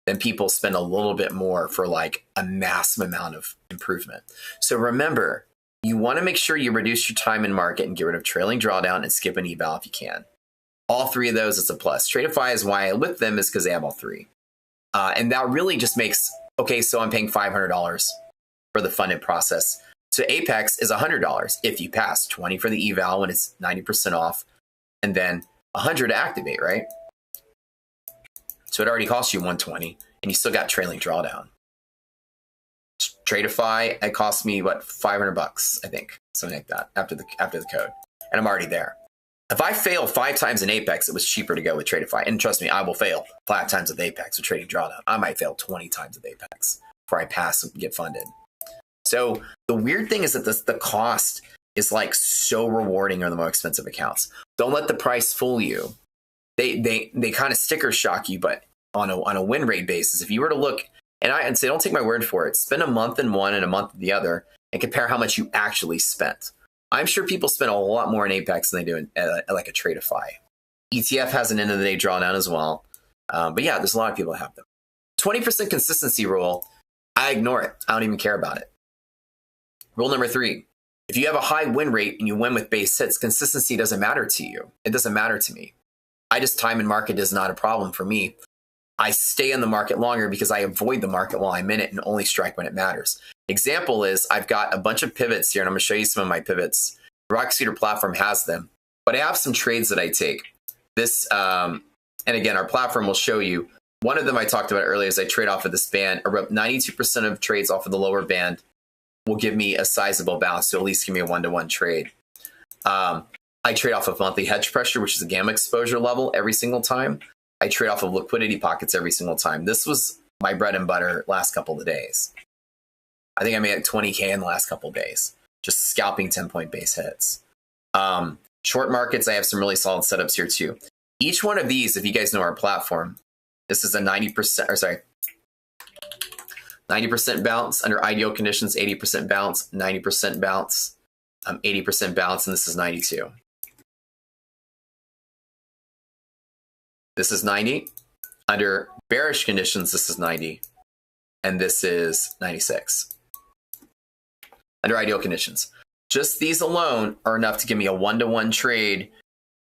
Then people spend a little bit more for like a massive amount of improvement. So remember, you want to make sure you reduce your time in market and get rid of trailing drawdown and skip an eval if you can. All three of those is a plus. Tradeify is why I with them is because they have all three. And that really just makes, okay, so I'm paying $500 for the funded process. So Apex is $100 if you pass, 20 for the eval when it's 90% off, and then 100 to activate, right? So it already costs you 120 and you still got trailing drawdown. Tradeify, it cost me what, $500, I think, something like that after the code, and I'm already there. If I fail 5 times in Apex, it was cheaper to go with Tradeify. And trust me, I will fail 5 times with Apex with trading drawdown. I might fail 20 times with Apex before I pass and get funded. So the weird thing is that the cost is like so rewarding on the more expensive accounts. Don't let the price fool you. They kind of sticker shock you, but on a win rate basis, if you were to look and say, don't take my word for it, spend a month in one and a month in the other and compare how much you actually spent. I'm sure people spend a lot more in Apex than they do in like a Tradeify. ETF has an end of the day drawdown as well. But yeah, there's a lot of people that have them. 20% consistency rule, I ignore it. I don't even care about it. Rule number 3, if you have a high win rate and you win with base hits, consistency doesn't matter to you. It doesn't matter to me. Time in market is not a problem for me. I stay in the market longer because I avoid the market while I'm in it and only strike when it matters. Example is I've got a bunch of pivots here, and I'm going to show you some of my pivots. The Rocket Scooter platform has them, but I have some trades that I take. This, and again, our platform will show you. One of them I talked about earlier is I trade off of this band. About 92% of trades off of the lower band will give me a sizable bounce, so at least give me a 1-to-1 trade. I trade off of monthly hedge pressure, which is a gamma exposure level every single time. I trade off of liquidity pockets every single time. This was my bread and butter last couple of days. I think I made like 20K in the last couple of days, just scalping 10-point base hits. Short markets, I have some really solid setups here too. Each one of these, if you guys know our platform, this is a 90% bounce under ideal conditions, 80% bounce, 90% bounce, 80% bounce, and this is 92. This is 90. Under bearish conditions, this is 90. And this is 96. Under ideal conditions. Just these alone are enough to give me a 1-to-1 trade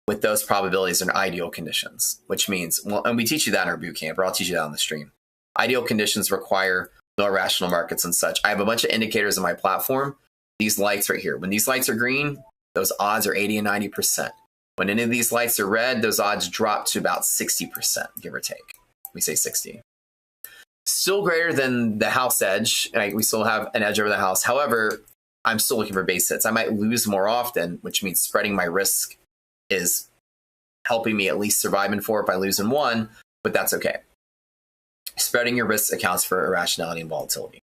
with those probabilities in ideal conditions, which means, well, and we teach you that in our boot camp, or I'll teach you that on the stream. Ideal conditions require no irrational markets and such. I have a bunch of indicators in my platform. These lights right here. When these lights are green, those odds are 80 and 90%. When any of these lights are red, those odds drop to about 60%, give or take. We say 60. Still greater than the house edge. Right? We still have an edge over the house. However, I'm still looking for base hits. I might lose more often, which means spreading my risk is helping me at least survive in 4 if I lose in 1, but that's okay. Spreading your risk accounts for irrationality and volatility.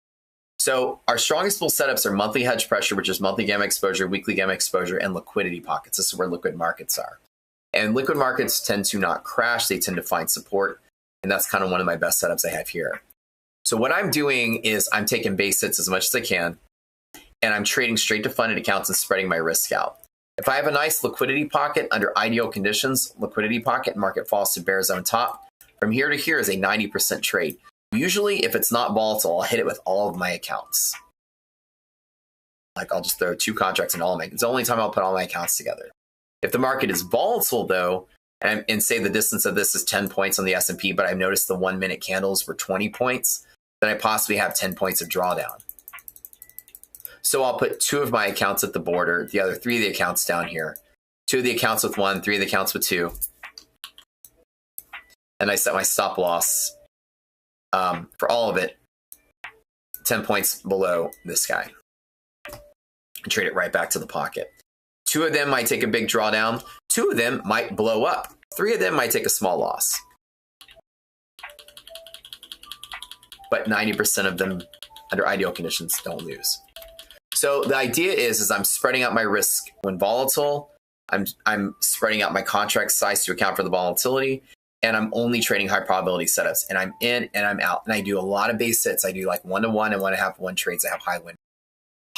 So our strongest bull setups are monthly hedge pressure, which is monthly gamma exposure, weekly gamma exposure, and liquidity pockets. This is where liquid markets are. And liquid markets tend to not crash. They tend to find support. And that's kind of one of my best setups I have here. So what I'm doing is I'm taking base hits as much as I can, and I'm trading straight to funded accounts and spreading my risk out. If I have a nice liquidity pocket under ideal conditions, liquidity pocket, market falls to bear zone top, from here to here is a 90% trade. Usually, if it's not volatile, I'll hit it with all of my accounts. Like I'll just throw 2 contracts in all of my, it's the only time I'll put all my accounts together. If the market is volatile though, and say the distance of this is 10 points on the S&P, but I've noticed the 1-minute candles were 20 points, then I possibly have 10 points of drawdown. So I'll put 2 of my accounts at the border, the other 3 of the accounts down here. 2 of the accounts with 1, 3 of the accounts with 2. And I set my stop loss for all of it 10 points below this guy. And trade it right back to the pocket. 2 of them might take a big drawdown. 2 of them might blow up. 3 of them might take a small loss. But 90% of them, under ideal conditions, don't lose. So the idea is I'm spreading out my risk when volatile. I'm spreading out my contract size to account for the volatility. And I'm only trading high probability setups. And I'm in and I'm out. And I do a lot of base hits. I do like 1-to-1 and 1.5-1 trades. I have high win.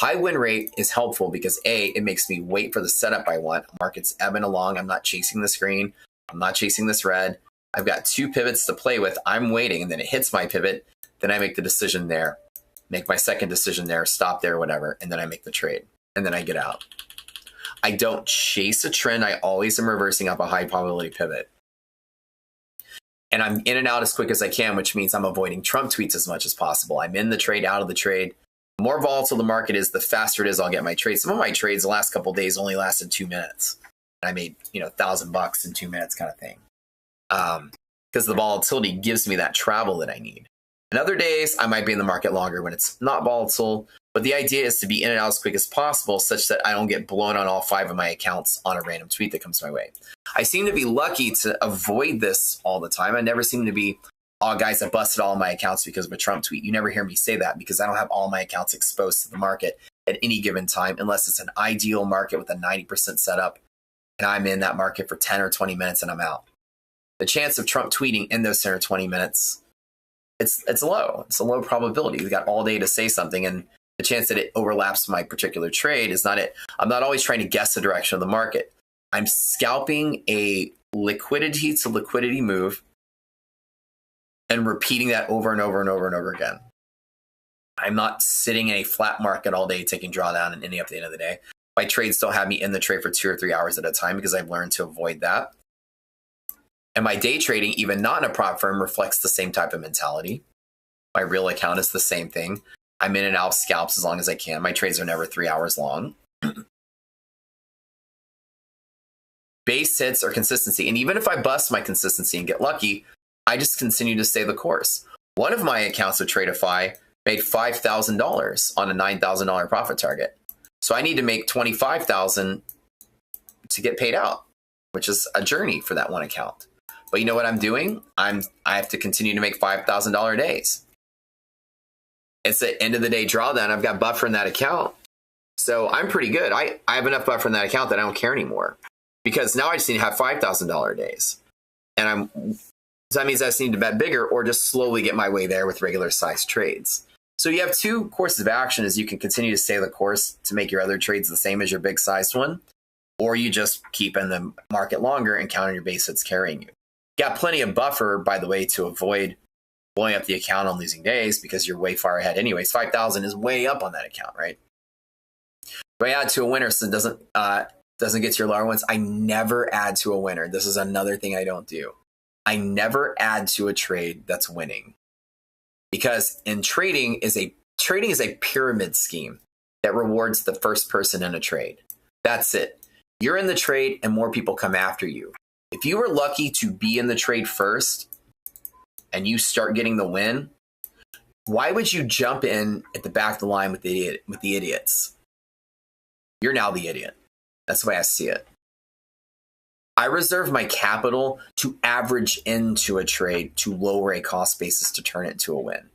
High win rate is helpful because A, it makes me wait for the setup I want. Market's ebbing along. I'm not chasing the screen. I'm not chasing this red. I've got 2 pivots to play with. I'm waiting, and then it hits my pivot. Then I make the decision there, make my second decision there, stop there, whatever, and then I make the trade, and then I get out. I don't chase a trend. I always am reversing up a high probability pivot. And I'm in and out as quick as I can, which means I'm avoiding Trump tweets as much as possible. I'm in the trade, out of the trade. The more volatile the market is, the faster it is I'll get my trades. Some of my trades the last couple of days only lasted 2 minutes. I made, $1,000 in 2 minutes kind of thing. Because the volatility gives me that travel that I need. And other days, I might be in the market longer when it's not volatile. But the idea is to be in and out as quick as possible such that I don't get blown on all 5 of my accounts on a random tweet that comes my way. I seem to be lucky to avoid this all the time. I never seem to be, oh, guys, I busted all of my accounts because of a Trump tweet. You never hear me say that because I don't have all my accounts exposed to the market at any given time unless it's an ideal market with a 90% setup and I'm in that market for 10 or 20 minutes and I'm out. the chance of Trump tweeting in those 10 or 20 minutes, it's low. It's a low probability. We've got all day to say something, and the chance that it overlaps my particular trade is not it. I'm not always trying to guess the direction of the market. I'm scalping a liquidity to liquidity move and repeating that over and over and over and over again. I'm not sitting in a flat market all day taking drawdown and ending up at the end of the day. My trades don't have me in the trade for 2 or 3 hours at a time because I've learned to avoid that. And my day trading, even not in a prop firm, reflects the same type of mentality. My real account is the same thing. I'm in and out of scalps as long as I can. My trades are never 3 hours long. Base hits or consistency. And even if I bust my consistency and get lucky, I just continue to stay the course. One of my accounts with Tradeify made $5,000 on a $9,000 profit target. So I need to make $25,000 to get paid out, which is a journey for that one account. But you know what I'm doing? I have to continue to make $5,000 days. It's the end of the day drawdown. I've got buffer in that account. So I'm pretty good. I have enough buffer in that account that I don't care anymore, because now I just need to have $5,000 days. And so that means I just need to bet bigger or just slowly get my way there with regular size trades. So you have two courses of action: is you can continue to stay the course to make your other trades the same as your big sized one, or you just keep in the market longer and count on your base hits carrying you. Got plenty of buffer, by the way, to avoid blowing up the account on losing days, because you're way far ahead anyways. 5,000 is way up on that account, right? If I add to a winner so it doesn't get to your lower ones, I never add to a winner. This is another thing I don't do. I never add to a trade that's winning, because trading is a pyramid scheme that rewards the first person in a trade. That's it. You're in the trade and more people come after you. If you were lucky to be in the trade first and you start getting the win, why would you jump in at the back of the line with the idiots? You're now the idiot. That's the way I see it. I reserve my capital to average into a trade to lower a cost basis to turn it into a win.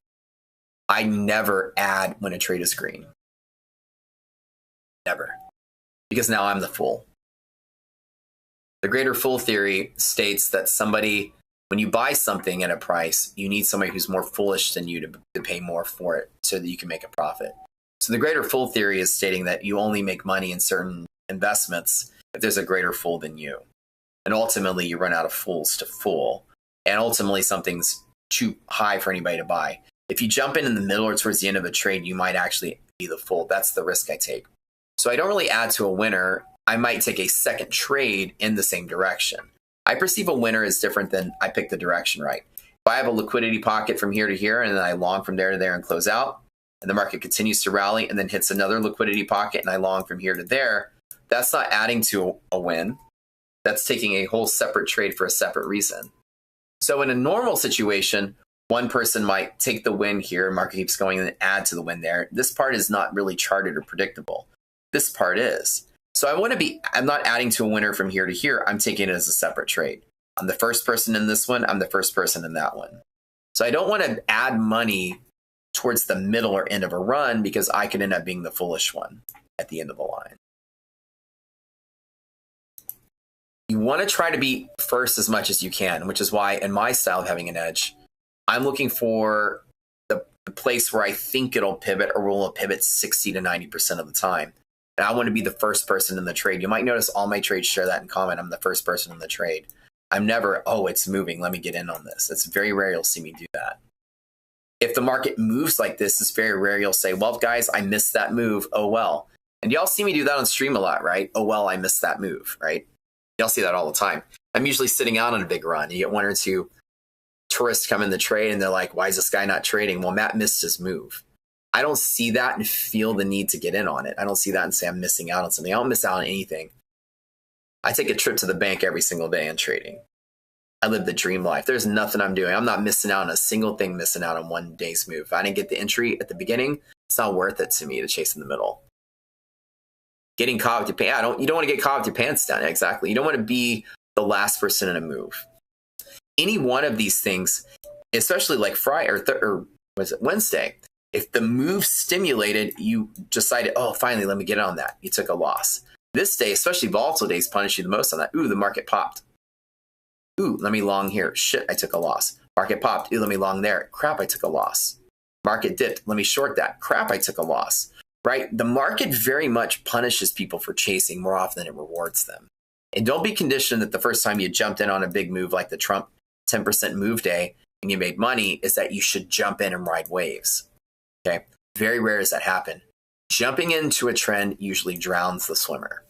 I never add when a trade is green. Never. Because now I'm the fool. The greater fool theory states that when you buy something at a price, you need somebody who's more foolish than you to pay more for it so that you can make a profit. So the greater fool theory is stating that you only make money in certain investments if there's a greater fool than you. And ultimately, you run out of fools to fool. And ultimately, something's too high for anybody to buy. If you jump in the middle or towards the end of a trade, you might actually be the fool. That's the risk I take. So I don't really add to a winner. I might take a second trade in the same direction. I perceive a winner as different than I pick the direction right. If I have a liquidity pocket from here to here, and then I long from there to there and close out, and the market continues to rally and then hits another liquidity pocket and I long from here to there, that's not adding to a win. That's taking a whole separate trade for a separate reason. So in a normal situation, one person might take the win here, market keeps going, and then add to the win there. This part is not really charted or predictable. This part is. So I'm not adding to a winner from here to here. I'm taking it as a separate trade. I'm the first person in this one. I'm the first person in that one. So I don't want to add money towards the middle or end of a run, because I could end up being the foolish one at the end of the line. You want to try to be first as much as you can, which is why in my style of having an edge, I'm looking for the place where I think it'll pivot, or will pivot 60 to 90% of the time. And I want to be the first person in the trade. You might notice all my trades share that in common. I'm the first person in the trade. I'm never, oh, it's moving, let me get in on this. It's very rare you'll see me do that. If the market moves like this, it's very rare you'll say, well, guys, I missed that move. Oh, well. And y'all see me do that on stream a lot, right? Oh, well, I missed that move, right? Y'all see that all the time. I'm usually sitting out on a big run. You get one or two tourists come in the trade and they're like, why is this guy not trading? Well, Matt missed his move. I don't see that and feel the need to get in on it. I don't see that and say I'm missing out on something. I don't miss out on anything. I take a trip to the bank every single day in trading. I live the dream life. There's nothing I'm doing. I'm not missing out on a single thing, missing out on one day's move. If I didn't get the entry at the beginning, it's not worth it to me to chase in the middle. Getting caught with your pants. You don't want to get caught with your pants down. Exactly. You don't want to be the last person in a move. Any one of these things, especially like Friday or was it Wednesday? If the move stimulated, you decided, oh, finally, let me get on that. You took a loss. This day, especially volatile days, punish you the most on that. Ooh, the market popped. Ooh, let me long here. Shit, I took a loss. Market popped. Ooh, let me long there. Crap, I took a loss. Market dipped. Let me short that. Crap, I took a loss. Right? The market very much punishes people for chasing more often than it rewards them. And don't be conditioned that the first time you jumped in on a big move like the Trump 10% move day and you made money is that you should jump in and ride waves. Okay? Very rare does that happen. Jumping into a trend usually drowns the swimmer.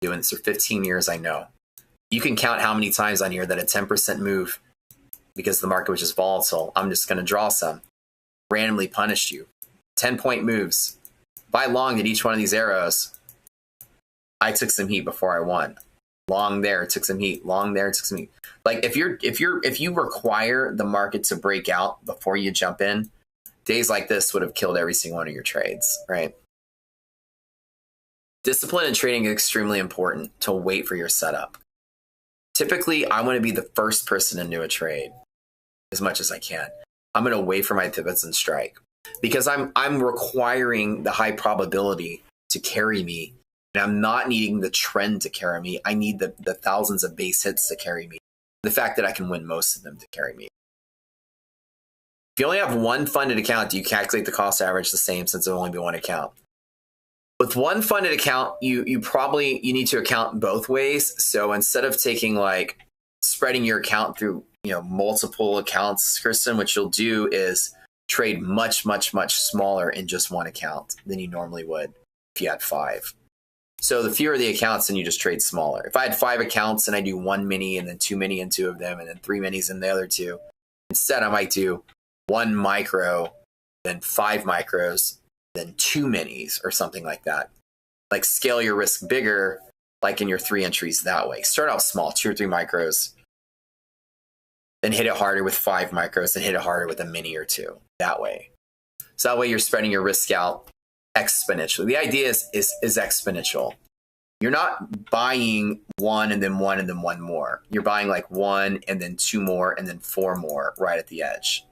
Doing this for 15 years, I know. You can count how many times on here that a 10% move, because the market was just volatile, I'm just going to draw some, randomly punished you. 10-point moves. If I longed at each one of these arrows, I took some heat before I won. Long there, took some heat. Long there, took some heat. Like if you require the market to break out before you jump in, days like this would have killed every single one of your trades, right? Discipline in trading is extremely important to wait for your setup. Typically, I want to be the first person into a trade as much as I can. I'm going to wait for my pivots and strike because I'm requiring the high probability to carry me, and I'm not needing the trend to carry me. I need the thousands of base hits to carry me. The fact that I can win most of them to carry me. If you only have one funded account, do you calculate the cost average the same since it'll only be one account? With one funded account, you need to account both ways. So instead of taking like spreading your account through multiple accounts, Kristen, what you'll do is trade much, much, much smaller in just one account than you normally would if you had 5. So the fewer the accounts, then you just trade smaller. If I had 5 accounts and I do 1 mini and then 2 mini in 2 of them and then 3 minis in the other 2, instead I might do 1 micro, then 5 micros, then 2 minis or something like that. Like scale your risk bigger, like in your 3 entries that way. Start out small, 2 or 3 micros, then hit it harder with 5 micros, and hit it harder with a mini or 2 that way. So that way you're spreading your risk out exponentially. The idea is exponential. You're not buying 1 and then 1 and then 1 more. You're buying like 1 and then 2 more and then 4 more right at the edge.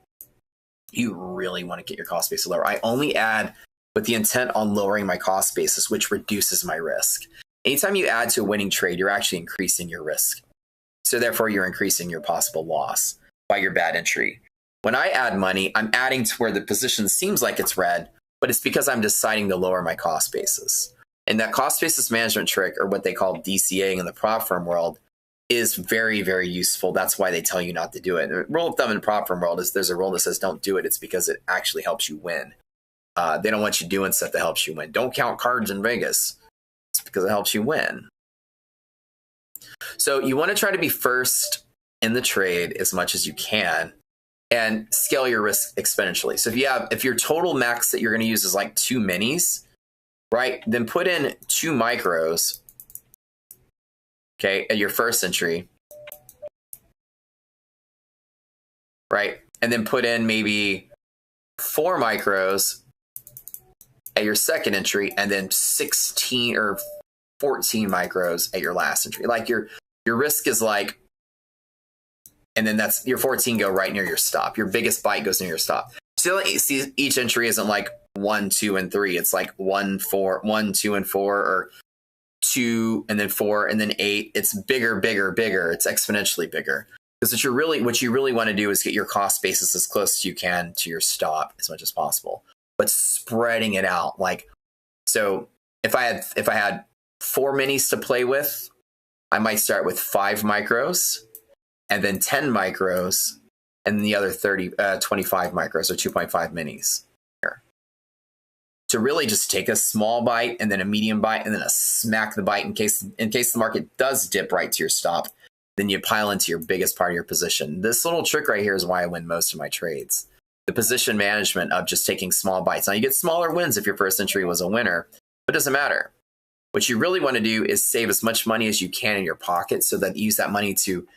You really want to get your cost basis lower. I only add with the intent on lowering my cost basis, which reduces my risk. Anytime you add to a winning trade, you're actually increasing your risk. So therefore, you're increasing your possible loss by your bad entry. When I add money, I'm adding to where the position seems like it's red, but it's because I'm deciding to lower my cost basis. And that cost basis management trick, or what they call DCAing in the prop firm world, is very, very useful. That's why they tell you not to do it. The rule of thumb in prop firm world is there's a rule that says don't do it. It's because it actually helps you win. They don't want you doing stuff that helps you win. Don't count cards in Vegas. It's because it helps you win. So you want to try to be first in the trade as much as you can and scale your risk exponentially. So if your total max that you're going to use is like 2 minis, right? Then put in 2 micros, okay, at your first entry, right? And then put in maybe 4 micros at your second entry, and then 16 or 14 micros at your last entry. Like your risk is like, and then that's your 14 go right near your stop. Your biggest bite goes near your stop. So each entry isn't like 1, 2, and 3. It's like 1, 4, 1, 2, and 4, or 2 and then 4 and then 8. It's bigger, bigger, bigger. It's exponentially bigger. Because what you really want to do is get your cost basis as close as you can to your stop as much as possible, but spreading it out. Like, so if I had 4 minis to play with, I might start with 5 micros and then 10 micros and the other 25 micros or 2.5 minis here. To really just take a small bite and then a medium bite and then a smack the bite in case the market does dip right to your stop. Then you pile into your biggest part of your position. This little trick right here is why I win most of my trades. The position management of just taking small bites. Now you get smaller wins if your first entry was a winner, but it doesn't matter. What you really want to do is save as much money as you can in your pocket so that you use that money to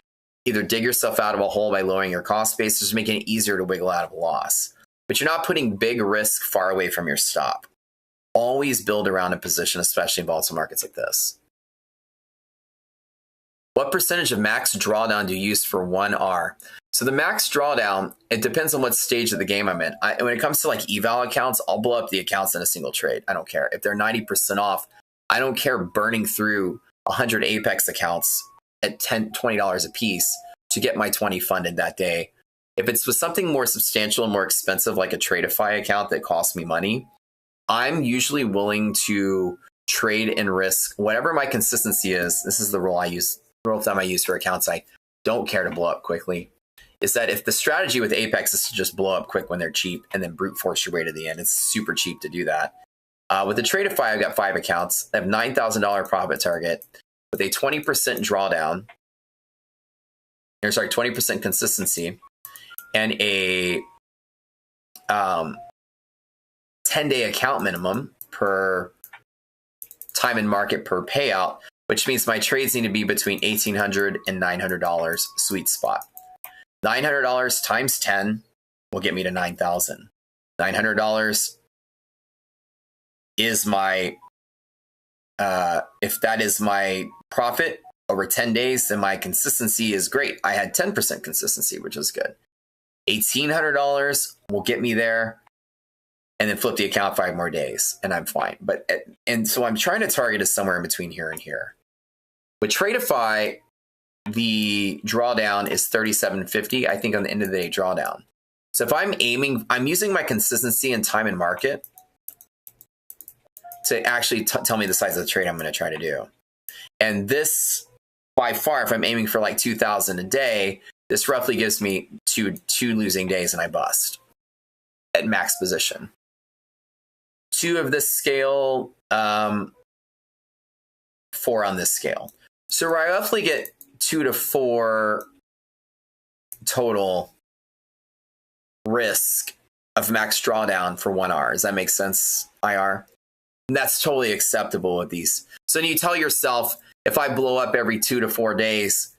either dig yourself out of a hole by lowering your cost base, or just making it easier to wiggle out of a loss. But you're not putting big risk far away from your stop. Always build around a position, especially in volatile markets like this. What percentage of max drawdown do you use for 1R? So the max drawdown, it depends on what stage of the game I'm in. When it comes to like eval accounts, I'll blow up the accounts in a single trade. I don't care. If they're 90% off, I don't care burning through 100 Apex accounts at $10, $20 a piece to get my 20 funded that day. If it's with something more substantial and more expensive, like a Tradeify account that costs me money, I'm usually willing to trade and risk whatever my consistency is. This is the rule of thumb I use for accounts I don't care to blow up quickly. Is that if the strategy with Apex is to just blow up quick when they're cheap and then brute force your way to the end, it's super cheap to do that. With the Tradeify, I've got 5 accounts. I have $9,000 profit target with a 20% drawdown, 20% consistency, and a 10-day account minimum per time and market per payout, which means my trades need to be between $1,800 and $900 sweet spot. $900 times 10 will get me to $9,000. $900 is my, if that is my profit over 10 days, then my consistency is great. I had 10% consistency, which is good. $1,800 will get me there, and then flip the account 5 more days, and I'm fine. And so I'm trying to target is somewhere in between here and here. With Tradeify, the drawdown is $37.50. I think on the end of the day drawdown. So if I'm using my consistency and time and market to actually tell me the size of the trade I'm going to try to do. And this, by far, if I'm aiming for like 2,000 a day, this roughly gives me two losing days and I bust at max position. 2 of this scale, 4 on this scale. So I roughly get 2 to 4 total risk of max drawdown for 1 hour. Does that make sense, IR? And that's totally acceptable with these. So then you tell yourself, if I blow up every 2 to 4 days,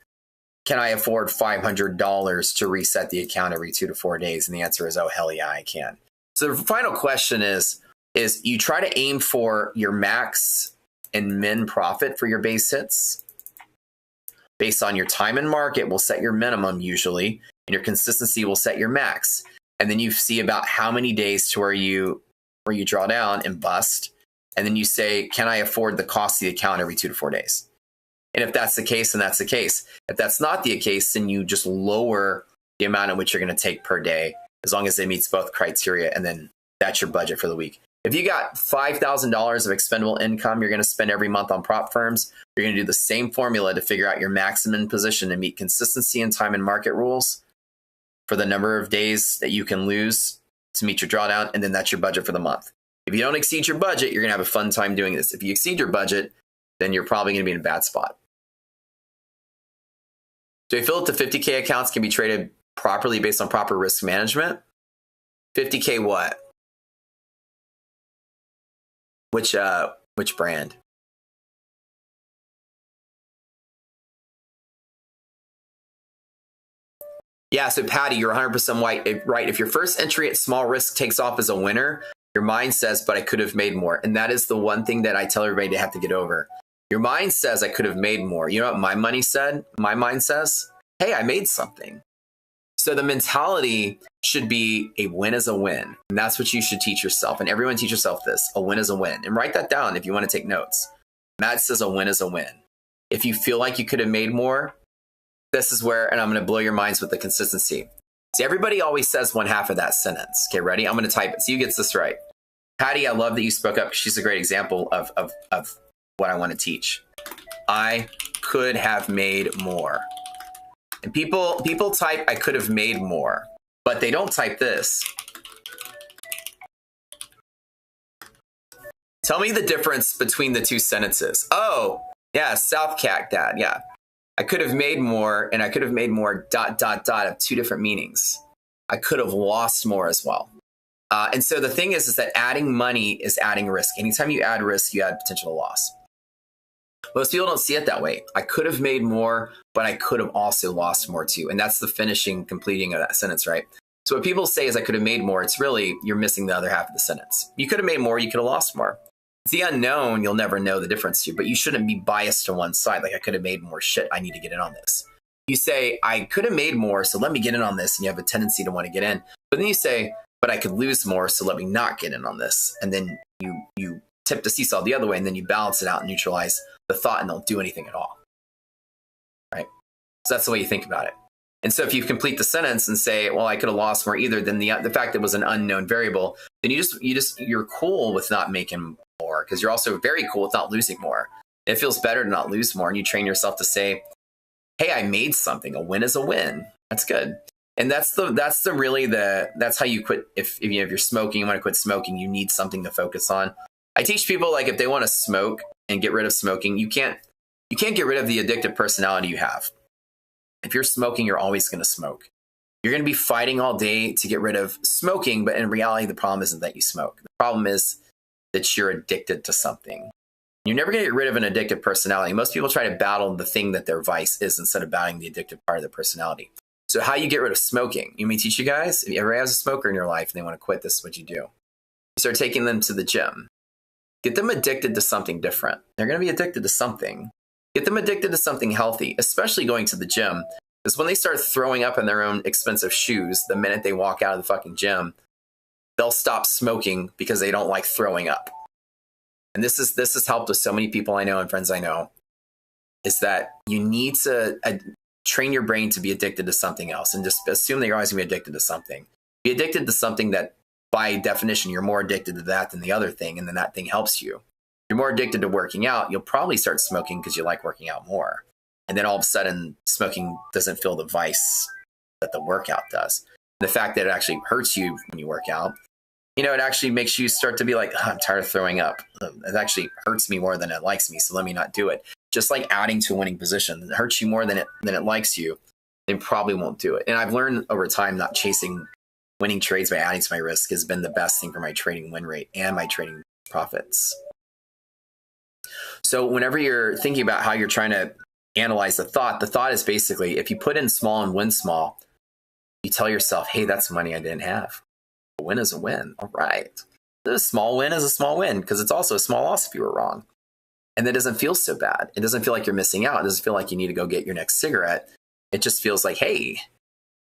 can I afford $500 to reset the account every 2 to 4 days? And the answer is, oh, hell yeah, I can. So the final question is you try to aim for your max and min profit for your base hits. Based on your time and market will set your minimum usually, and your consistency will set your max. And then you see about how many days to where you draw down and bust. And then you say, can I afford the cost of the account every 2 to 4 days? And if that's the case, then that's the case. If that's not the case, then you just lower the amount at which you're going to take per day, as long as it meets both criteria, and then that's your budget for the week. If you got $5,000 of expendable income you're going to spend every month on prop firms, you're going to do the same formula to figure out your maximum position and meet consistency and time and market rules for the number of days that you can lose to meet your drawdown, and then that's your budget for the month. If you don't exceed your budget, you're going to have a fun time doing this. If you exceed your budget, then you're probably going to be in a bad spot. Do I feel that the 50K accounts can be traded properly based on proper risk management? 50K what? Which brand? Yeah, so Patty, you're 100% right. If your first entry at small risk takes off as a winner, your mind says, but I could have made more. And that is the one thing that I tell everybody to have to get over. Your mind says I could have made more. You know what my money said? My mind says, hey, I made something. So the mentality should be a win is a win. And that's what you should teach yourself. And everyone teach yourself this. A win is a win. And write that down if you want to take notes. Matt says a win is a win. If you feel like you could have made more, this is where, and I'm going to blow your minds with the consistency. See, everybody always says one half of that sentence. Okay, ready? I'm going to type it. See who gets this right. Patty, I love that you spoke up. She's a great example of what I want to teach. I could have made more. And people type, I could have made more, but they don't type this. Tell me the difference between the two sentences. Oh, yeah, South Cat Dad, yeah. I could have made more, and I could have made more ... of 2 different meanings. I could have lost more as well. And so the thing is that adding money is adding risk. Anytime you add risk, you add potential loss. Most people don't see it that way. I could have made more, but I could have also lost more too. And that's the completing of that sentence, right? So what people say is I could have made more. It's really, you're missing the other half of the sentence. You could have made more, you could have lost more. It's the unknown, you'll never know the difference to, but you shouldn't be biased to one side. Like I could have made more shit, I need to get in on this. You say, I could have made more, so let me get in on this. And you have a tendency to want to get in. But then you say, but I could lose more, so let me not get in on this. And then you tip the seesaw the other way, and then you balance it out and neutralize the thought and don't do anything at all. Right? So that's the way you think about it. And so if you complete the sentence and say, well, I could have lost more either, then the fact that it was an unknown variable, then you're cool with not making more, because you're also very cool with not losing more. It feels better to not lose more. And you train yourself to say, hey, I made something. A win is a win. That's good. And that's how you quit. If you're smoking, you want to quit smoking, you need something to focus on. I teach people, like, if they want to smoke and get rid of smoking, you can't get rid of the addictive personality you have. If you're smoking, you're always going to smoke. You're going to be fighting all day to get rid of smoking, but in reality, the problem isn't that you smoke. The problem is that you're addicted to something. You're never going to get rid of an addictive personality. Most people try to battle the thing that their vice is instead of battling the addictive part of their personality. So how you get rid of smoking? You may teach you guys, if you ever has a smoker in your life and they want to quit, this is what you do. You start taking them to the gym. Get them addicted to something different. They're going to be addicted to something. Get them addicted to something healthy, especially going to the gym. Because when they start throwing up in their own expensive shoes, the minute they walk out of the fucking gym, they'll stop smoking because they don't like throwing up. And this has helped with so many people I know and friends I know, is that you need to train your brain to be addicted to something else, and just assume that you're always going to be addicted to something. Be addicted to something that, by definition, you're more addicted to that than the other thing, and then that thing helps you. If you're more addicted to working out, you'll probably start smoking because you like working out more. And then all of a sudden, smoking doesn't feel the vice that the workout does. The fact that it actually hurts you when you work out, it actually makes you start to be like, I'm tired of throwing up. It actually hurts me more than it likes me, so let me not do it. Just like adding to a winning position. It hurts you more than it likes you, then probably won't do it. And I've learned over time, not chasing winning trades by adding to my risk has been the best thing for my trading win rate and my trading profits. So whenever you're thinking about how you're trying to analyze the thought is basically, if you put in small and win small, you tell yourself, hey, that's money I didn't have. A win is a win. All right. A small win is a small win, because it's also a small loss if you were wrong. And that doesn't feel so bad. It doesn't feel like you're missing out. It doesn't feel like you need to go get your next cigarette. It just feels like, hey,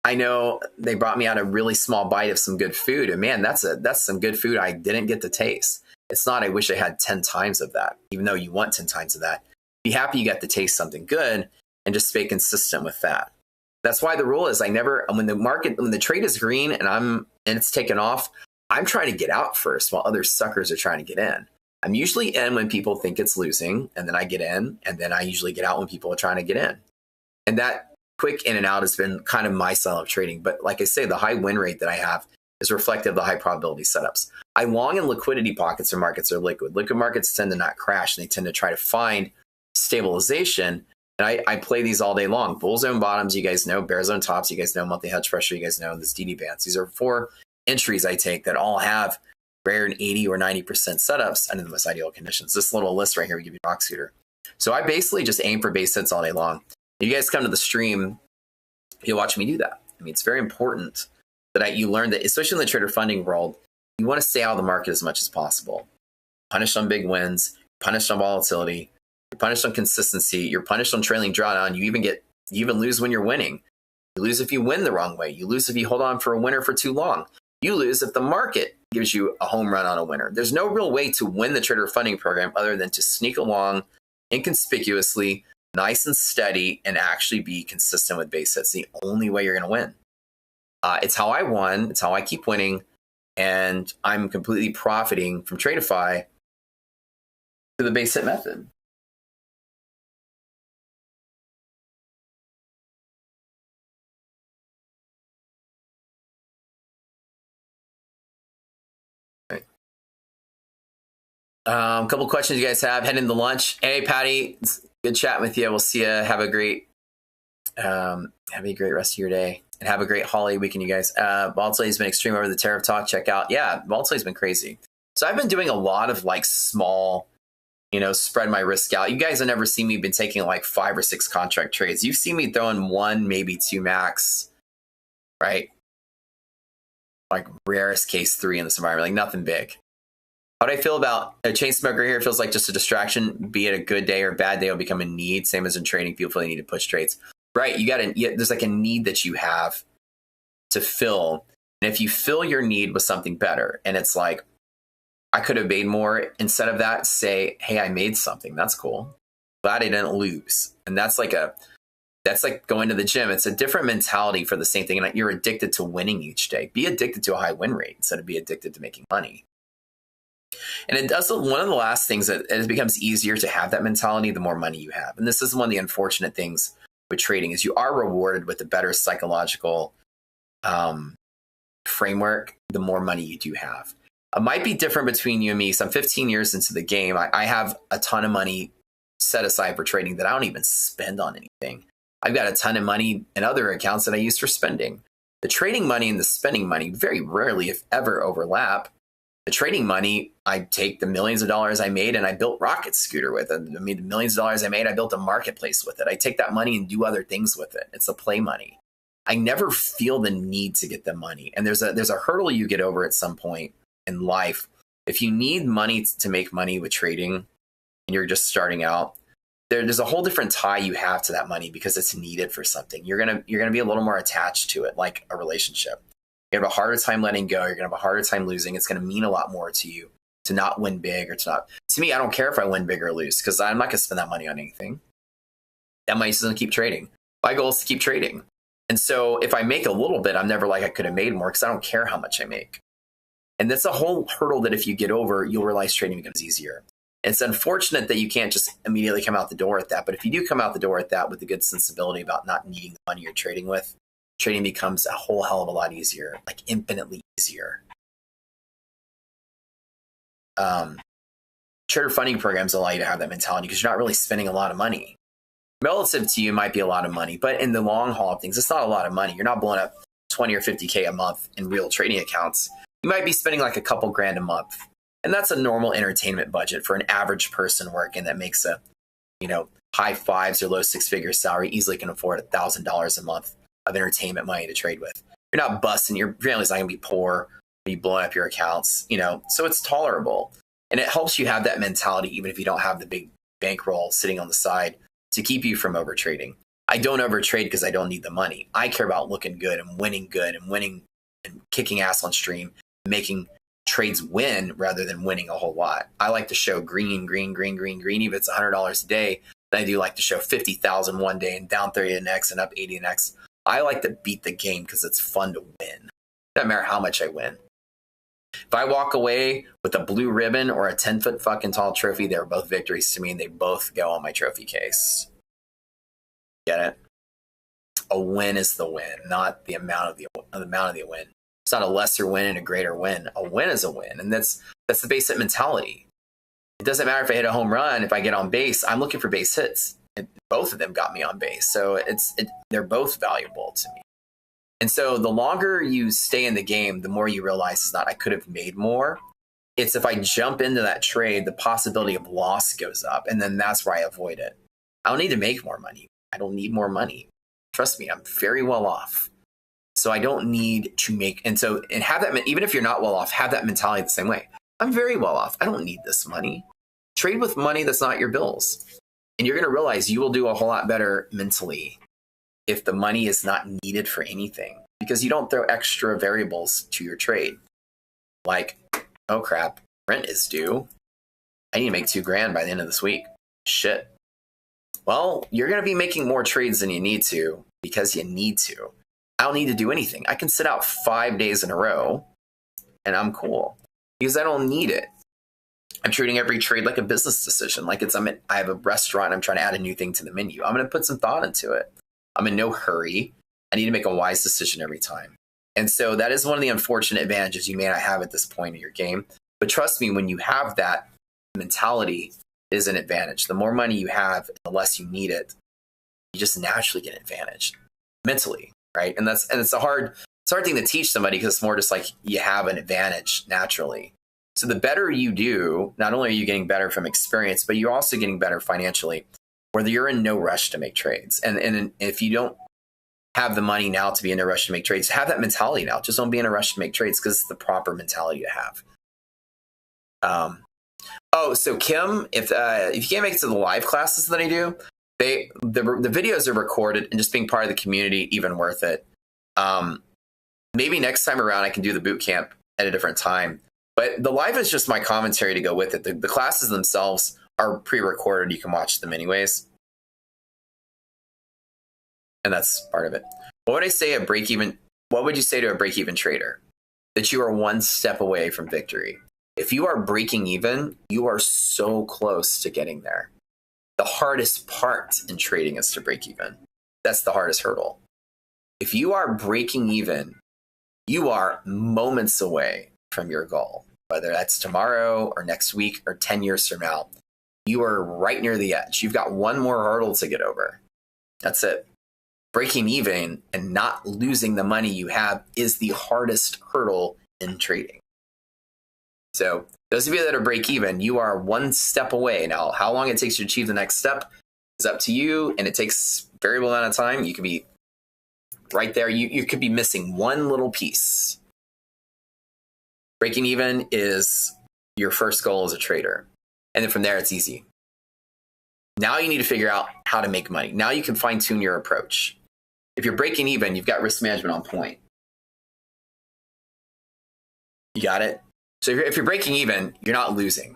I know they brought me out a really small bite of some good food. And man, that's some good food I didn't get to taste. It's not, I wish I had 10 times of that, even though you want 10 times of that. Be happy you got to taste something good and just stay consistent with that. That's why the rule is when the trade is green and it's taken off, I'm trying to get out first while other suckers are trying to get in. I'm usually in when people think it's losing, and then I get in, and then I usually get out when people are trying to get in. And that quick in and out has been kind of my style of trading. But like I say, the high win rate that I have is reflective of the high probability setups. I long in liquidity pockets or markets are liquid. Liquid markets tend to not crash, and they tend to try to find stabilization. And I play these all day long. Bull zone bottoms, you guys know. Bear zone tops, you guys know. Monthly hedge pressure, you guys know. This DD bands. These are 4 entries I take that all have rare and 80 or 90% setups under the most ideal conditions. This little list right here we give you rock scooter. So I basically just aim for base hits all day long. You guys come to the stream, you'll watch me do that. I mean, it's very important that you learn that, especially in the trader funding world, you want to stay out of the market as much as possible. Punished on big wins, punished on volatility, you're punished on consistency, you're punished on trailing drawdown. You even lose when you're winning. You lose if you win the wrong way. You lose if you hold on for a winner for too long. You lose if the market gives you a home run on a winner. There's no real way to win the trader funding program other than to sneak along inconspicuously, nice and steady, and actually be consistent with base hits. The only way you're going to win. It's how I won. It's how I keep winning. And I'm completely profiting from Tradeify to the base hit method. A couple questions you guys have heading to lunch. Hey, Patty, it's good chatting with you. We'll see you. Have a great rest of your day, and have a great holiday weekend, you guys. Volatility has been extreme over the tariff talk. Check out, volatility has been crazy. So I've been doing a lot of like small, spread my risk out. You guys have never seen me been taking like 5 or 6 contract trades. You've seen me throwing 1, maybe 2 max, right? Like rarest case 3 in this environment, like nothing big. How do I feel about a chain smoker here? It feels like just a distraction, be it a good day or bad day, will become a need. Same as in trading, people feel they need to push trades. Right, there's like a need that you have to fill. And if you fill your need with something better, and it's like, I could have made more, instead of that, say, hey, I made something. That's cool. Glad I didn't lose. And that's like That's like going to the gym. It's a different mentality for the same thing. And you're addicted to winning each day. Be addicted to a high win rate instead of be addicted to making money. And it does one of the last things that it becomes easier to have that mentality the more money you have. And this is one of the unfortunate things with trading is you are rewarded with a better psychological framework the more money you do have. It might be different between you and me. So I'm 15 years into the game. I have a ton of money set aside for trading that I don't even spend on anything. I've got a ton of money in other accounts that I use for spending. The trading money and the spending money very rarely, if ever, overlap. The trading money, I take the millions of dollars I made and I built Rocket Scooter with it. I mean, the millions of dollars I made, I built a marketplace with it. I take that money and do other things with it. It's the play money. I never feel the need to get the money. And there's a hurdle you get over at some point in life. If you need money to make money with trading and you're just starting out, there's a whole different tie you have to that money because it's needed for something. You're gonna be a little more attached to it, like a relationship. You have a harder time letting go. You're gonna have a harder time losing. It's gonna mean a lot more to you to not win big or to not. To me, I don't care if I win big or lose because I'm not gonna spend that money on anything. That money's gonna keep trading. My goal is to keep trading. And so if I make a little bit, I'm never like I could have made more because I don't care how much I make. And that's a whole hurdle that if you get over, you'll realize trading becomes easier. It's unfortunate that you can't just immediately come out the door at that. But if you do come out the door at that with a good sensibility about not needing the money you're trading with, trading becomes a whole hell of a lot easier, like infinitely easier. Trader funding programs allow you to have that mentality because you're not really spending a lot of money. Relative to you might be a lot of money, but in the long haul of things, it's not a lot of money. You're not blowing up 20 or 50K a month in real trading accounts. You might be spending like a couple grand a month. And that's a normal entertainment budget for an average person working that makes a, high fives or low six-figure salary, easily can afford $1,000 a month of entertainment money to trade with. You're not busting. Your family's not going to be poor. Be blowing up your accounts, so it's tolerable. And it helps you have that mentality, even if you don't have the big bankroll sitting on the side to keep you from overtrading. I don't overtrade because I don't need the money. I care about looking good and winning and kicking ass on stream, making trades win rather than winning a whole lot. I like to show green, even if it's $100 a day. Then I do like to show 50,000 one day and down 30 the next and up 80 the next. I like to beat the game because it's fun to win. Doesn't matter how much I win. If I walk away with a blue ribbon or a 10-foot fucking tall trophy, they're both victories to me and they both go on my trophy case. Get it? A win is the win, not the amount of the win. It's not a lesser win and a greater win. A win is a win. And that's the basic mentality. It doesn't matter if I hit a home run, if I get on base, I'm looking for base hits. And both of them got me on base. So they're both valuable to me. And so the longer you stay in the game, the more you realize it's not I could have made more. It's if I jump into that trade, the possibility of loss goes up. And then that's where I avoid it. I don't need to make more money. I don't need more money. Trust me, I'm very well off. So I don't need to make, and have that, even if you're not well off, have that mentality the same way. I'm very well off. I don't need this money. Trade with money that's not your bills. And you're going to realize you will do a whole lot better mentally if the money is not needed for anything because you don't throw extra variables to your trade. Like, oh crap, rent is due. I need to make $2,000 by the end of this week. Shit. Well, you're going to be making more trades than you need to because you need to. I don't need to do anything. I can sit out 5 days in a row and I'm cool because I don't need it. I'm treating every trade like a business decision. Like I have a restaurant and I'm trying to add a new thing to the menu. I'm going to put some thought into it. I'm in no hurry. I need to make a wise decision every time. And so that is one of the unfortunate advantages you may not have at this point in your game. But trust me, when you have that mentality, it is an advantage. The more money you have, the less you need it. You just naturally get an advantage mentally. Right. And it's a hard thing to teach somebody because it's more just like you have an advantage naturally. So the better you do, not only are you getting better from experience, but you're also getting better financially, whether you're in no rush to make trades. And if you don't have the money now to be in a rush to make trades, have that mentality now. Just don't be in a rush to make trades because it's the proper mentality to have. So Kim, if you can't make it to the live classes that I do, the videos are recorded and just being part of the community, even worth it. Maybe next time around I can do the boot camp at a different time. But the live is just my commentary to go with it. The classes themselves are pre-recorded. You can watch them anyways. And that's part of it. What would I say a break even? What would you say to a break even trader? That you are one step away from victory. If you are breaking even, you are so close to getting there. The hardest part in trading is to break even. That's the hardest hurdle. If you are breaking even, you are moments away from your goal, whether that's tomorrow or next week or 10 years from now. You are right near the edge. You've got one more hurdle to get over. That's it. Breaking even and not losing the money you have is the hardest hurdle in trading. So those of you that are break even, you are one step away. Now, how long it takes you to achieve the next step is up to you, and it takes a variable amount of time. You could be right there. You could be missing one little piece. Breaking even is your first goal as a trader. And then from there, it's easy. Now you need to figure out how to make money. Now you can fine tune your approach. If you're breaking even, you've got risk management on point. You got it? So if you're breaking even, you're not losing.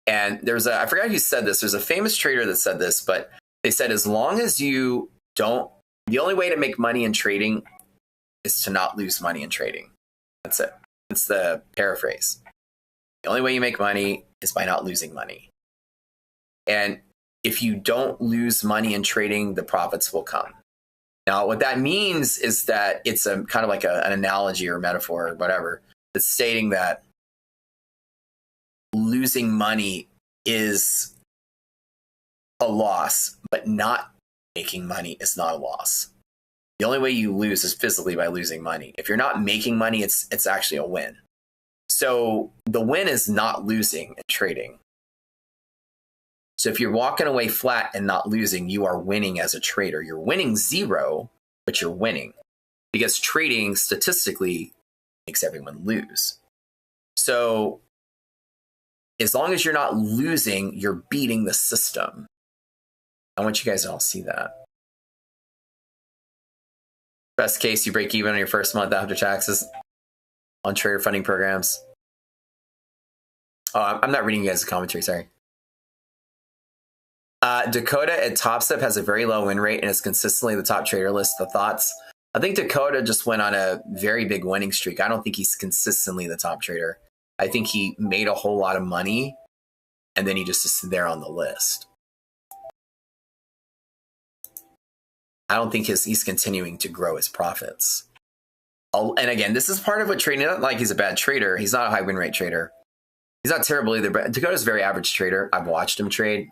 And I forgot who said this. There's a famous trader that said this, but they said, as long as you don't, the only way to make money in trading is to not lose money in trading. That's it. That's the paraphrase. The only way you make money is by not losing money. And if you don't lose money in trading, the profits will come. Now, what that means is that it's a kind of like an analogy or metaphor or whatever that's stating that losing money is a loss, but not making money is not a loss. The only way you lose is physically by losing money. If you're not making money, it's actually a win. So the win is not losing in trading. So if you're walking away flat and not losing, you are winning as a trader. You're winning zero, but you're winning. Because trading statistically makes everyone lose. So as long as you're not losing, you're beating the system. I want you guys to all see that. Best case, you break even on your first month after taxes on trader funding programs. Oh, I'm not reading you guys' commentary, sorry. Dakota at TopStep has a very low win rate and is consistently the top trader list. The thoughts? I think Dakota just went on a very big winning streak. I don't think he's consistently the top trader. I think he made a whole lot of money and then he just is there on the list. I don't think he's continuing to grow his profits. And again, this is part of what trading, not like he's a bad trader. He's not a high win rate trader. He's not terrible either, but Dakota's a very average trader. I've watched him trade.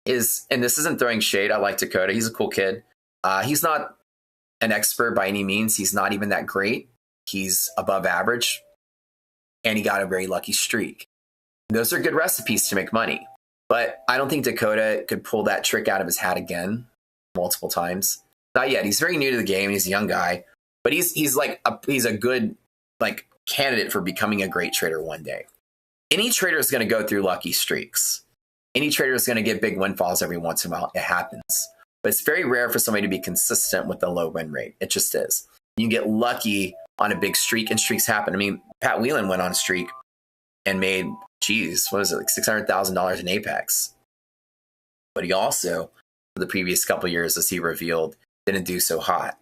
And this isn't throwing shade. I like Dakota. He's a cool kid. He's not an expert by any means. He's not even that great. He's above average. And he got a very lucky streak. Those are good recipes to make money. But I don't think Dakota could pull that trick out of his hat again multiple times. Not yet. He's very new to the game. He's a young guy. But he's a good candidate for becoming a great trader one day. Any trader is going to go through lucky streaks. Any trader is going to get big windfalls every once in a while. It happens. But it's very rare for somebody to be consistent with a low win rate. It just is. You can get lucky on a big streak, and streaks happen. I mean, Pat Whelan went on a streak and made, $600,000 in Apex. But he also, for the previous couple of years, as he revealed, didn't do so hot.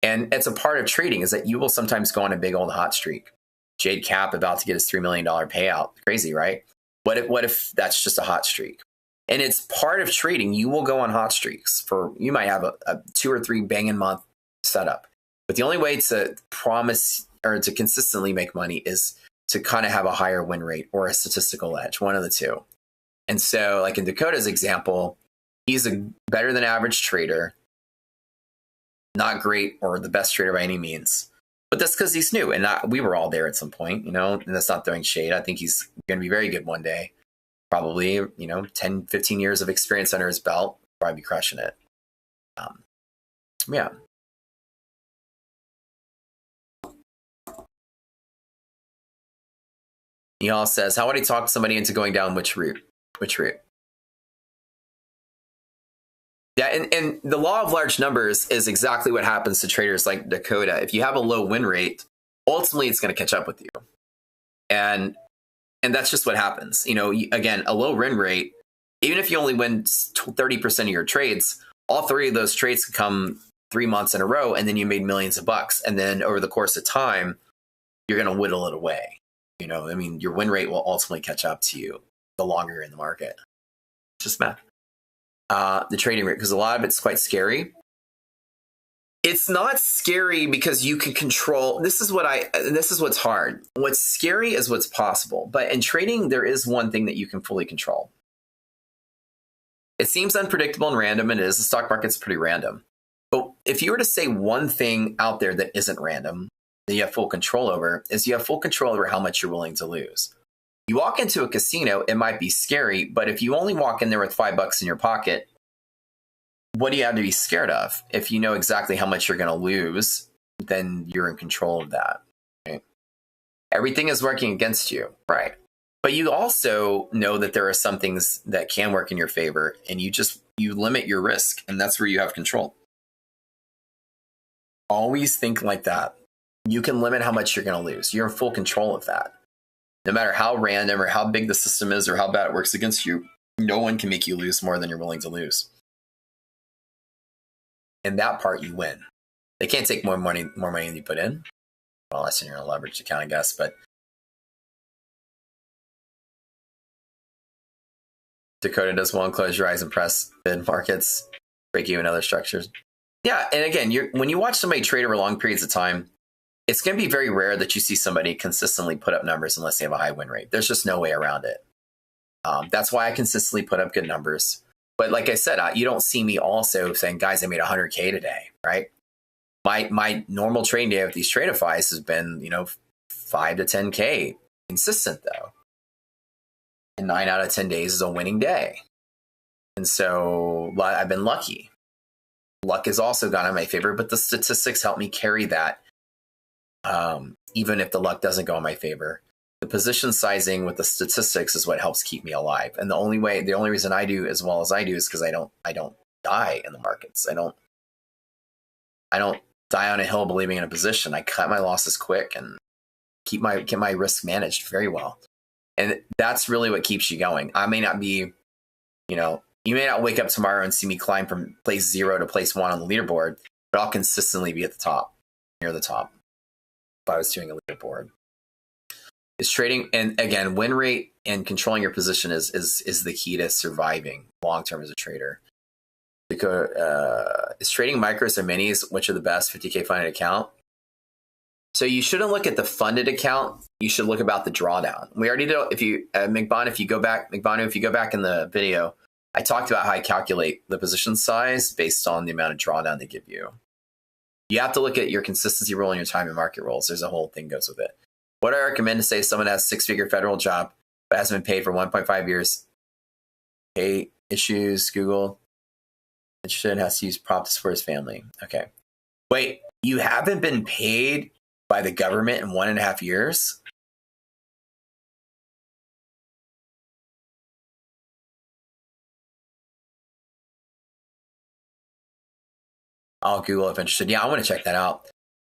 And it's a part of trading is that you will sometimes go on a big old hot streak. Jade Cap about to get his $3 million payout. Crazy, right? What if that's just a hot streak? And it's part of trading. You will go on hot streaks. You might have a 2 or 3 banging month setup. But the only way to promise or to consistently make money is to kind of have a higher win rate or a statistical edge, one of the two. And so like in Dakota's example, he's a better than average trader, not great or the best trader by any means. But that's because he's new, and we were all there at some point, and that's not throwing shade. I think he's going to be very good one day. Probably, 10, 15 years of experience under his belt, probably be crushing it. Yeah. Neil says, how would I talk somebody into going down which route? Which route? Yeah, and the law of large numbers is exactly what happens to traders like Dakota. If you have a low win rate, ultimately it's going to catch up with you. And that's just what happens. Again, a low win rate, even if you only win 30% of your trades, all 3 of those trades can come 3 months in a row, and then you made millions of bucks. And then over the course of time, you're going to whittle it away. You know, I mean, your win rate will ultimately catch up to you the longer you're in the market. It's just math. The trading rate, because a lot of it's quite scary. It's not scary because you can control. This is what's hard. What's scary is what's possible. But in trading, there is one thing that you can fully control. It seems unpredictable and random, and it is. The stock market's pretty random. But if you were to say one thing out there that isn't random, that you have full control over, is you have full control over how much you're willing to lose. You walk into a casino, it might be scary, but if you only walk in there with $5 in your pocket, what do you have to be scared of? If you know exactly how much you're going to lose, then you're in control of that. Right? Everything is working against you, right? But you also know that there are some things that can work in your favor, and you limit your risk, and that's where you have control. Always think like that. You can limit how much you're going to lose. You're in full control of that. No matter how random or how big the system is or how bad it works against you, no one can make you lose more than you're willing to lose. In that part, you win. They can't take more money than you put in. Well, unless you're in a leveraged account, I guess. But Dakota does well and close your eyes and press bid markets, break even other structures. Yeah, and again, when you watch somebody trade over long periods of time, it's going to be very rare that you see somebody consistently put up numbers unless they have a high win rate. There's just no way around it. That's why I consistently put up good numbers. But like I said, you don't see me also saying, guys, I made 100K today, right? My normal trading day with these Tradeifys has been, 5 to 10K consistent though. And 9 out of 10 days is a winning day. And so I've been lucky. Luck has also gone in my favor, but the statistics help me carry that. Even if the luck doesn't go in my favor, the position sizing with the statistics is what helps keep me alive. And the only reason I do as well as I do is because I don't die in the markets. I don't die on a hill believing in a position. I cut my losses quick and keep my risk managed very well. And that's really what keeps you going. I may not be, you may not wake up tomorrow and see me climb from place 0 to place 1 on the leaderboard, but I'll consistently be at the top, near the top. If I was doing a leaderboard, is trading, and again, win rate and controlling your position is the key to surviving long term as a trader. Because is trading micros or minis, which are the best 50K funded account? So you shouldn't look at the funded account. You should look about the drawdown. We already know if you McBonu, if you go back in the video, I talked about how I calculate the position size based on the amount of drawdown they give you. You have to look at your consistency rule and your time and market rules. There's a whole thing goes with it. What I recommend to say if someone has a 6-figure federal job but hasn't been paid for 1.5 years, pay issues, Google, interested, has to use props for his family. Okay. Wait, you haven't been paid by the government in 1.5 years? I'll Google if interested. Yeah, I want to check that out.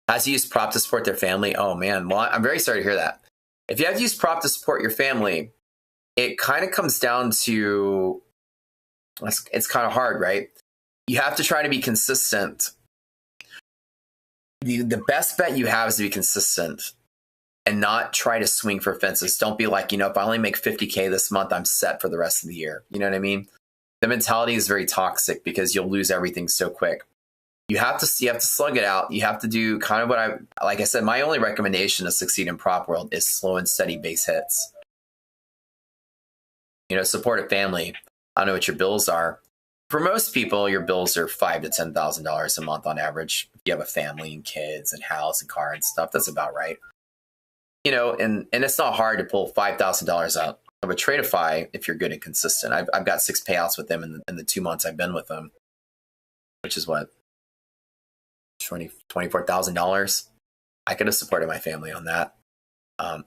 Has to use prop to support their family? Oh, man. Well, I'm very sorry to hear that. If you have to use prop to support your family, it kind of comes down to, it's kind of hard, right? You have to try to be consistent. The best bet you have is to be consistent and not try to swing for fences. Don't be like, if I only make 50K this month, I'm set for the rest of the year. You know what I mean? The mentality is very toxic because you'll lose everything so quick. You have to slug it out. You have to do kind of like I said, my only recommendation to succeed in prop world is slow and steady base hits. Support a family. I don't know what your bills are. For most people, your bills are $5,000 to $10,000 a month on average. If you have a family and kids and house and car and stuff, that's about right. And it's not hard to pull $5,000 out of a Tradeify if you're good and consistent. I've got 6 payouts with them in the 2 months I've been with them, which is what, $24,000. I could have supported my family on that. Well,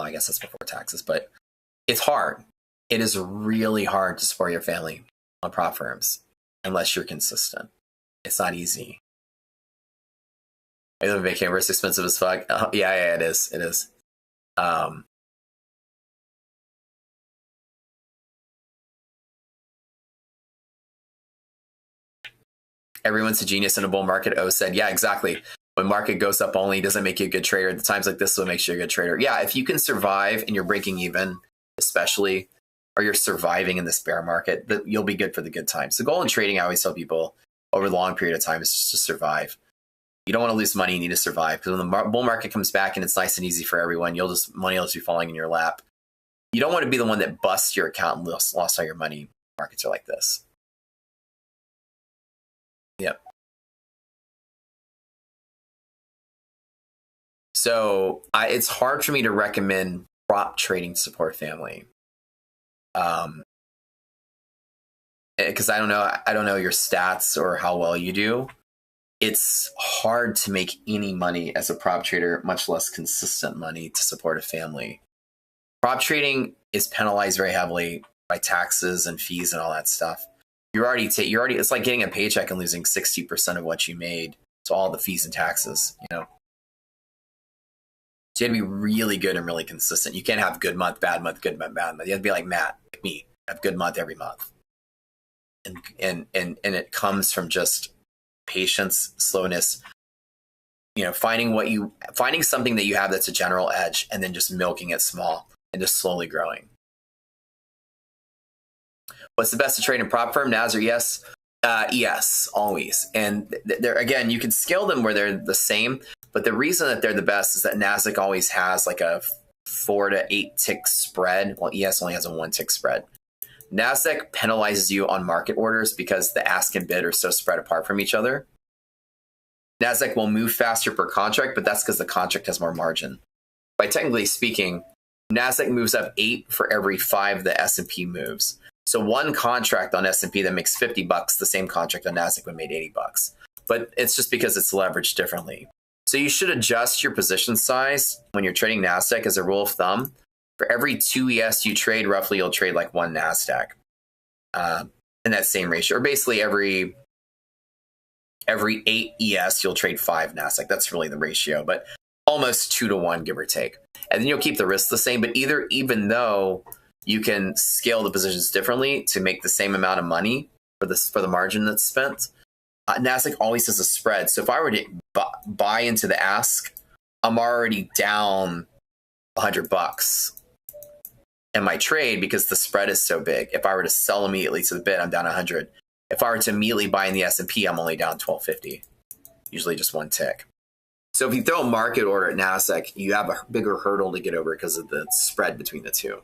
I guess that's before taxes, but it's hard. It is really hard to support your family on prop firms unless you're consistent. It's not easy. I live in vacation where it's expensive as fuck. Yeah, it is. It is. everyone's a genius in a bull market. O said, yeah, exactly. When market goes up only doesn't make you a good trader. The times like this is what makes you a good trader. Yeah, if you can survive and you're breaking even, especially, or you're surviving in this bear market, that you'll be good for the good times. The goal in trading, I always tell people over the long period of time, is just to survive. You don't want to lose money, you need to survive. Because when the bull market comes back and it's nice and easy for everyone, money will just be falling in your lap. You don't want to be the one that busts your account and lost all your money. Markets are like this. Yep. So it's hard for me to recommend prop trading to support family. Because I don't know your stats or how well you do. It's hard to make any money as a prop trader, much less consistent money to support a family. Prop trading is penalized very heavily by taxes and fees and all that stuff. It's like getting a paycheck and losing 60% of what you made to all the fees and taxes, you know. So you have to be really good and really consistent. You can't have good month, bad month, good month, bad month. You have to be like Matt, like me, have good month every month. And it comes from just patience, slowness, you know, finding something that you have that's a general edge and then just milking it small and just slowly growing. What's the best to trade in prop firm? NAS or ES? ES, always. And there again, you can scale them where they're the same, but the reason that they're the best is that NASDAQ always has like a 4 to 8 tick spread, while ES only has a 1 tick spread. NASDAQ penalizes you on market orders because the ask and bid are so spread apart from each other. NASDAQ will move faster per contract, but that's because the contract has more margin. By technically speaking, NASDAQ moves up 8 for every 5 the S&P moves. So one contract on S&P that makes $50, the same contract on NASDAQ would make $80. But it's just because it's leveraged differently. So you should adjust your position size when you're trading NASDAQ as a rule of thumb. For every 2 ES you trade, roughly you'll trade like 1 NASDAQ in that same ratio. Or basically every 8 ES, you'll trade 5 NASDAQ. That's really the ratio, but almost 2 to 1, give or take. And then you'll keep the risk the same, but even though you can scale the positions differently to make the same amount of money for the margin that's spent, NASDAQ always has a spread. So if I were to buy into the ask, I'm already down $100 in my trade because the spread is so big. If I were to sell immediately to the bid, I'm down 100. If I were to immediately buy in the S&P, I'm only down 1250, usually just 1 tick. So if you throw a market order at NASDAQ, you have a bigger hurdle to get over because of the spread between the two.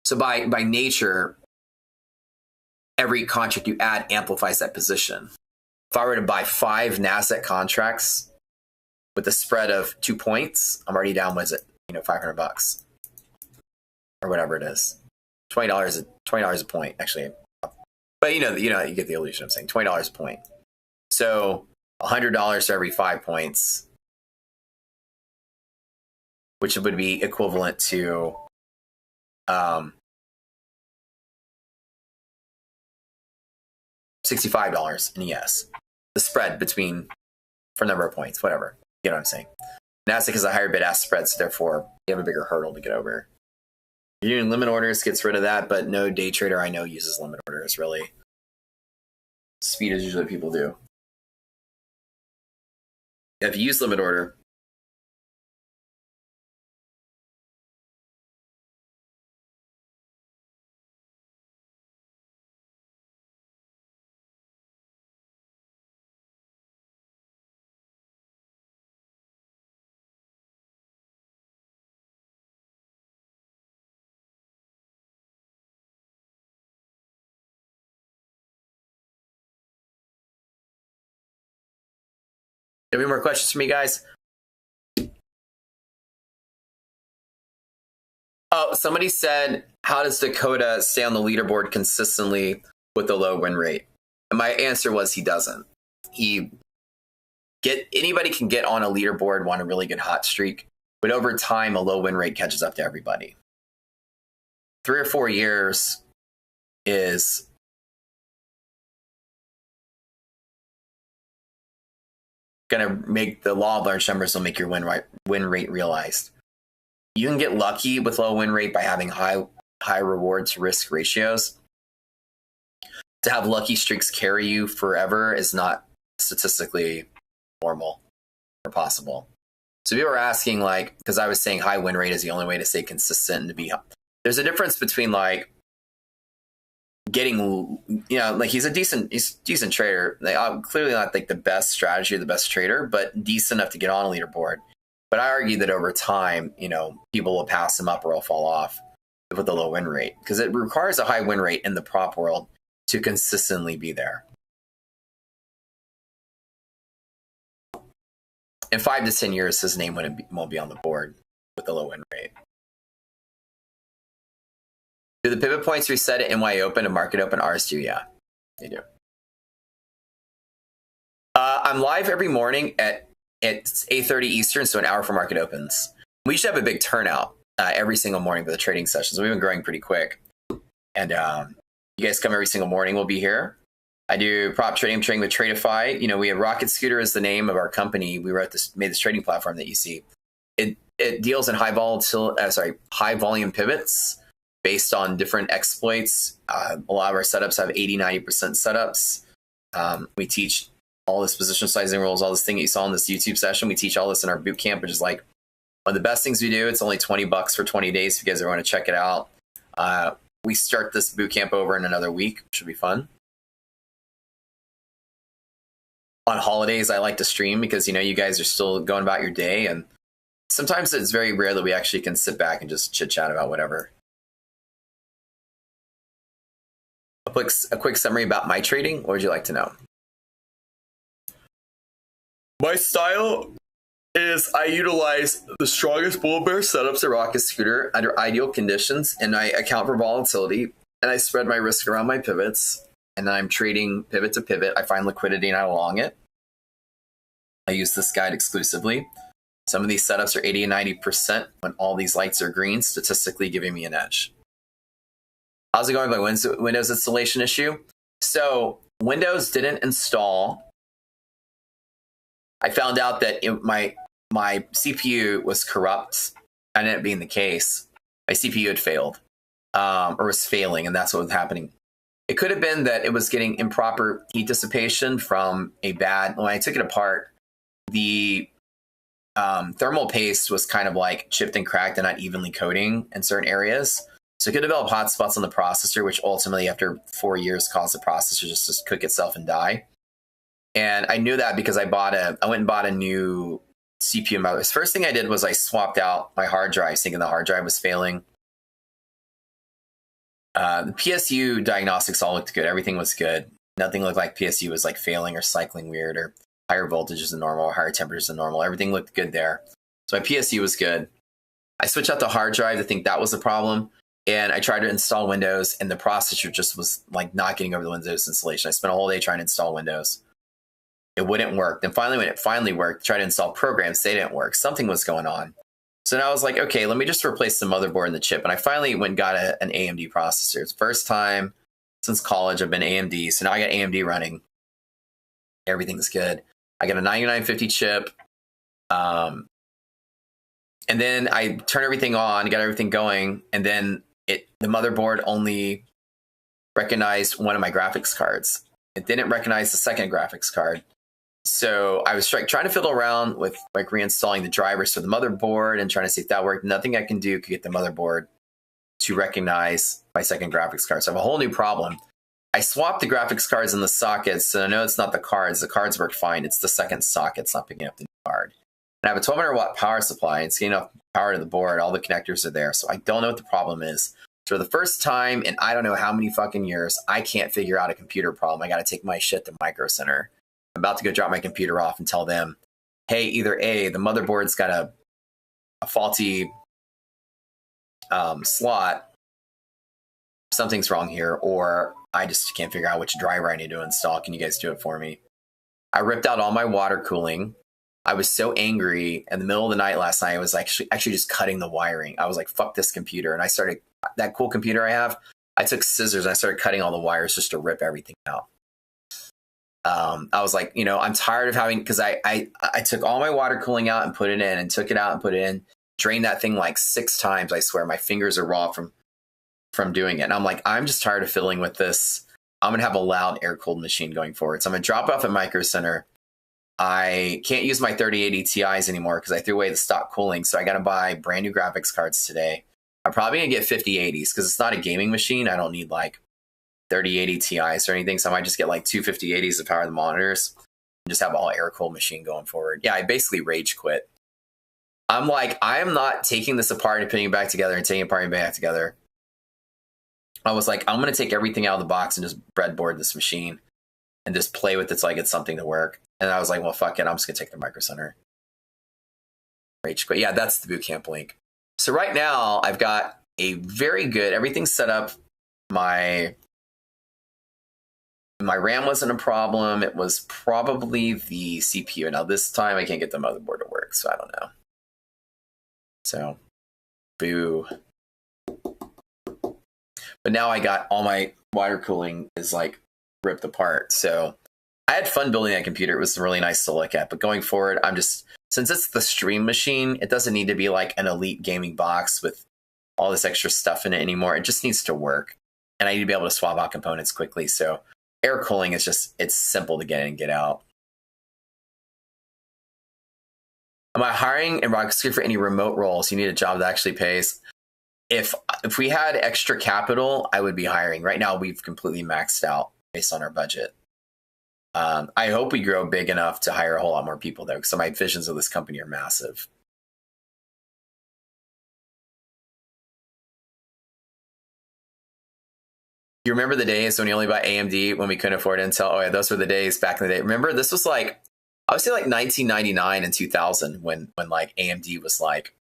So by nature, every contract you add amplifies that position. If I were to buy 5 NASDAQ contracts with a spread of 2 points, I'm already down, $500 or whatever it is. $20 a point, actually. But you get the illusion I'm saying. $20 a point. So $100 for every 5 points, which would be equivalent to $65 in ES. The spread for number of points, whatever. You know what I'm saying? NASDAQ has a higher bid-ask spread, so therefore you have a bigger hurdle to get over. Using limit orders gets rid of that, but no day trader I know uses limit orders, really. Speed is usually what people do. If you use limit order, have any more questions for me, guys? Oh, somebody said, how does Dakota stay on the leaderboard consistently with a low win rate? And my answer was he doesn't. Anybody can get on a leaderboard, want a really good hot streak, but over time, a low win rate catches up to everybody. 3 or 4 years is going to make the law of large numbers will make your win rate realized. You can get lucky with low win rate by having high reward to risk ratios. to have lucky streaks carry you forever is not statistically normal or possible. So people are asking, like, because I was saying high win rate is the only way to stay consistent and to be. There's a difference between like getting, you know, like he's a decent trader. Like, clearly not like the best strategy or the best trader, but decent enough to get on a leaderboard. But I argue that over time, you know, people will pass him up or he'll fall off with a low win rate, because it requires a high win rate in the prop world to consistently be there. In 5 to 10 years, his name won't be on the board with a low win rate. Do the pivot points reset at NY Open and Market Open? Ours do, yeah. They do. I'm live every morning at 8:30 Eastern, so an hour for market opens. We usually have a big turnout every single morning for the trading sessions. We've been growing pretty quick. And you guys come every single morning, we'll be here. I do prop trading. I'm trading with Tradeify. You know, we have Rocket Scooter as the name of our company. We made this trading platform that you see. It deals in high volume pivots based on different exploits. A lot of our setups have 80-90% setups. We teach all this position sizing rules, all this thing that you saw in this YouTube session. We teach all this in our boot camp, which is like one of the best things we do. It's only $20 for 20 days if you guys ever want to check it out. We start this boot camp over in another week, which should be fun. On holidays, I like to stream because, you know, you guys are still going about your day, and sometimes it's very rare that we actually can sit back and just chit chat about whatever. A quick summary about my trading. What would you like to know? My style is I utilize the strongest bull bear setups at Rocket Scooter under ideal conditions, and I account for volatility, and I spread my risk around my pivots, and then I'm trading pivot to pivot. I find liquidity and I long it. I use this guide exclusively. Some of these setups are 80 and 90% when all these lights are green, statistically giving me an edge. How's it going by Windows installation issue? So Windows didn't install. I found out that my CPU was corrupt. That ended up being the case. My CPU had failed, or was failing, and that's what was happening. It could have been that it was getting improper heat dissipation from a bad. When I took it apart, the thermal paste was kind of like chipped and cracked and not evenly coating in certain areas. So it could develop hot spots on the processor, which ultimately, after 4 years, caused the processor just to cook itself and die. And I knew that because I went and bought a new CPU. The first thing I did was I swapped out my hard drive, thinking the hard drive was failing. The PSU diagnostics all looked good. Everything was good. Nothing looked like PSU was like failing or cycling weird or higher voltages than normal or higher temperatures than normal. Everything looked good there. So my PSU was good. I switched out the hard drive to think that was the problem. And I tried to install Windows, and the processor just was like not getting over the Windows installation. I spent a whole day trying to install Windows. It wouldn't work. Then finally, when it finally worked, tried to install programs, they didn't work. Something was going on. So now I was like, okay, let me just replace the motherboard and the chip. And I finally went and got an AMD processor. It's the first time since college I've been AMD. So now I got AMD running. Everything's good. I got a 9950 chip. And then I turned everything on, got everything going. And then the motherboard only recognized one of my graphics cards. It didn't recognize the second graphics card. So I was trying to fiddle around with like reinstalling the drivers for the motherboard and trying to see if that worked. Nothing I can do could get the motherboard to recognize my second graphics card. So I have a whole new problem. I swapped the graphics cards in the sockets, so I know it's not the cards. The cards work fine. It's the second socket's not picking up the new card. And I have a 1200 watt power supply. It's getting enough power to the board. All the connectors are there. So I don't know what the problem is. So for the first time in I don't know how many fucking years, I can't figure out a computer problem. I got to take my shit to Micro Center. I'm about to go drop my computer off and tell them, hey, either A, the motherboard's got a faulty slot, something's wrong here, or I just can't figure out which driver I need to install. Can you guys do it for me? I ripped out all my water cooling. I was so angry in the middle of the night last night. I was actually just cutting the wiring. I was like, fuck this computer. And I started, that cool computer I have, I took scissors and I started cutting all the wires just to rip everything out. I was like, you know, I'm tired of having, because I took all my water cooling out and put it in, and took it out and put it in, drained that thing like 6 times. I swear my fingers are raw from doing it. And I'm like, I'm just tired of fiddling with this I'm going to have a loud air-cooled machine going forward. So I'm going to drop off at Micro Center. I can't use my 3080 Ti's anymore because I threw away the stock cooling. So I got to buy brand new graphics cards today. I'm probably going to get 5080s because it's not a gaming machine. I don't need like 3080 Ti's or anything. So I might just get like two 5080s to power the monitors and just have all air-cooled machine going forward. Yeah, I basically rage quit. I'm like, I am not taking this apart and putting it back together and taking it apart and back together. I was like, I'm going to take everything out of the box and just breadboard this machine and just play with it so I get something to work. And I was like, well, fuck it. I'm just going to take the Micro Center. Rage quit. Yeah, that's the bootcamp link. So right now I've got a very good, everything's set up. My RAM wasn't a problem. It was probably the CPU. Now this time I can't get the motherboard to work, so I don't know. So, boo. But now I got all my water cooling is like ripped apart. So I had fun building that computer. It was really nice to look at. But going forward, I'm just, since it's the stream machine, it doesn't need to be like an elite gaming box with all this extra stuff in it anymore. It just needs to work. And I need to be able to swap out components quickly. So air cooling is just, it's simple to get in and get out. Am I hiring in Rocket for any remote roles? You need a job that actually pays. If we had extra capital, I would be hiring. Right now, we've completely maxed out based on our budget. I hope we grow big enough to hire a whole lot more people, though, because my visions of this company are massive. You remember the days when you only bought AMD when we couldn't afford Intel? Oh, yeah, those were the days back in the day. Remember, this was like, I would say like 1999 and 2000 when like AMD was like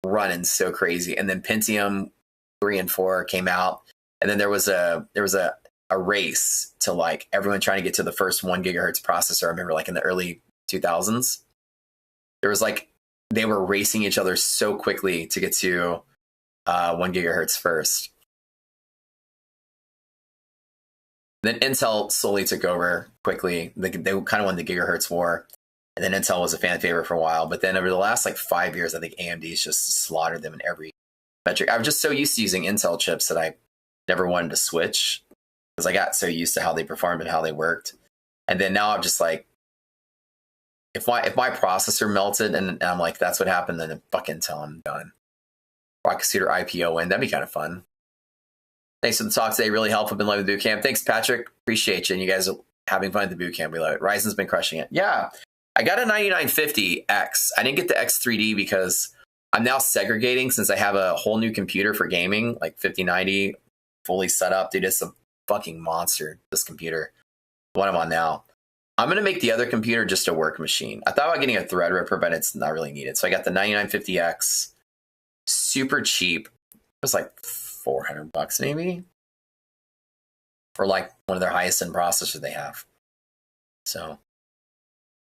running so crazy, and then Pentium 3 and 4 came out, and then there was a race to like everyone trying to get to the first 1 gigahertz processor. I remember like in the early 2000s, there was like they were racing each other so quickly to get to 1 gigahertz first. Then Intel slowly took over quickly. They kind of won the gigahertz war. And then Intel was a fan favorite for a while. But then over the last like 5 years, I think AMD's just slaughtered them in every metric. I was just so used to using Intel chips that I never wanted to switch because I got so used to how they performed and how they worked. And then now I'm just like, if my processor melted and I'm like, that's what happened, then fuck Intel, I'm done. Rocket Scooter IPO win, that'd be kind of fun. Thanks for the talk today. Really helpful. Been loving the bootcamp. Thanks, Patrick. Appreciate you. And you guys are having fun at the bootcamp. We love it. Ryzen's been crushing it. Yeah. I got a 9950X. I didn't get the X3D because I'm now segregating since I have a whole new computer for gaming, like 5090, fully set up. Dude, it's a fucking monster, this computer. What I'm on now. I'm going to make the other computer just a work machine. I thought about getting a Threadripper, but it's not really needed. So I got the 9950X. Super cheap. It was like $400 maybe. For like one of their highest end processors they have. So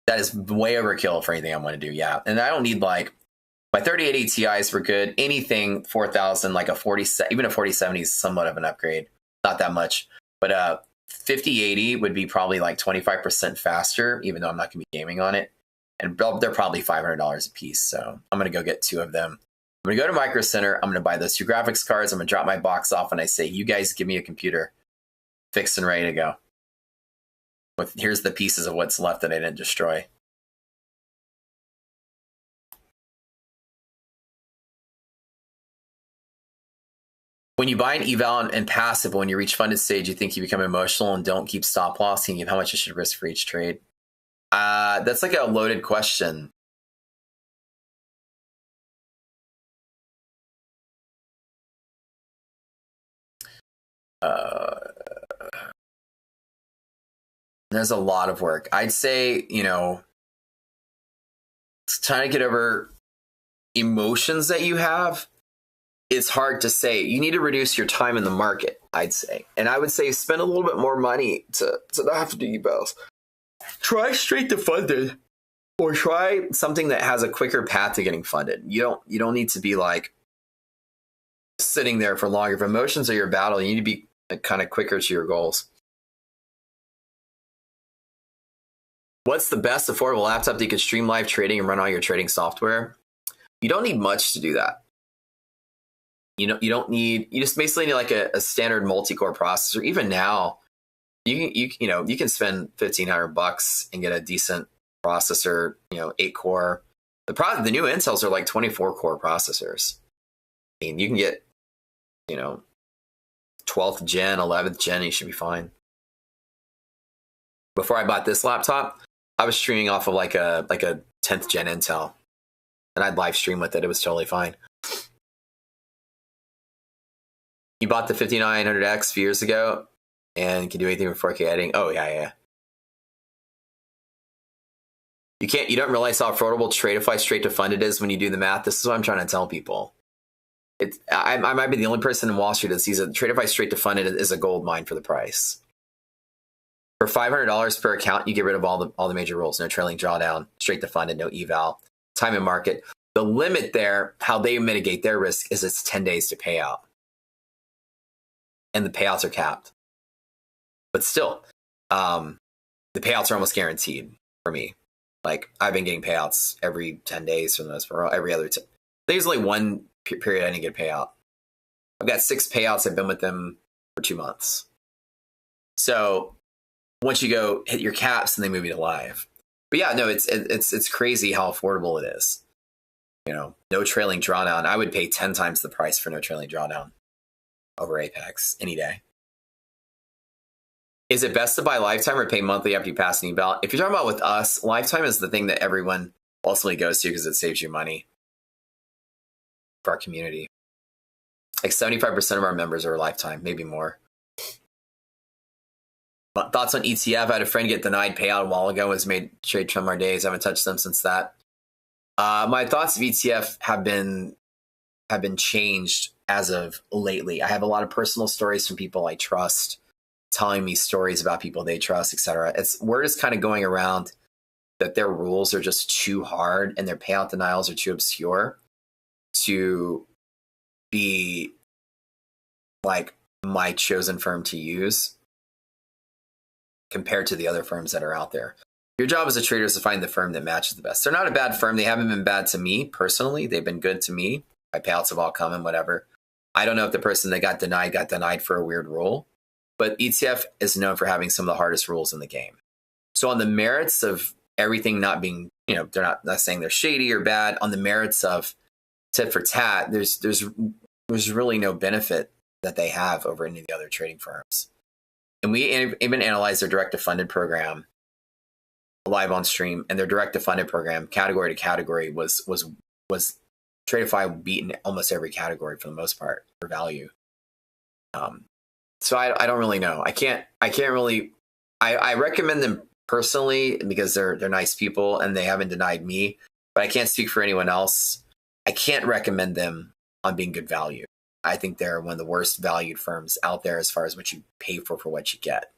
that is way overkill for anything I want to do. Yeah. And I don't need like my 3080 Ti's were good. Anything 4000, like a 40, even a 4070 is somewhat of an upgrade. Not that much, but 5080 would be probably like 25% faster, even though I'm not going to be gaming on it. And they're probably $500 a piece. So I'm going to go get 2 of them. I'm going to go to Micro Center. I'm going to buy those 2 graphics cards. I'm going to drop my box off and I say, you guys give me a computer fixed and ready to go. Here's the pieces of what's left that I didn't destroy. When you buy an eval and passive, when you reach funded stage, you think you become emotional and don't keep stop lossing how much you should risk for each trade. That's like a loaded question. There's a lot of work. I'd say, trying to get over emotions that you have, it's hard to say. You need to reduce your time in the market, I'd say. And I would say spend a little bit more money to not have to do evals. Try straight to funded or try something that has a quicker path to getting funded. You don't need to be like sitting there for longer. If emotions are your battle, you need to be kind of quicker to your goals. What's the best affordable laptop that you can stream live trading and run all your trading software? You don't need much to do that. You just basically need like a standard multi-core processor. Even now, You can spend $1,500 and get a decent processor, 8 core. The new Intels are like 24 core processors. I mean, you can get, 12th gen, 11th gen, you should be fine. Before I bought this laptop, I was streaming off of like a 10th gen Intel, and I'd live stream with it. It was totally fine. You bought the 5900X a few years ago and can do anything with 4K editing. Oh yeah. You don't realize how affordable Tradeify straight to funded is when you do the math. This is what I'm trying to tell people. I might be the only person in Wall Street that sees that Tradeify straight to funded is a gold mine for the price. For $500 per account, you get rid of all the major rules. No trailing drawdown, straight to funded, no eval, time and market. The limit there, how they mitigate their risk, is it's 10 days to pay out. And the payouts are capped. But still, the payouts are almost guaranteed for me. Like, I've been getting payouts every 10 days for the most part, every other. There's only one period I didn't get a payout. I've got 6 payouts. I've been with them for 2 months. So once you go hit your caps, and they move you to live. But yeah, no, it's crazy how affordable it is. No trailing drawdown. I would pay 10 times the price for no trailing drawdown over Apex any day. Is it best to buy lifetime or pay monthly after you pass an eval? If you're talking about with us, lifetime is the thing that everyone ultimately goes to because it saves you money for our community. Like 75% of our members are lifetime, maybe more. But thoughts on ETF? I had a friend get denied payout a while ago. Was made trade from our days. I haven't touched them since that. My thoughts of ETF have been changed as of lately. I have a lot of personal stories from people I trust, telling me stories about people they trust, etc. Word is kind of going around that their rules are just too hard and their payout denials are too obscure to be like my chosen firm to use compared to the other firms that are out there. Your job as a trader is to find the firm that matches the best. They're not a bad firm. They haven't been bad to me personally. They've been good to me. My payouts have all come and whatever. I don't know if the person that got denied for a weird rule, but ETF is known for having some of the hardest rules in the game. So on the merits of everything not being, they're not saying they're shady or bad. On the merits of tit for tat, there's really no benefit that they have over any of the other trading firms. And we even analyzed their direct to funded program live on stream, and their direct to funded program category to category was Tradeify beaten almost every category for the most part for value. So I don't really know. I can't really. I recommend them personally because they're nice people and they haven't denied me, but I can't speak for anyone else. I can't recommend them on being good value. I think they're one of the worst valued firms out there as far as what you pay for what you get.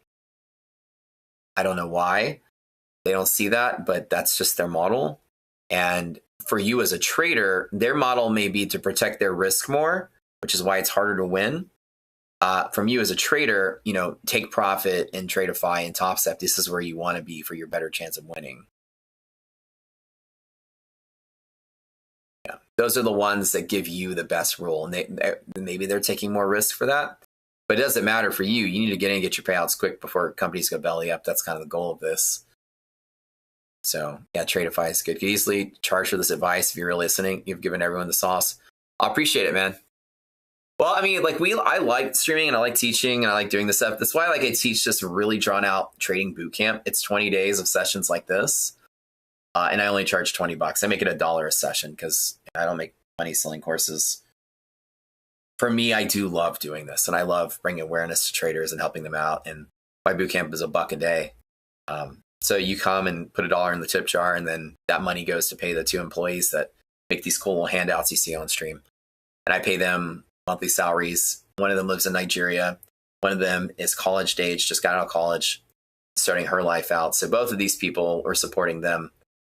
I don't know why they don't see that, but that's just their model. And for you as a trader, their model may be to protect their risk more, which is why it's harder to win. From you as a trader, take profit and Tradeify and Top Step. This is where you want to be for your better chance of winning. Yeah, those are the ones that give you the best rule, and maybe they're taking more risk for that. But it doesn't matter for you. You need to get in and get your payouts quick before companies go belly up. That's kind of the goal of this. So yeah, Tradeify is good. You can easily charge for this advice if you're listening. You've given everyone the sauce. I appreciate it, man. Well, I mean, I like streaming and I like teaching and I like doing this stuff. That's why I teach just really drawn out trading boot camp. It's 20 days of sessions like this. And I only charge $20. I make it $1 a session because I don't make money selling courses. For me, I do love doing this, and I love bringing awareness to traders and helping them out. And my boot camp is $1 a day. So you come and put $1 in the tip jar, and then that money goes to pay the 2 employees that make these cool little handouts you see on stream. And I pay them monthly salaries. One of them lives in Nigeria. One of them is college age, just got out of college, starting her life out. So both of these people are supporting them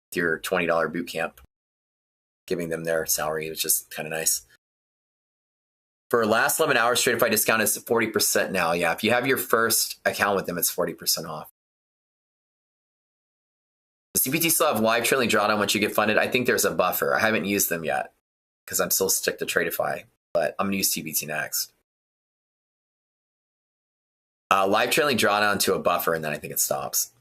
with your $20 boot camp, giving them their salary, which is kind of nice. For last 11 hours, Tradeify discount is 40% now. Yeah, if you have your first account with them, it's 40% off. Does CPT still have live trailing drawdown once you get funded? I think there's a buffer. I haven't used them yet because I'm still stuck to Tradeify, but I'm going to use TBT next. Live trailing drawdown to a buffer, and then I think it stops.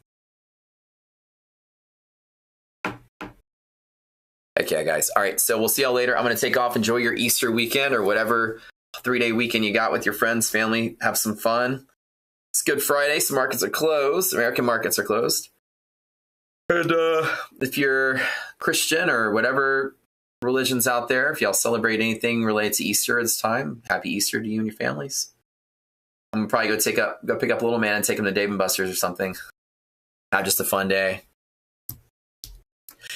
Okay, guys. All right, so we'll see y'all later. I'm going to take off. Enjoy your Easter weekend or whatever 3-day weekend you got with your friends, family. Have some fun. It's Good Friday. Some markets are closed. American markets are closed. And if you're Christian or whatever religions out there, if y'all celebrate anything related to Easter this time, happy Easter to you and your families. I'm gonna probably go pick up a little man and take him to Dave & Buster's or something. Have just a fun day.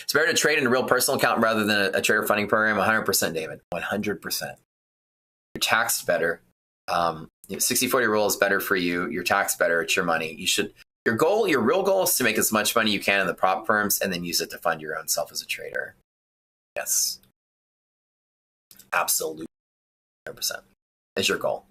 It's better to trade in a real personal account rather than a trader funding program. 100%, David. 100%. You're taxed better. 60-40 rule is better for you. You're taxed better. It's your money. You should. Your real goal is to make as much money you can in the prop firms and then use it to fund your own self as a trader. Yes. Absolutely. 100% is your goal.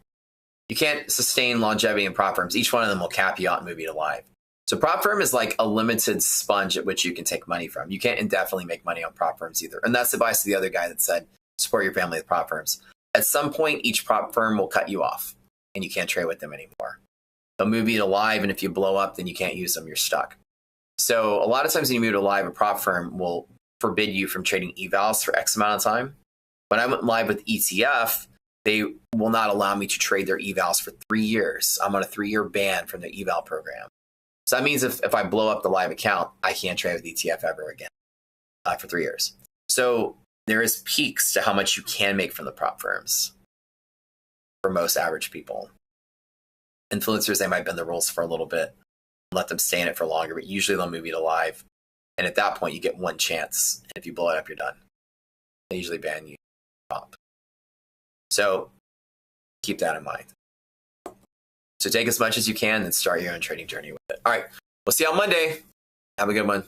You can't sustain longevity in prop firms. Each one of them will cap you out and move you to live. So prop firm is like a limited sponge at which you can take money from. You can't indefinitely make money on prop firms either. And that's the advice of the other guy that said, support your family with prop firms. At some point, each prop firm will cut you off and you can't trade with them anymore. They'll move you to live, and if you blow up, then you can't use them. You're stuck. So a lot of times when you move to live, a prop firm will forbid you from trading evals for X amount of time. When I went live with ETF, they will not allow me to trade their evals for 3 years. I'm on a 3-year ban from the eval program. So that means if I blow up the live account, I can't trade with ETF ever again for 3 years. So there is peaks to how much you can make from the prop firms for most average people. Influencers, they might bend the rules for a little bit, let them stay in it for longer, but usually they'll move you to live. And at that point, you get one chance. And if you blow it up, you're done. They usually ban you prop. So keep that in mind. So take as much as you can and start your own trading journey with it. All right. We'll see you on Monday. Have a good one.